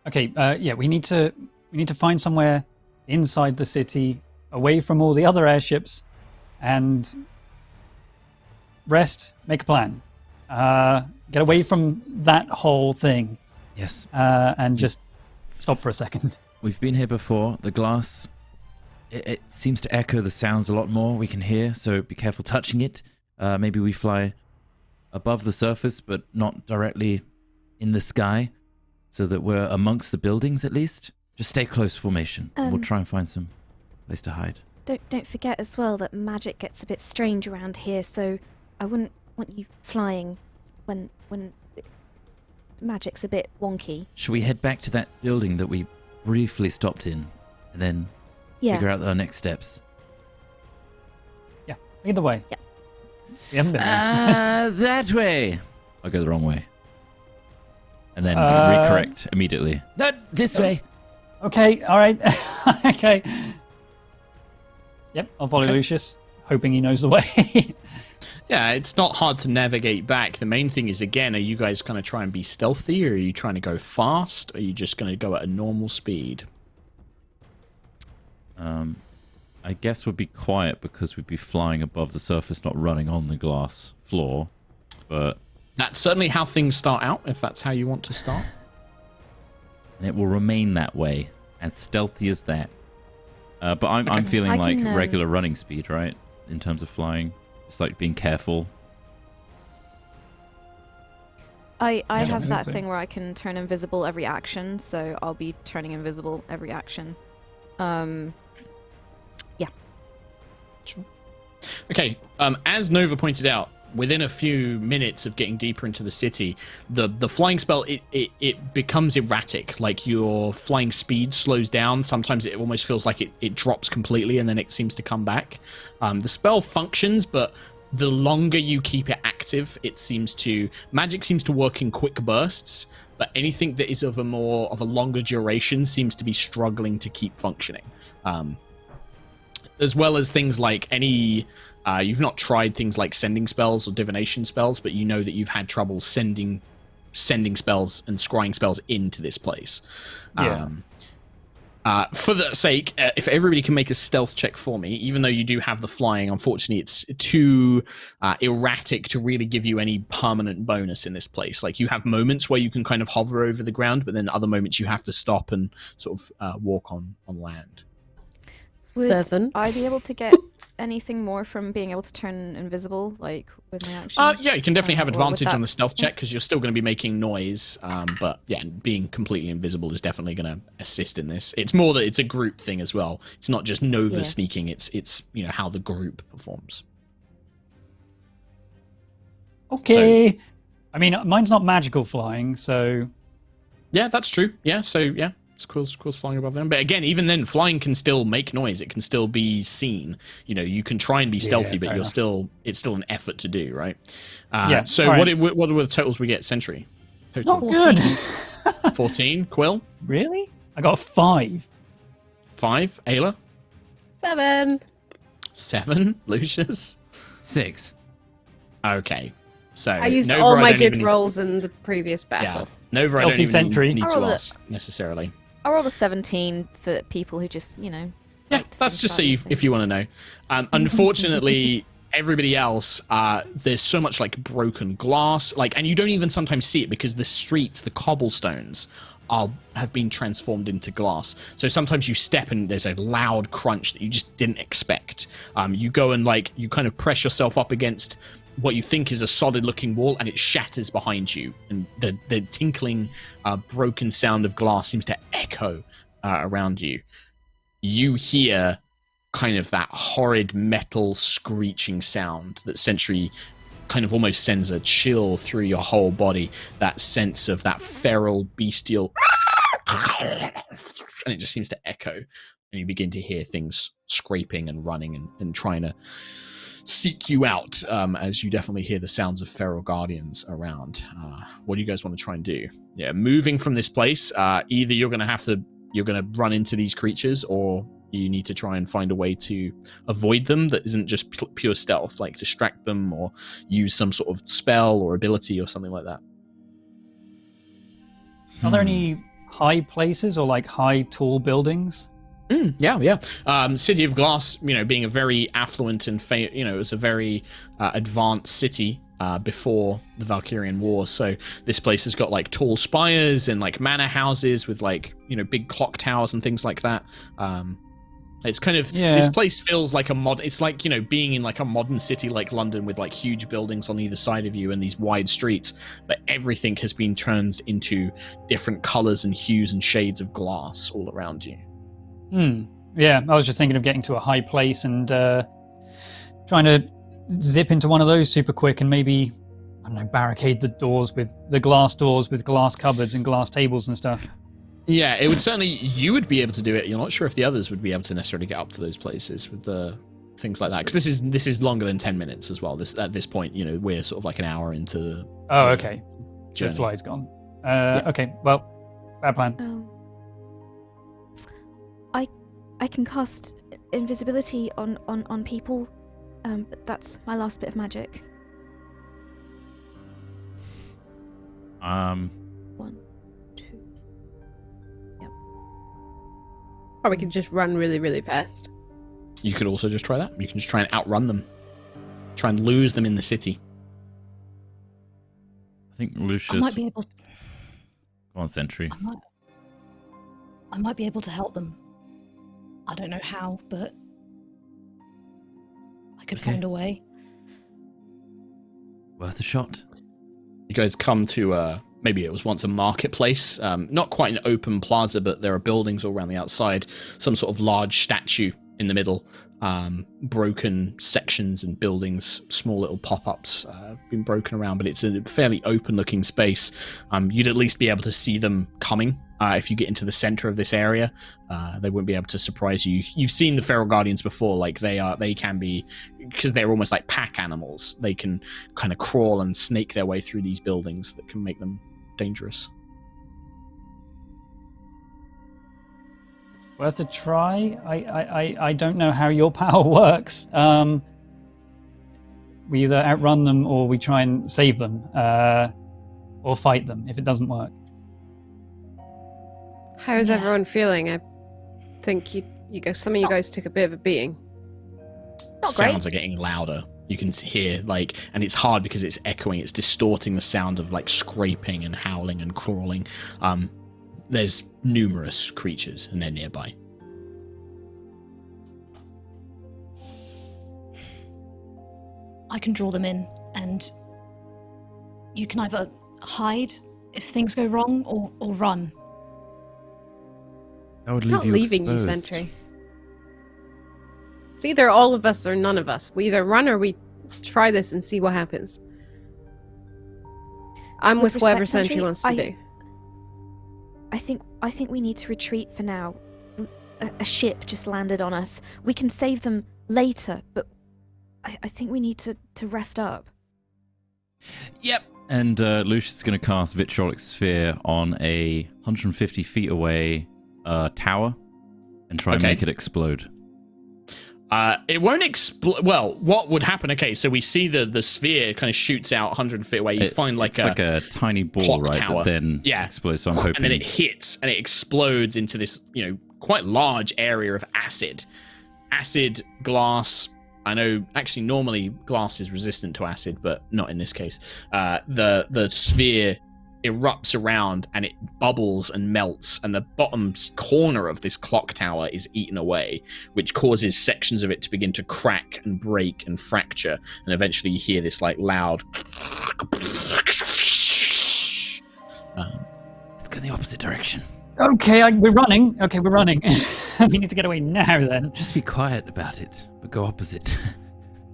okay. Yeah, we need to find somewhere inside the city, away from all the other airships, and rest. Make a plan. Get away from that whole thing. Yes. And just stop for a second. We've been here before. The glass, it seems to echo the sounds a lot more we can hear, so be careful touching it. Maybe we fly above the surface, but not directly in the sky, so that we're amongst the buildings at least. Just stay close formation. And we'll try and find some place to hide. Don't forget as well that magic gets a bit strange around here, so I wouldn't want you flying when magic's a bit wonky. Should we head back to that building that we briefly stopped in, and then figure out our next steps? Yeah, either way. Yeah. We haven't been there. That way. I'll go the wrong way. And then recorrect immediately. No, this way. Okay, all right. Okay. Yep, I'll follow Lucius, hoping he knows the way. Yeah, it's not hard to navigate back. The main thing is, again, are you guys going to try and be stealthy, or are you trying to go fast? Or are you just going to go at a normal speed? I guess we'd be quiet because we'd be flying above the surface, not running on the glass floor. But that's certainly how things start out, if that's how you want to start. And it will remain that way, as stealthy as that. But I'm feeling like regular running speed, right? In terms of flying. It's like being careful. I have that thing where I can turn invisible every action, so I'll be turning invisible every action. Yeah. Sure. Okay, as Nova pointed out, within a few minutes of getting deeper into the city, the flying spell, it becomes erratic. Like your flying speed slows down. Sometimes it almost feels like it drops completely and then it seems to come back. The spell functions, but the longer you keep it active, magic seems to work in quick bursts, but anything that is of a longer duration seems to be struggling to keep functioning. As well as things like you've not tried things like sending spells or divination spells, but you know that you've had trouble sending spells and scrying spells into this place. Yeah. For that sake, if everybody can make a stealth check for me, even though you do have the flying, unfortunately it's too erratic to really give you any permanent bonus in this place. Like you have moments where you can kind of hover over the ground, but then other moments you have to stop and sort of walk on land. Would 7. I be able to get anything more from being able to turn invisible, like with my action? Yeah, you can definitely have Or would advantage that- on the stealth check because you're still going to be making noise. But yeah, being completely invisible is definitely going to assist in this. It's more that it's a group thing as well. It's not just Nova sneaking. It's how the group performs. Okay. I mean, mine's not magical flying, so... Yeah, that's true. Yeah, so yeah. Squirrels flying above them. But again, even then, flying can still make noise. It can still be seen. You can try and be stealthy, but it's still an effort to do, right? So right. What were the totals we get, Sentry? Not 14. good. 14. Quill? Really? I got 5. 5. Ayla? 7. 7. Lucius? 6. Okay. So I used Nova, all I my don't good even- rolls in the previous battle. Yeah. Nova, I don't Healthy even Sentry. need I to rolled ask necessarily. I rolled a 17 for people who just, Yeah, like to that's think just about so these if you want to know. Unfortunately, everybody else, there's so much like broken glass, and you don't even sometimes see it because the streets, the cobblestones, have been transformed into glass. So sometimes you step and there's a loud crunch that you just didn't expect. You go and you kind of press yourself up against what you think is a solid looking wall and it shatters behind you, and the tinkling broken sound of glass seems to echo around you. You hear kind of that horrid metal screeching sound that Sentry kind of almost sends a chill through your whole body, that sense of that feral bestial and it just seems to echo, and you begin to hear things scraping and running and trying to seek you out, as you definitely hear the sounds of feral guardians around. What do you guys want to try and do? Yeah, moving from this place, either you're going to run into these creatures, or you need to try and find a way to avoid them that isn't just pure stealth, like distract them or use some sort of spell or ability or something like that. Are there any high places or high tall buildings? Yeah. City of Glass, being a very affluent and it was a very advanced city before the Valkyrian War. So this place has got tall spires and manor houses with big clock towers and things like that. It's kind of this place feels like it's like, being in like a modern city like London with like huge buildings on either side of you and these wide streets, but everything has been turned into different colors and hues and shades of glass all around you. Yeah, I was just thinking of getting to a high place and trying to zip into one of those super quick and maybe, I don't know, barricade the glass doors with glass cupboards and glass tables and stuff. Yeah, it would certainly, you would be able to do it. You're not sure if the others would be able to necessarily get up to those places with the things like that. Because this is longer than 10 minutes as well. At this point, we're sort of like an hour into the okay. Journey. The fly's gone. Okay, well, bad plan. I can cast invisibility on people, but that's my last bit of magic. 1, 2. Yep. Or we can just run really, really fast. You could also just try that. You can just try and outrun them. Try and lose them in the city. I think Lucius... I might be able to... Go on, Sentry. I might be able to help them. I don't know how, but I could find a way. Worth a shot. You guys come to maybe it was once a marketplace, not quite an open plaza, but there are buildings all around the outside, some sort of large statue in the middle, broken sections and buildings, small little pop-ups have been broken around, but it's a fairly open looking space. You'd at least be able to see them coming. If you get into the center of this area, they wouldn't be able to surprise you. You've seen the Feral Guardians before, like they can be, because they're almost like pack animals. They can kind of crawl and snake their way through these buildings that can make them dangerous. Worth a try. I don't know how your power works. We either outrun them or we try and save them, or fight them if it doesn't work. How is everyone feeling? I think some of you guys took a bit of a beating. Not great. Sounds are getting louder. You can hear and it's hard because it's echoing. It's distorting the sound of like scraping and howling and crawling. There's numerous creatures and they're nearby. I can draw them in, and you can either hide if things go wrong or run. I would leave Not you leaving exposed. you, Sentry. It's either all of us or none of us. We either run or we try this and see what happens. I'm with whatever respect, Sentry wants to do. I think we need to retreat for now. A ship just landed on us. We can save them later, but I think we need to rest up. Yep. And Lucius is going to cast Vitriolic Sphere on a 150 feet away tower and try and make it explode. It won't explode. Well, what would happen? Okay, so we see the sphere kind of shoots out 100 feet away. You find like a tiny ball, right? Tower. That then explodes. So I'm hoping. And then it hits and it explodes into this, quite large area of acid. Acid, glass. I know actually normally glass is resistant to acid, but not in this case. The sphere erupts around and it bubbles and melts, and the bottom corner of this clock tower is eaten away, which causes sections of it to begin to crack and break and fracture, and eventually you hear this like loud let's go in the opposite direction. Okay, we're running. We need to get away now then. Just be quiet about it, but go opposite.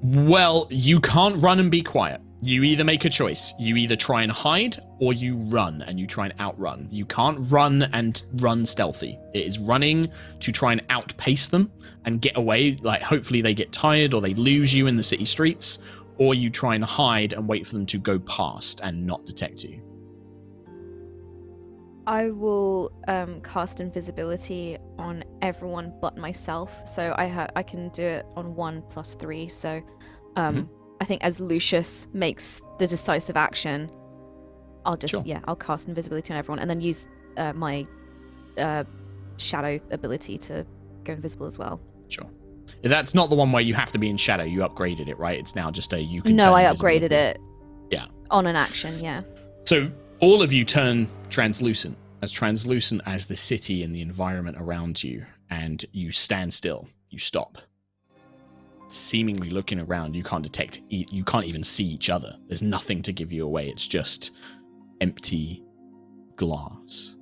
Well, you can't run and be quiet. You either make a choice. You either try and hide or you run and you try and outrun. You can't run and run stealthy. It is running to try and outpace them and get away. Like hopefully they get tired or they lose you in the city streets, or you try and hide and wait for them to go past and not detect you. I will cast invisibility on everyone but myself, so I can do it on 1 + 3. So I think as Lucius makes the decisive action, I'll just I'll cast invisibility on everyone and then use my shadow ability to go invisible as well. Sure. That's not the one where you have to be in shadow. You upgraded it, right? It's now just you can. No, I upgraded it. Yeah. On an action, yeah. So all of you turn translucent as the city and the environment around you, and you stand still you stop. Seemingly looking around, you can't detect, you can't even see each other. There's nothing to give you away. It's just empty glass.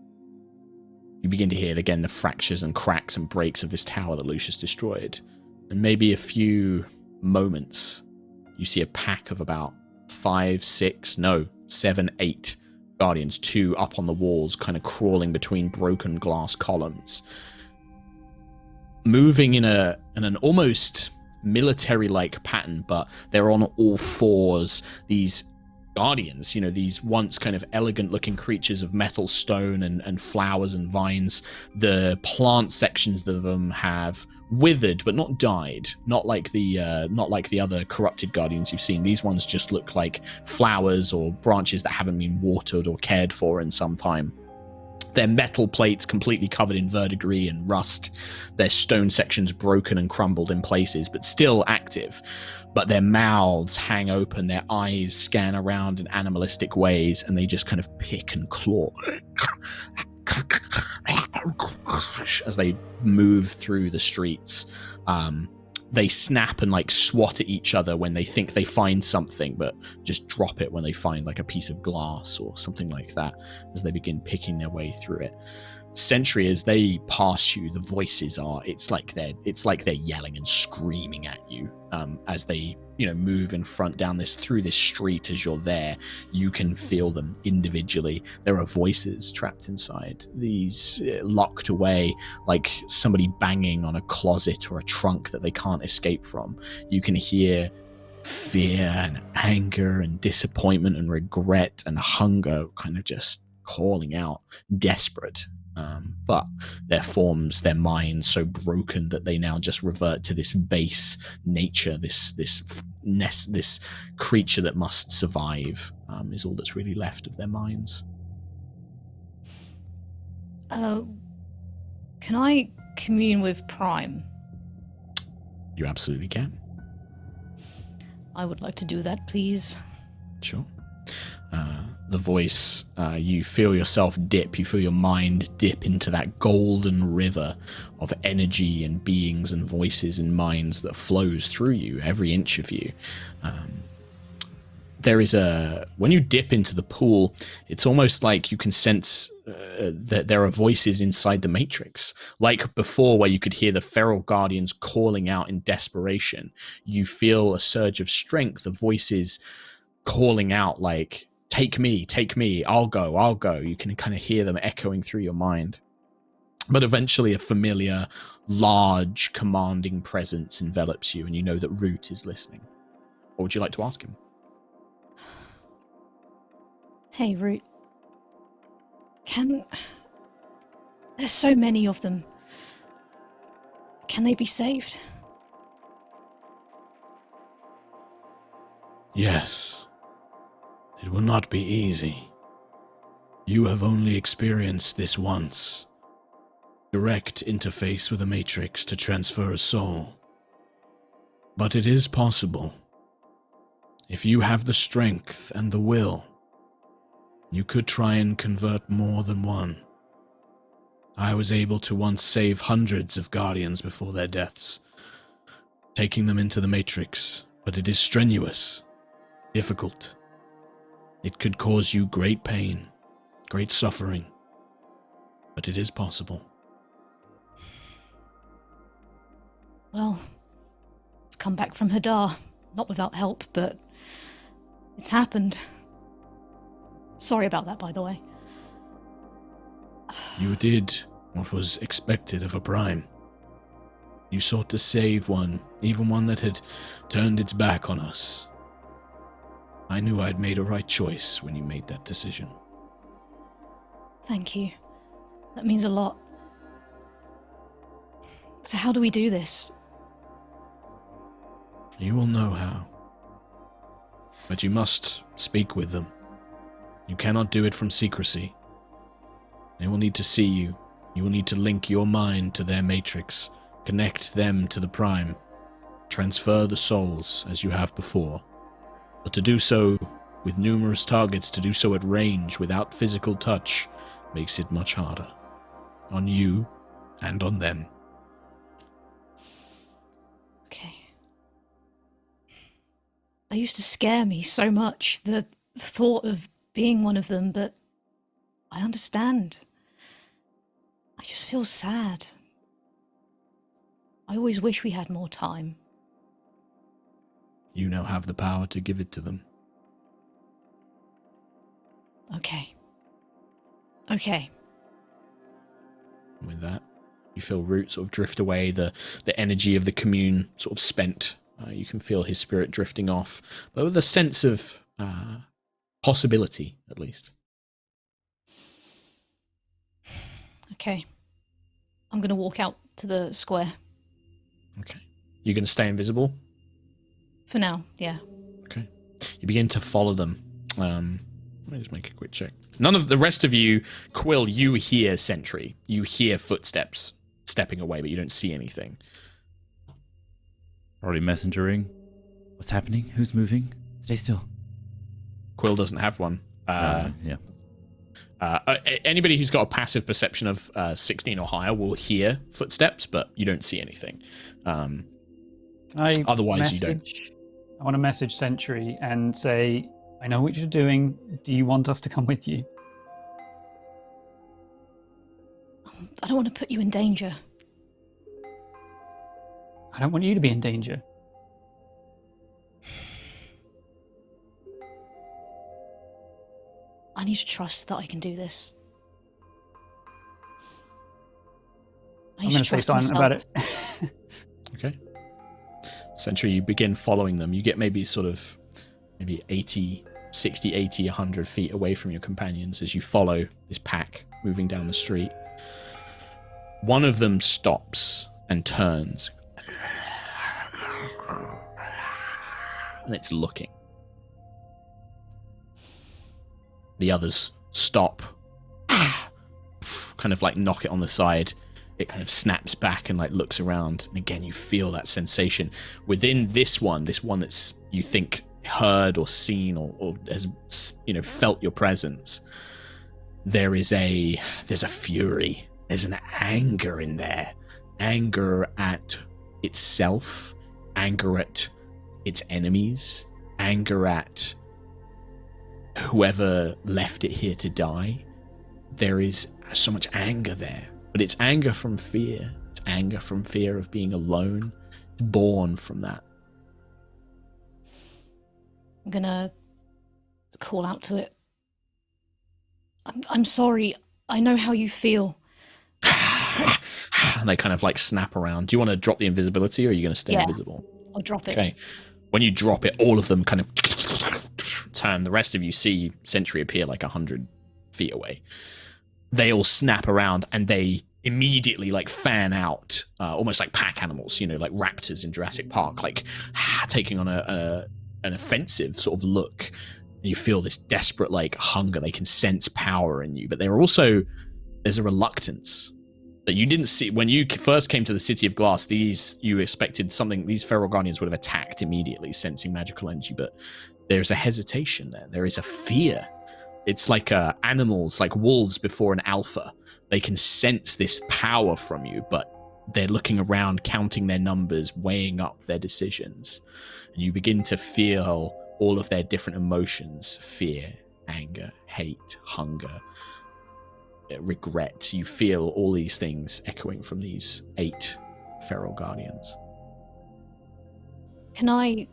You begin to hear again the fractures and cracks and breaks of this tower that Lucius destroyed. And maybe a few moments, you see a pack of about 7, 8 guardians, 2 up on the walls, kind of crawling between broken glass columns, moving in an almost military-like pattern, but they're on all fours. These guardians, these once kind of elegant-looking creatures of metal, stone, and flowers and vines. The plant sections of them have withered, but not died. Not like the other corrupted guardians you've seen. These ones just look like flowers or branches that haven't been watered or cared for in some time. Their metal plates completely covered in verdigris and rust. Their stone sections broken and crumbled in places, but still active. But their mouths hang open, their eyes scan around in animalistic ways, and they just kind of pick and claw as they move through the streets. They snap and swat at each other when they think they find something, but just drop it when they find a piece of glass or something like that as they begin picking their way through it. Sentry, as they pass you, the voices are, it's like they're yelling and screaming at you as they move in front through this street. As you're there, you can feel them individually. There are voices trapped inside these, locked away, like somebody banging on a closet or a trunk that they can't escape from. You can hear fear and anger and disappointment and regret and hunger kind of just calling out, desperate. But their forms, their minds so broken that they now just revert to this base nature, this creature that must survive, is all that's really left of their minds. Can I commune with Prime? You absolutely can. I would like to do that, please. Sure. The voice, you feel yourself dip, you feel your mind dip into that golden river of energy and beings and voices and minds that flows through you, every inch of you. When you dip into the pool, it's almost like you can sense that there are voices inside the Matrix. Like before, where you could hear the feral guardians calling out in desperation, you feel a surge of strength, of voices calling out like, take me, I'll go. You can kind of hear them echoing through your mind. But eventually a familiar, large, commanding presence envelops you, and you know that Root is listening. What would you like to ask him? Hey, Root. There's so many of them. Can they be saved? Yes. It will not be easy. You have only experienced this once. Direct interface with the Matrix to transfer a soul. But it is possible. If you have the strength and the will, you could try and convert more than one. I was able to once save hundreds of Guardians before their deaths, taking them into the Matrix, but it is strenuous, difficult. It could cause you great pain, great suffering, but it is possible. Well, I've come back from Hadar, not without help, but it's happened. Sorry about that, by the way. You did what was expected of a Prime. You sought to save one, even one that had turned its back on us. I knew I'd made a right choice when you made that decision. Thank you. That means a lot. So how do we do this? You will know how. But you must speak with them. You cannot do it from secrecy. They will need to see you. You will need to link your mind to their matrix, connect them to the Prime, transfer the souls as you have before. But to do so with numerous targets, to do so at range without physical touch, makes it much harder. On you and on them. Okay. They used to scare me so much, the thought of being one of them, but I understand. I just feel sad. I always wish we had more time. You now have the power to give it to them. Okay. Okay. With that, you feel Root sort of drift away, the energy of the commune sort of spent. You can feel his spirit drifting off, but with a sense of possibility, at least. Okay. I'm gonna walk out to the square. Okay. You're going to stay invisible? For now, yeah. Okay. You begin to follow them. Let me just make a quick check. None of the rest of you, Quill, you hear Sentry. You hear footsteps stepping away, but you don't see anything. Already messengering. What's happening? Who's moving? Stay still. Quill doesn't have one. Yeah. Anybody who's got a passive perception of 16 or higher will hear footsteps, but you don't see anything. Otherwise, you don't. I want to message Sentry and say, I know what you're doing. Do you want us to come with you? I don't want to put you in danger. I don't want you to be in danger. I need to trust that I can do this. I'm going to stay silent about it. Okay. Sentry, you begin following them. You get maybe 80, 60, 80, 100 feet away from your companions as you follow this pack moving down the street. One of them stops and turns. And it's looking. The others stop, kind of like knock it on the side. It kind of snaps back and like looks around. And again, you feel that sensation within this one that's you think heard or seen or has felt your presence. There's a fury. There's an anger in there. Anger at itself. Anger at its enemies. Anger at whoever left it here to die. There is so much anger there, but it's anger from fear. It's anger from fear of being alone. It's born from that. I'm gonna call out to it. I'm sorry. I know how you feel. And they kind of like snap around. Do you want to drop the invisibility, or are you going to stay invisible? I'll drop it. Okay. When you drop it, all of them kind of turn. The rest of you see Sentry appear like 100 feet away. They all snap around and they immediately like fan out, almost like pack animals, like raptors in Jurassic Park, like taking on an offensive sort of look. And you feel this desperate like hunger. They can sense power in you, but there's a reluctance that you didn't see when you first came to the City of Glass. You expected something. These feral guardians would have attacked immediately, sensing magical energy, but there's a hesitation there. There is a fear. It's like animals, like wolves before an alpha. They can sense this power from you, but they're looking around, counting their numbers, weighing up their decisions. And you begin to feel all of their different emotions: fear, anger, hate, hunger, regret. You feel all these things echoing from these 8 feral guardians. Can I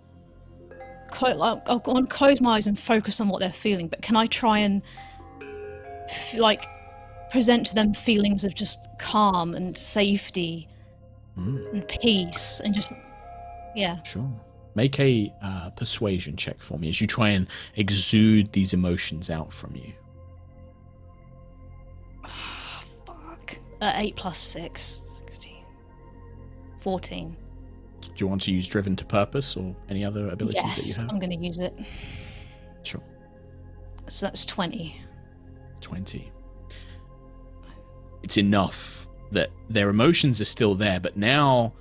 I'll close my eyes and focus on what they're feeling, but can I try and present to them feelings of just calm and safety and peace and just Sure. Make a persuasion check for me as you try and exude these emotions out from you. Fuck. 8 plus 6, 16. 14. Do you want to use Driven to Purpose or any other abilities that you have? I'm going to use it. Sure. So that's 20. 20. It's enough that their emotions are still there, but now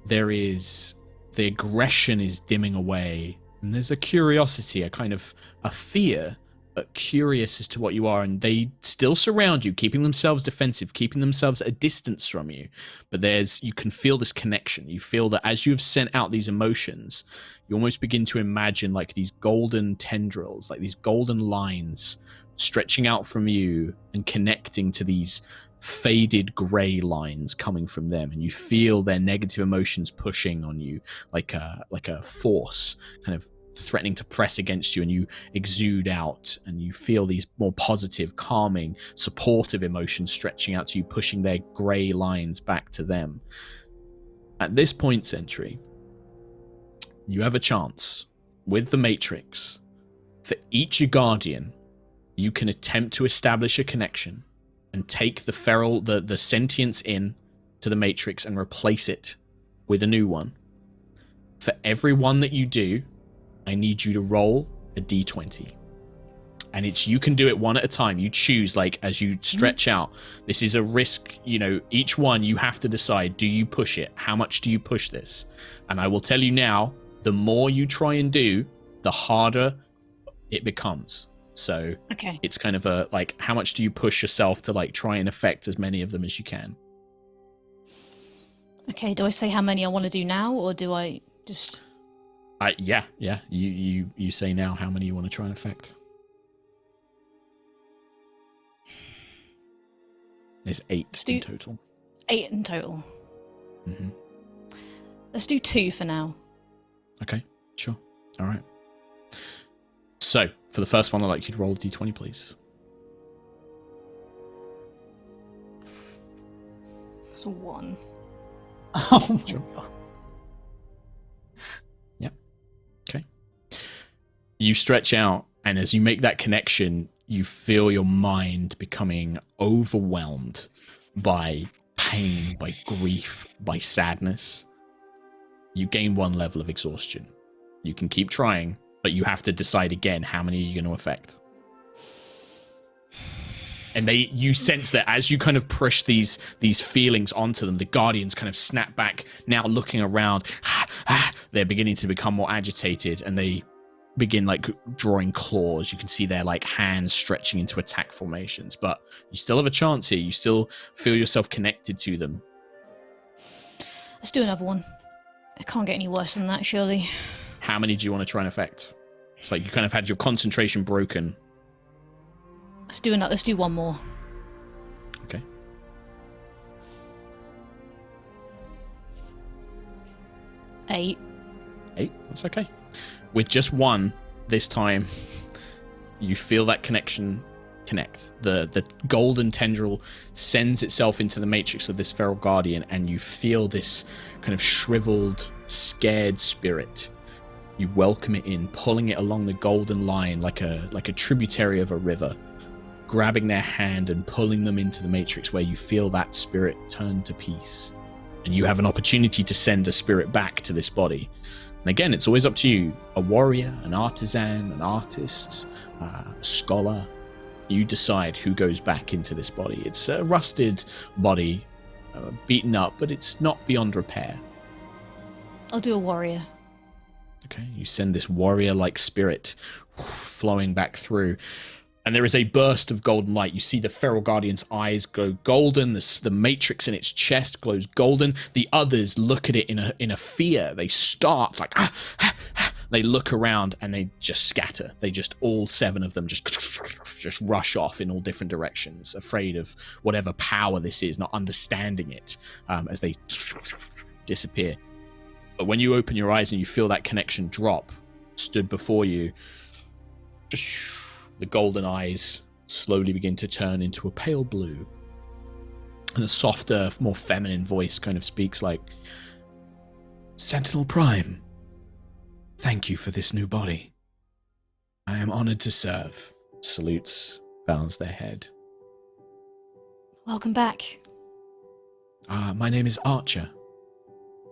the aggression is dimming away, and there's a curiosity, a kind of a fear curious as to what you are, and they still surround you, keeping themselves defensive, keeping themselves at a distance from you. But you can feel this connection. You feel that as you've sent out these emotions, you almost begin to imagine like these golden tendrils, like these golden lines stretching out from you and connecting to these faded gray lines coming from them, and you feel their negative emotions pushing on you like a force kind of threatening to press against you, and you exude out and you feel these more positive, calming, supportive emotions stretching out to you, pushing their gray lines back to them. At this point, Sentry, you have a chance with the Matrix. For each Guardian, you can attempt to establish a connection and take the feral, the sentience in to the Matrix and replace it with a new one. For every one that you do, I need you to roll a d20. And you can do it one at a time. You choose, like, as you stretch out. This is a risk, each one you have to decide, do you push it? How much do you push this? And I will tell you now, the more you try and do, the harder it becomes. So Okay. it's kind of how much do you push yourself to, like, try and affect as many of them as you can? Okay, do I say how many I want to do now, or do I just... Yeah. You say now how many you want to try and affect. There's 8 in total. 8 in total. Mm-hmm. Let's do 2 for now. Okay, sure. All right. So, for the first one, I'd like you to roll a d20, please. It's a 1. Oh my Sure. God. Yep. Okay. You stretch out, and as you make that connection, you feel your mind becoming overwhelmed by pain, by grief, by sadness. You gain 1 level of exhaustion. You can keep trying, but you have to decide again how many are you going to affect. And you sense that as you kind of push these feelings onto them, the Guardians kind of snap back, now looking around. They're beginning to become more agitated, and they begin like drawing claws. You can see their like hands stretching into attack formations, but you still have a chance here. You still feel yourself connected to them. Let's do another one. It can't get any worse than that, surely. How many do you want to try and affect? It's like you kind of had your concentration broken. Let's do one more. Okay. Eight. That's okay. With just 1 this time, you feel that connection connect. The golden tendril sends itself into the matrix of this feral guardian, and you feel this kind of shriveled, scared spirit. You welcome it in, pulling it along the golden line like a tributary of a river, grabbing their hand and pulling them into the matrix, where you feel that spirit turn to peace. And you have an opportunity to send a spirit back to this body. And again, it's always up to you. A warrior, an artisan, an artist, a scholar. You decide who goes back into this body. It's a rusted body, beaten up, but it's not beyond repair. I'll do a warrior. Okay, you send this warrior-like spirit flowing back through. And there is a burst of golden light. You see the feral guardian's eyes glow golden. The matrix in its chest glows golden. The others look at it in a fear. They start like, they look around and they just scatter. They just, all 7 of them just rush off in all different directions, afraid of whatever power this is, not understanding it, as they disappear. But when you open your eyes and you feel that connection drop, stood before you, the golden eyes slowly begin to turn into a pale blue. And a softer, more feminine voice kind of speaks like, Sentinel Prime, thank you for this new body. I am honored to serve. Salutes, bows their head. Welcome back, My name is Archer.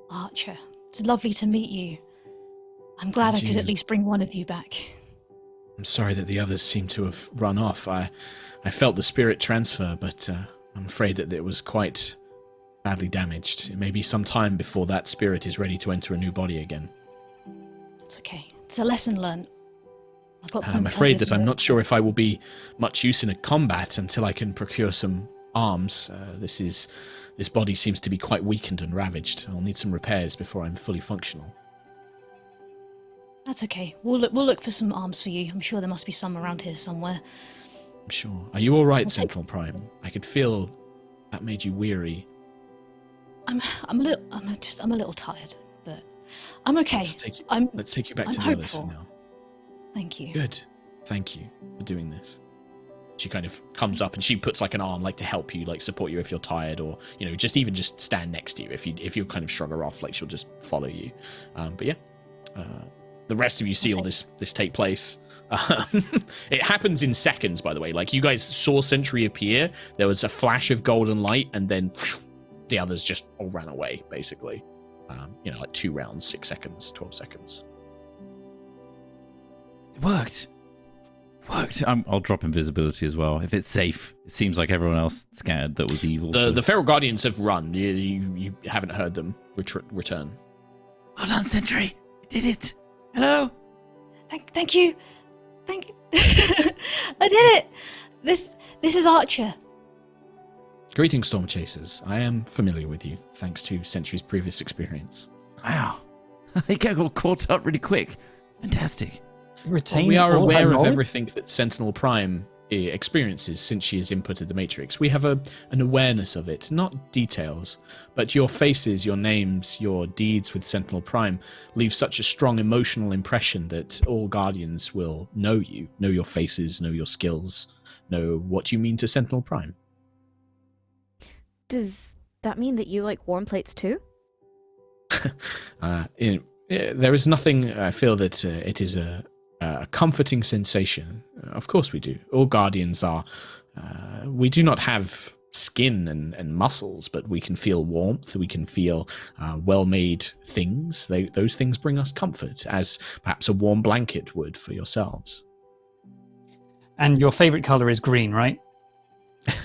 Archer. It's lovely to meet you. I'm glad I could at least bring one of you back. I'm sorry that the others seem to have run off. I felt the spirit transfer, but I'm afraid that it was quite badly damaged. It may be some time before that spirit is ready to enter a new body again. It's okay. It's a lesson learned. I'm afraid that I'm not sure if I will be much use in a combat until I can procure some arms. This body seems to be quite weakened and ravaged. I'll need some repairs before I'm fully functional. That's okay. We'll look for some arms for you. I'm sure there must be some around here somewhere. I'm sure. Are you all right, Sentinel Prime? I could feel that made you weary. I'm a little tired, but I'm okay. Let's take you back to the others for now. Thank you. Good. Thank you for doing this. She kind of comes up and she puts like an arm like to help you, like support you if you're tired, or just stand next to you if you kind of shrug her off, like she'll just follow you. But yeah, the rest of you see all this take place. It happens in seconds, by the way. Like, you guys saw Sentry appear, there was a flash of golden light, and then the others just all ran away, basically. Like 2 rounds, 6 seconds, 12 seconds. It worked. I'll drop invisibility as well. If it's safe. It seems like everyone else scared that was evil. The Feral Guardians have run. You haven't heard them return. Well done, Sentry. You did it. Hello. Thank you. I did it. This is Archer. Greetings, Stormchasers. I am familiar with you, thanks to Sentry's previous experience. Wow. I got caught up really quick. Fantastic. We are aware of everything that Sentinel Prime experiences since she has inputted the Matrix. We have an awareness of it, not details, but your faces, your names, your deeds with Sentinel Prime leave such a strong emotional impression that all Guardians will know you, know your faces, know your skills, know what you mean to Sentinel Prime. Does that mean that you like warm plates too? There is nothing. I feel that it is a comforting sensation. Of course we do. All Guardians are. We do not have skin and muscles, but we can feel warmth. We can feel well-made things. Those things bring us comfort, as perhaps a warm blanket would for yourselves. And your favorite color is green, right?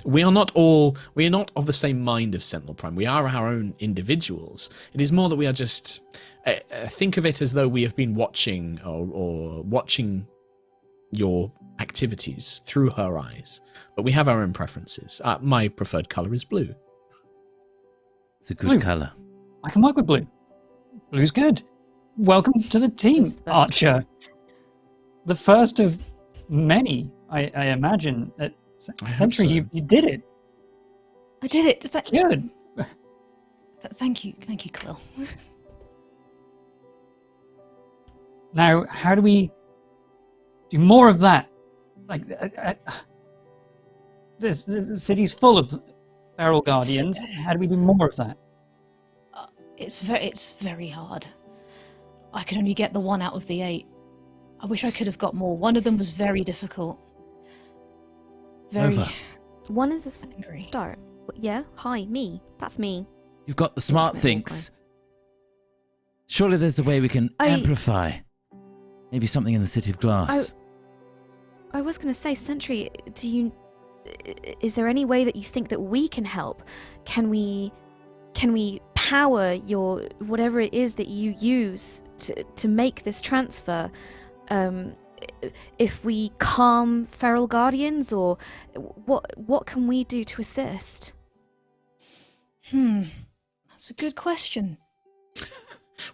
We are not of the same mind of Sentinel Prime. We are our own individuals. It is more that we are just... think of it as though we have been watching or watching your activities through her eyes. But we have our own preferences. My preferred color is blue. It's a good color. I can work with blue. Blue's good. Welcome to the team, Archer. The first of many, I imagine. Sentry, you did it. I did it. Good. Thank you, Quill. Now, how do we do more of that? Like, this city's full of feral guardians. How do we do more of that? It's very hard. I can only get the 1 out of the 8. I wish I could have got more. One of them was very difficult. Over. 1 is a start. Yeah, hi, me. That's me. You've got the smart thinks. Surely there's a way we can amplify. Maybe something in the City of Glass. I was going to say, Sentry, is there any way that you think that we can help? Can we power your whatever it is that you use to make this transfer? If we calm feral guardians, or what can we do to assist? That's a good question.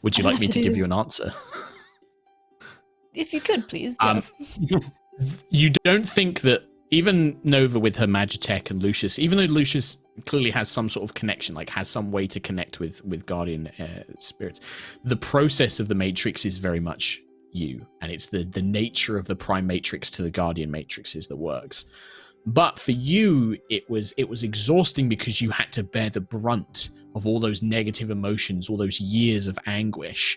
Would you like me to give you an answer? If you could, please. Yes. You don't think that even Nova with her Magitech and Lucius, even though Lucius clearly has some sort of connection, like has some way to connect with Guardian spirits, the process of the Matrix is very much you, and it's the nature of the Prime Matrix to the Guardian Matrixes that works. But for you, it was exhausting because you had to bear the brunt of all those negative emotions, all those years of anguish.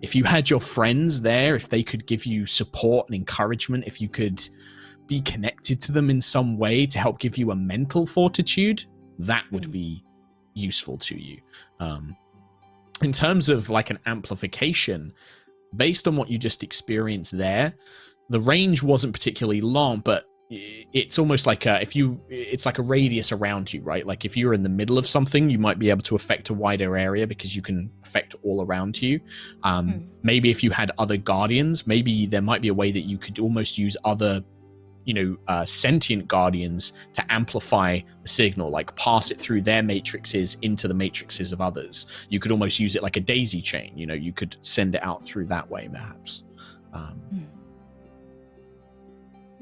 If you had your friends there, if they could give you support and encouragement, if you could be connected to them in some way to help give you a mental fortitude, that would be useful to you. In terms of like an amplification, based on what you just experienced there, the range wasn't particularly long, but it's almost like it's like a radius around you, right? Like if you're in the middle of something, you might be able to affect a wider area because you can affect all around you. Maybe if you had other guardians, maybe there might be a way that you could almost use other, sentient guardians to amplify the signal, like pass it through their matrices into the matrices of others. You could almost use it like a daisy chain. You could send it out through that way, perhaps.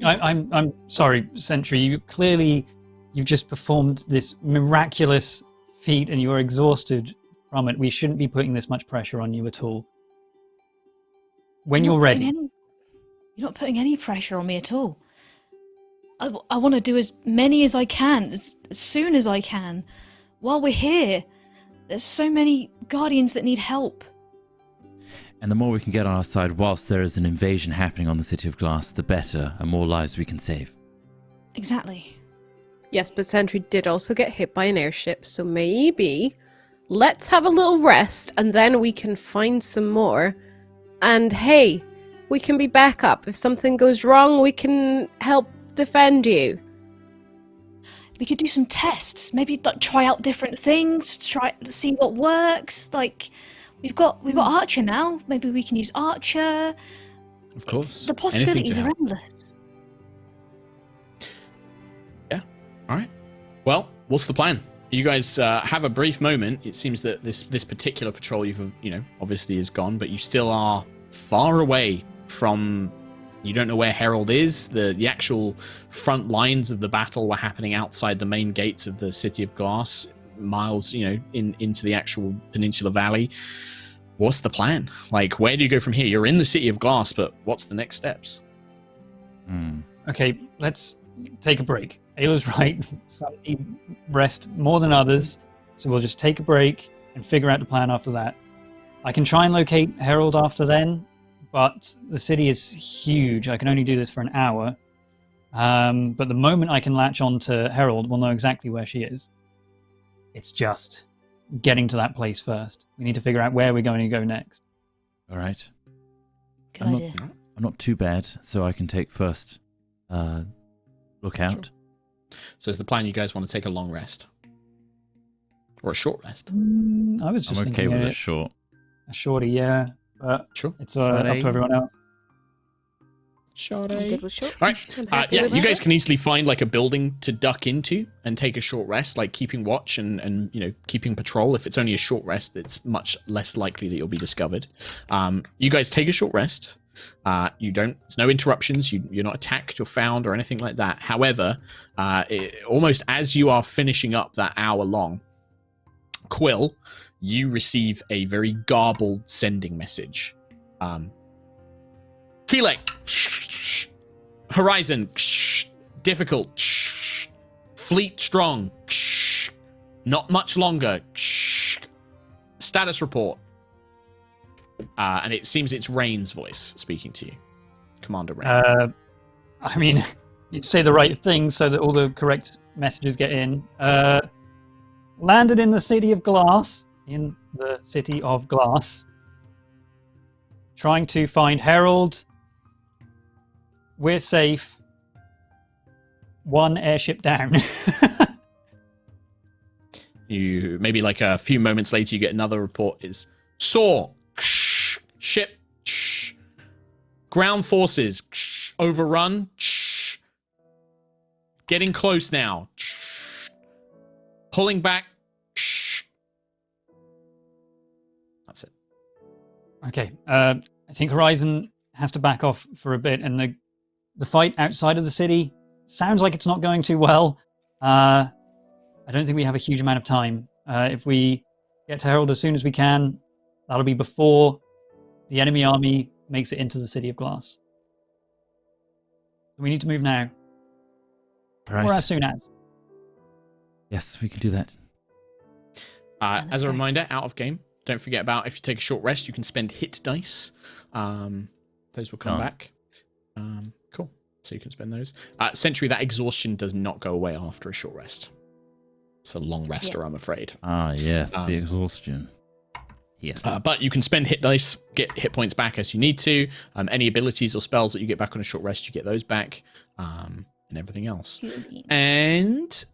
I'm sorry, Sentry. You've just performed this miraculous feat, and you are exhausted from it. We shouldn't be putting this much pressure on you at all. When you're ready, you're not putting any pressure on me at all. I want to do as many as I can, as soon as I can. While we're here, there's so many guardians that need help. And the more we can get on our side whilst there is an invasion happening on the City of Glass, the better and more lives we can save. Exactly. Yes, but Sentry did also get hit by an airship, so maybe let's have a little rest and then we can find some more. And hey, we can be back up. If something goes wrong, we can help defend you. We could do some tests. Maybe try out different things, try to see what works. Like we've got Archer now. Maybe we can use Archer. Of course. The possibilities are endless. Yeah. All right. Well, what's the plan? You guys have a brief moment. It seems that this particular patrol you've obviously is gone, but you still are far away from. You don't know where Herald is. The actual front lines of the battle were happening outside the main gates of the City of Glass, miles, into the actual Peninsula Valley. What's the plan? Like, where do you go from here? You're in the City of Glass, but what's the next steps? Okay, let's take a break. Ayla's right. Some need rest more than others, so we'll just take a break and figure out the plan after that. I can try and locate Herald after then, but the city is huge. I can only do this for an hour. But the moment I can latch on to Herald, we'll know exactly where she is. It's just getting to that place first. We need to figure out where we're going to go next. All right. Good idea. I'm not too bad, so I can take first look out. Sure. So is the plan you guys want to take a long rest? Or a short rest? I was just I'm okay thinking with a short. A shorty, yeah. But Sure. it's up to everyone else. Short. I'm good with short. All right. You guys can easily find like a building to duck into and take a short rest, like keeping watch and keeping patrol. If it's only a short rest, it's much less likely that you'll be discovered. You guys take a short rest. There's no interruptions. You're not attacked or found or anything like that. However, almost as you are finishing up that hour long, Quill, you receive a very garbled sending message. Keelek, Horizon, difficult, fleet strong, not much longer, status report. And it seems it's Rain's voice speaking to you, Commander Rain. I mean, you'd say the right thing so that all the correct messages get in. Landed in the City of Glass. In the City of Glass. Trying to find Herald. We're safe. One airship down. You maybe like a few moments later, you get another report. Is saw ship ground forces overrun. Getting close now. Pulling back. That's it. Okay. I think Horizon has to back off for a bit, and the fight outside of the city sounds like it's not going too well. I don't think we have a huge amount of time. If we get to Herald as soon as we can, that'll be before the enemy army makes it into the City of Glass. We need to move now. Right. Or as soon as. Yes, we can do that. As a reminder, out of game, don't forget about if you take a short rest, you can spend hit dice. Those will come back. Cool. So you can spend those. Sentry, that exhaustion does not go away after a short rest. It's a long rester, I'm afraid. Ah, yes, the exhaustion. Yes. But you can spend hit dice, get hit points back as you need to. Any abilities or spells that you get back on a short rest, you get those back. and everything else. Cool beans. And,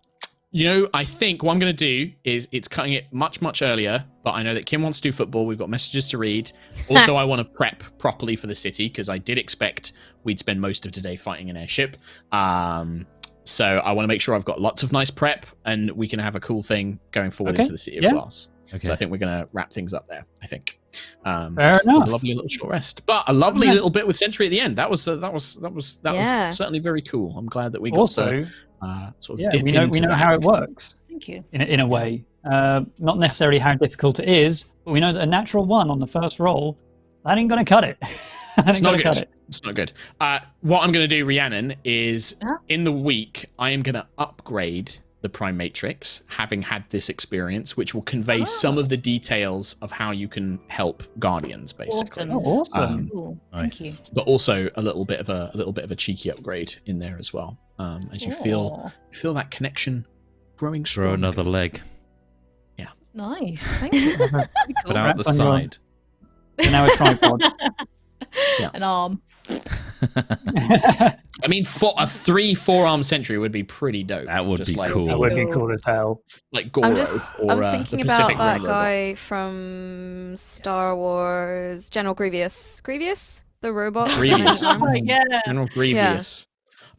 I think what I'm going to do is it's cutting it much, much earlier, but I know that Kim wants to do football. We've got messages to read. Also, I want to prep properly for the city because I did expect we'd spend most of today fighting an airship. So I want to make sure I've got lots of nice prep and we can have a cool thing going forward into the City of Glass. Okay. So I think we're going to wrap things up there, I think. Fair with enough. a lovely little short rest. But a lovely little bit with Sentry at the end. That was certainly very cool. I'm glad that we got Also, to sort of dip we into know that. how it works Thank you. in a way. Not necessarily how difficult it is, but we know that a natural 1 on the first roll, that ain't going to cut it. It's not good. It's not good. What I'm going to do, Rhiannon, is in the week, I am going to upgrade the Prime Matrix, having had this experience, which will convey some of the details of how you can help Guardians, basically. Awesome. Cool. Nice. Thank you. But also a little bit of a cheeky upgrade in there as well, as you feel that connection growing strong. Throw another leg. Nice. Thank you. Put out the Wrap on your- side. And now a tripod. An arm. I mean, a 3-4-arm sentry would be pretty dope. That would just be cool. That would be cool as hell. Like Goro I'm or thinking the about Pacific that Rim robot. guy from Star Wars, General Grievous. Grievous, the robot. with Grievous. many arms? Yeah. General Grievous.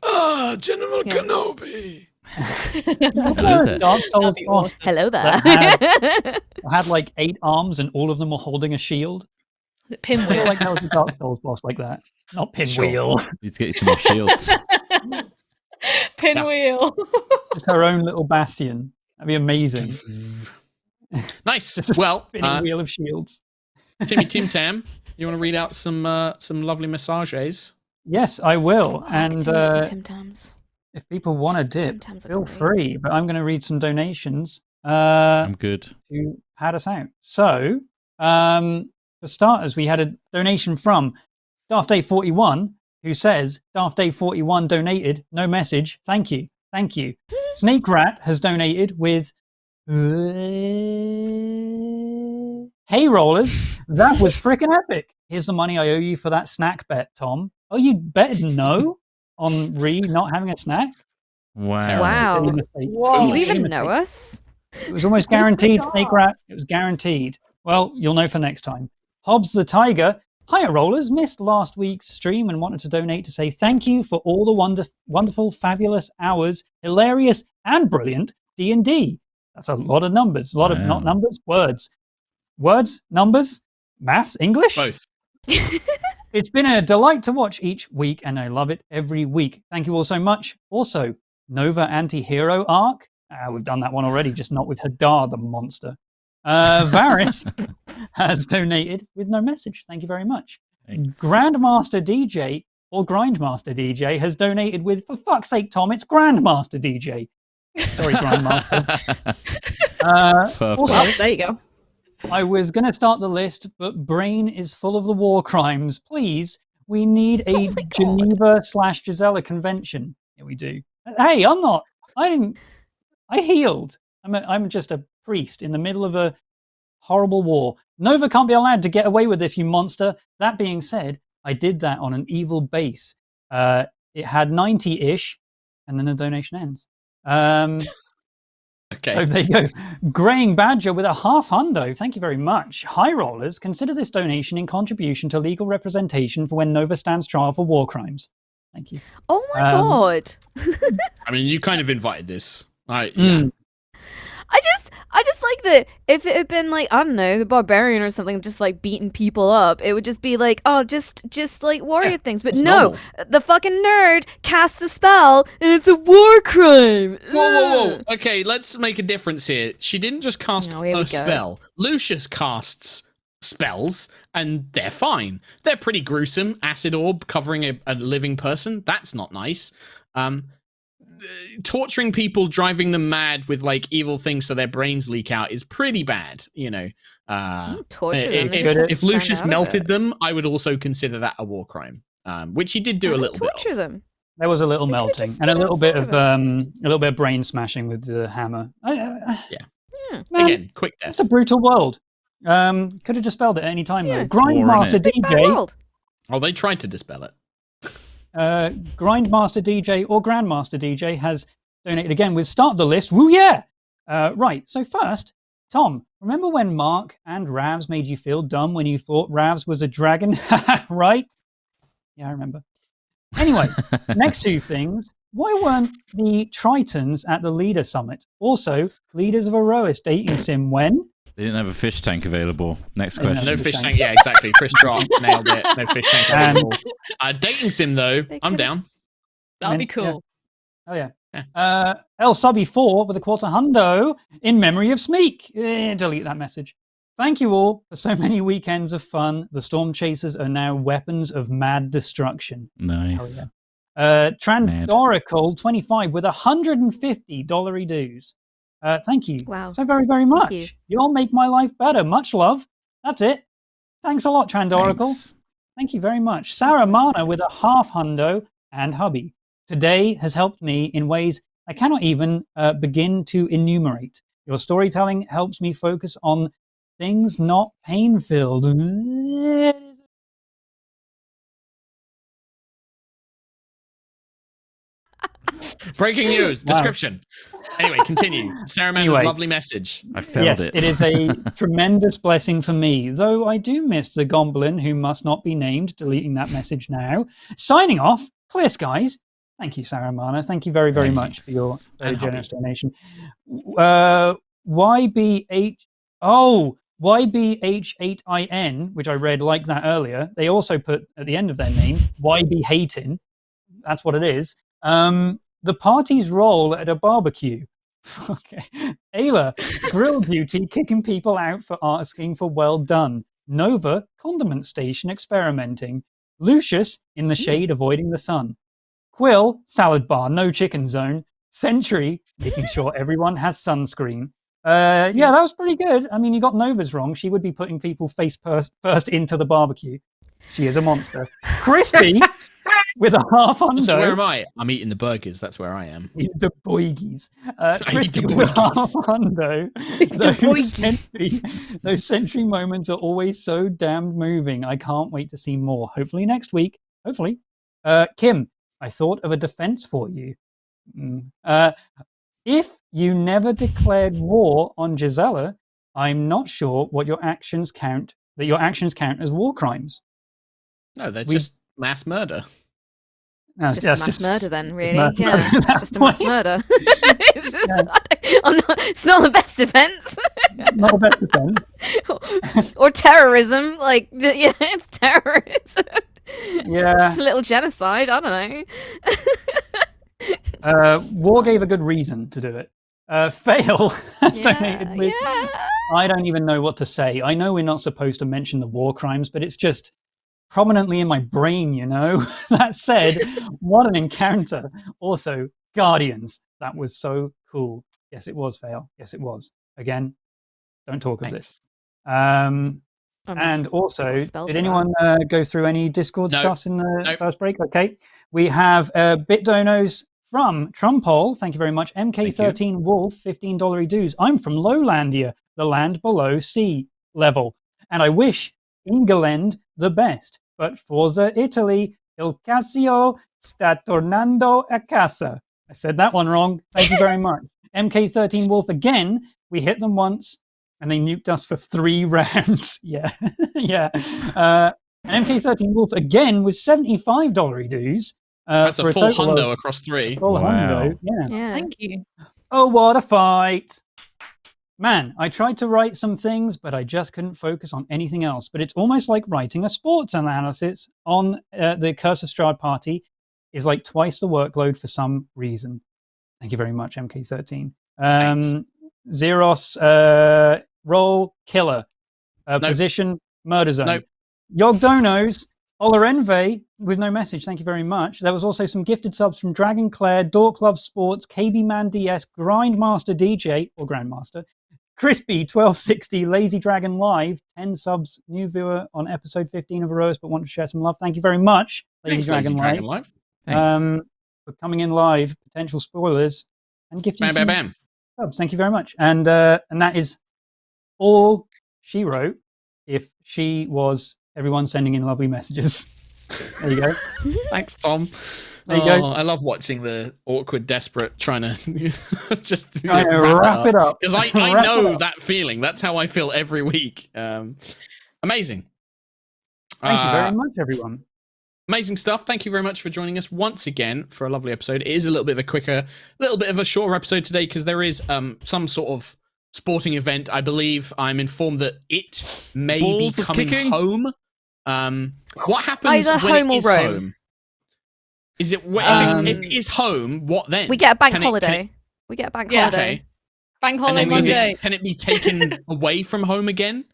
General Yeah. Kenobi. Hello there. Dark Souls That'd be boss awesome. Hello That there. had like 8 arms and all of them were holding a shield. I feel Pinwheel. like there was a Dark Souls boss like that. Not Pinwheel. Need to get you some more shields. Pinwheel. Just her own little bastion. That'd be amazing. Nice. Just a Well, spinning wheel of shields. Timmy Tim Tam, you want to read out some lovely massages? Yes, I will. And Tim Tams. if people want to dip, Tim Tams are feel great. free. But I'm going to read some donations I'm good. to pad us out. So, for starters, we had a donation from Daft Day 41, who says, Daft Day 41 donated, no message, thank you, thank you. Snake Rat has donated with, hey rollers, that was freaking epic. Here's the money I owe you for that snack bet, Tom. Oh, you betted no on not having a snack? Wow. Wow. Silly mistake. Whoa. Do you Silly even mistake. know us? It was almost guaranteed, Snake Rat. It was guaranteed. Well, you'll know for next time. Hobbs the Tiger. Hiya, rollers. Missed last week's stream and wanted to donate to say thank you for all the wonderful, fabulous hours, hilarious and brilliant D&D. That's a lot of numbers. A lot of, not numbers, words. Words, numbers, maths, English? Both. It's been a delight to watch each week, and I love it every week. Thank you all so much. Also, Nova Anti-Hero arc. We've done that one already, just not with Hadar, the monster. Varys has donated with no message. Thank you very much. Thanks. Grandmaster DJ, or Grindmaster DJ, has donated with, for fuck's sake, Tom, it's Grandmaster DJ. Sorry, Grandmaster. Perfect. Also, Well, there you go. I was going to start the list, but Brain is full of the war crimes. Please, we need a Geneva/Gisela convention. Yeah, we do. Hey, I'm not. I healed. I'm just a priest in the middle of a horrible war. Nova can't be allowed to get away with this, you monster. That being said, I did that on an evil base. It had 90-ish, and then the donation ends. Okay. So there you go. Graying Badger with a $500. Thank you very much. High rollers, consider this donation in contribution to legal representation for when Nova stands trial for war crimes. Thank you. Oh my god. I mean, you kind of invited this. I just like that if it had been like, I don't know, the barbarian or something just like beating people up, it would just be like, oh, just like warrior things. But it's no, normal. the fucking nerd casts a spell and it's a war crime. Whoa. Okay, let's make a difference here. She didn't just cast No, here we a go. spell. Lucius casts spells, and they're fine. They're pretty gruesome. Acid orb covering a living person. That's not nice. Torturing people, driving them mad with like evil things so their brains leak out is pretty bad. You know, Torture them. if Lucius melted them, I would also consider that a war crime. Which he did do a little bit torture of. them. There was a little They could've melting just and a stood little bit of outside brain smashing with the hammer. Man, Again, quick it's death. a brutal world. Could have dispelled it at any time Yeah, though. it's war, innit? Grindmaster Big bad DJ. world. Oh, they tried to dispel it. Grindmaster DJ or Grandmaster DJ has donated again with start of the list. Woo yeah! Right, so first, Tom, remember when Mark and Ravs made you feel dumb when you thought Ravs was a dragon? Right? Yeah, I remember. Anyway, next two things. Why weren't the Tritons at the Leader Summit? Also, Leaders of Aerois dating sim when? They didn't have a fish tank available. Next They didn't question. No fish tank. Yeah, exactly. Chris Trott nailed it. No fish tank And- available. Dating sim though, They I'm could've- down. That'd be Yeah. cool. Oh, yeah. Yeah. El Subby 4 with a quarter hundo in memory of Smeek. Delete that message. Thank you all for so many weekends of fun. The Stormchasers are now weapons of mad destruction. Nice. Hell yeah. Trandorical 25 with $150 dues. Thank you. Wow. So very, very much. you. You all make my life better. Much love. That's it. Thanks a lot, Trandorical. Thanks. Thank you very much. Sarah Mana with a half hundo and hubby. Today has helped me in ways I cannot even begin to enumerate. Your storytelling helps me focus on things not pain-filled. Breaking news. Wow. Description. Anyway, continue. Sarah Amanda's Anyway. lovely message. I failed Yes, it. it is a tremendous blessing for me, though I do miss the goblin who must not be named, deleting that message now. Signing off, clear skies. Thank you, Sarah Mana. Thank you very, very much for your Thanks. very And hubby. generous donation. YBH8IN, which I read like that earlier, they also put at the end of their name, YB Hatin. That's what it is. The party's role at a barbecue. Okay. Ayla, grill duty, kicking people out for asking for well done. Nova, condiment station, experimenting. Lucius, in the shade, avoiding the sun. Quill, salad bar, no chicken zone. Sentry, making sure everyone has sunscreen. Yeah, that was pretty good. I mean, you got Nova's wrong. She would be putting people face first into the barbecue. She is a monster. Crispy, with a half hundo. So where am I? I'm eating the burgers. That's where I am. The boigies. I eat Crispy the with a boigies. half hundo. Those sentry moments are always so damned moving. I can't wait to see more. Hopefully next week. Hopefully. Kim, I thought of a defense for you. If you never declared war on Gisela, I'm not sure what your actions count. That your actions count as war crimes. No, they're We- just mass murder. No, It's just that's a mass murder then, really. mass Yeah, murder at it's that just a mass point. murder. It's just, it's not the best defense. Not the best defense. Or terrorism. Like, yeah, it's terrorism. Yeah. Just a little genocide. I don't know. War gave a good reason to do it. Fail has donated with. yeah. I don't even know what to say. I know we're not supposed to mention the war crimes, but it's just prominently in my brain, you know? That said, what an encounter. Also, Guardians. That was so cool. Yes, it was, Fail. Yes, it was. Again, don't talk of this. And also, spell did for anyone go through any Discord No. stuffs in the Nope. first break? Okay. We have bit donos from Trumpole. Thank you very much. MK13 Wolf, $15 dues. I'm from Lowlandia, the land below sea level. And I wish England the best. But Forza Italy, il Casio sta tornando a casa. I said that one wrong. Thank you very much. MK13 Wolf again. We hit them once and they nuked us for 3 rounds. Yeah. Yeah. MK13 Wolf again with $75 dues. That's for a full total hundo of- across 3. full Wow. hundo, yeah. Yeah. Thank you. Oh, what a fight. Man, I tried to write some things, but I just couldn't focus on anything else. But it's almost like writing a sports analysis on the Curse of Strahd party is like twice the workload for some reason. Thank you very much, MK13. Thanks. Zeros, roll, killer. Nope. Position, murder zone. Nope. Yogdonos, Olarenve, with no message, thank you very much. There was also some gifted subs from Dragon Claire, Dork Love Sports, KB Man DS, Grindmaster DJ, or Grandmaster, Crispy 1260, Lazy Dragon Live, 10 subs, new viewer on episode 15 of Aerois, but want to share some love. Thank you very much, Thanks, Lazy Dragon Live. Thanks. for coming in live, potential spoilers, and gifting Bam, bam, some bam. subs. Thank you very much. And that is all she wrote if she was everyone sending in lovely messages. There you go. Thanks, Tom. There you go. I love watching the awkward, desperate trying to just Trying to wrap it up. because I Wrap it know up. that feeling. That's how I feel every week. Amazing. Thank you very much, everyone. Amazing stuff. Thank you very much for joining us once again for a lovely episode. It is a little bit of a shorter episode today because there is some sort of sporting event. I believe I'm informed that it may Balls be of coming kicking? home. What happens Either when home it or is Rome. home? Is it if it is home? What then? We get a bank Can it- holiday. We get a bank Yeah. holiday. Okay. Bank And holiday then does Monday. can it be taken away from home again?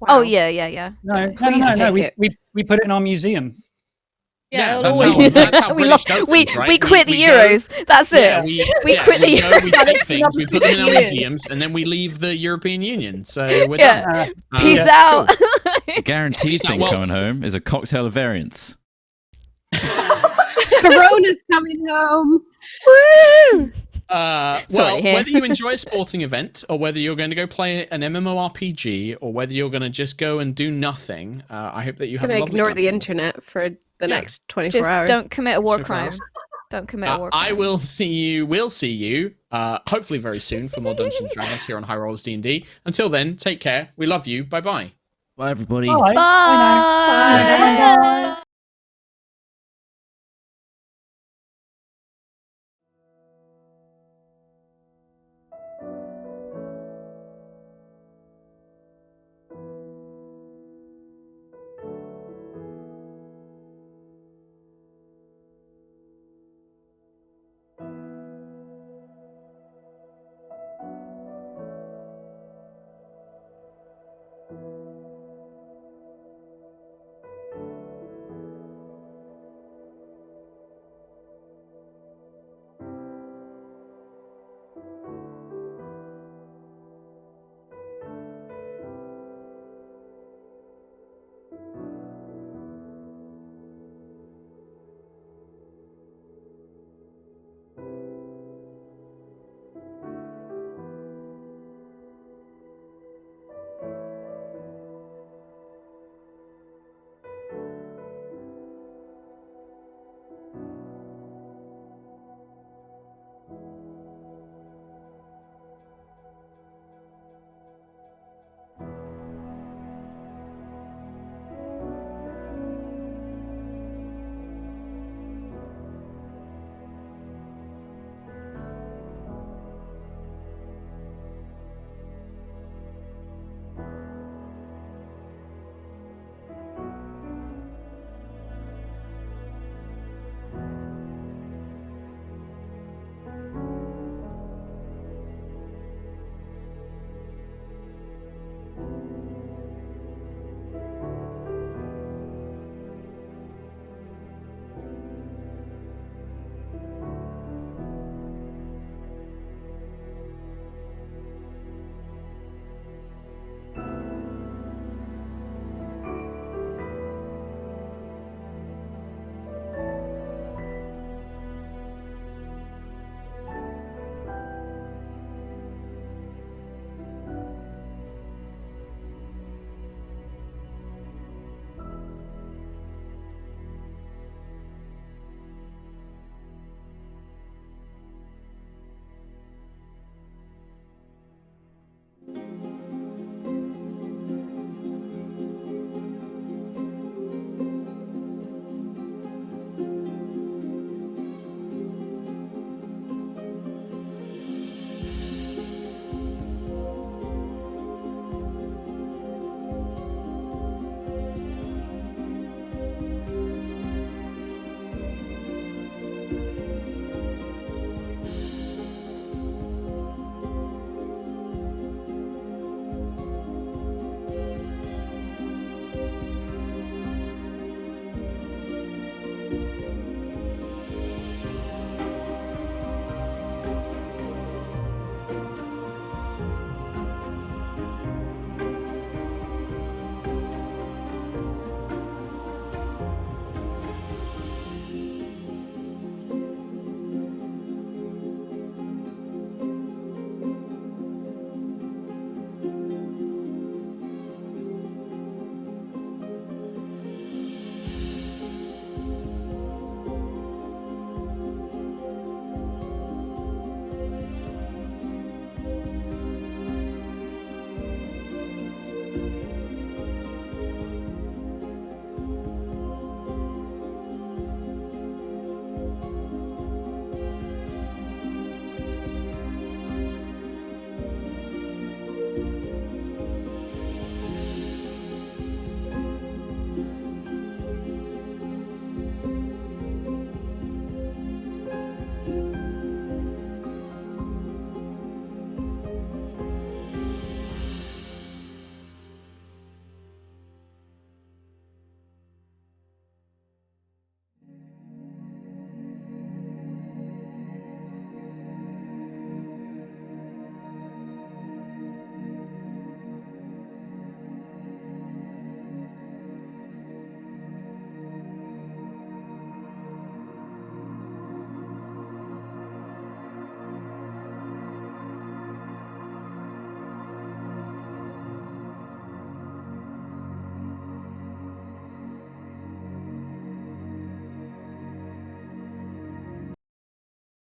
Oh yeah, yeah, yeah. No, Please no. take it. We put it in our museum. Yeah, that's it'll how, always- that's how we British does we things, right? we quit the we go- Euros. That's it. Yeah, we quit the go, we take Euros. things, we put them in our Yeah. museums, and then we leave the European Union. So we're Yeah. done. Peace Yeah, out. The guaranteed Peace out. thing Well- coming home is a cocktail of variants. Corona's coming home. Woo! Well, Sorry, here. whether you enjoy a sporting event, or whether you're going to go play an MMORPG, or whether you're going to just go and do nothing, I hope that you have Gonna a lovely ignore the time. internet for the next 24 Just hours. don't commit a war 24 crime. hours. Don't commit a war crime. I will see you. We'll see you. Hopefully very soon for more Dungeons and Dragons here on High Rollers D&D. Until then, take care. We love you. Bye bye. Bye, everybody. Bye. Bye. Bye now. Bye.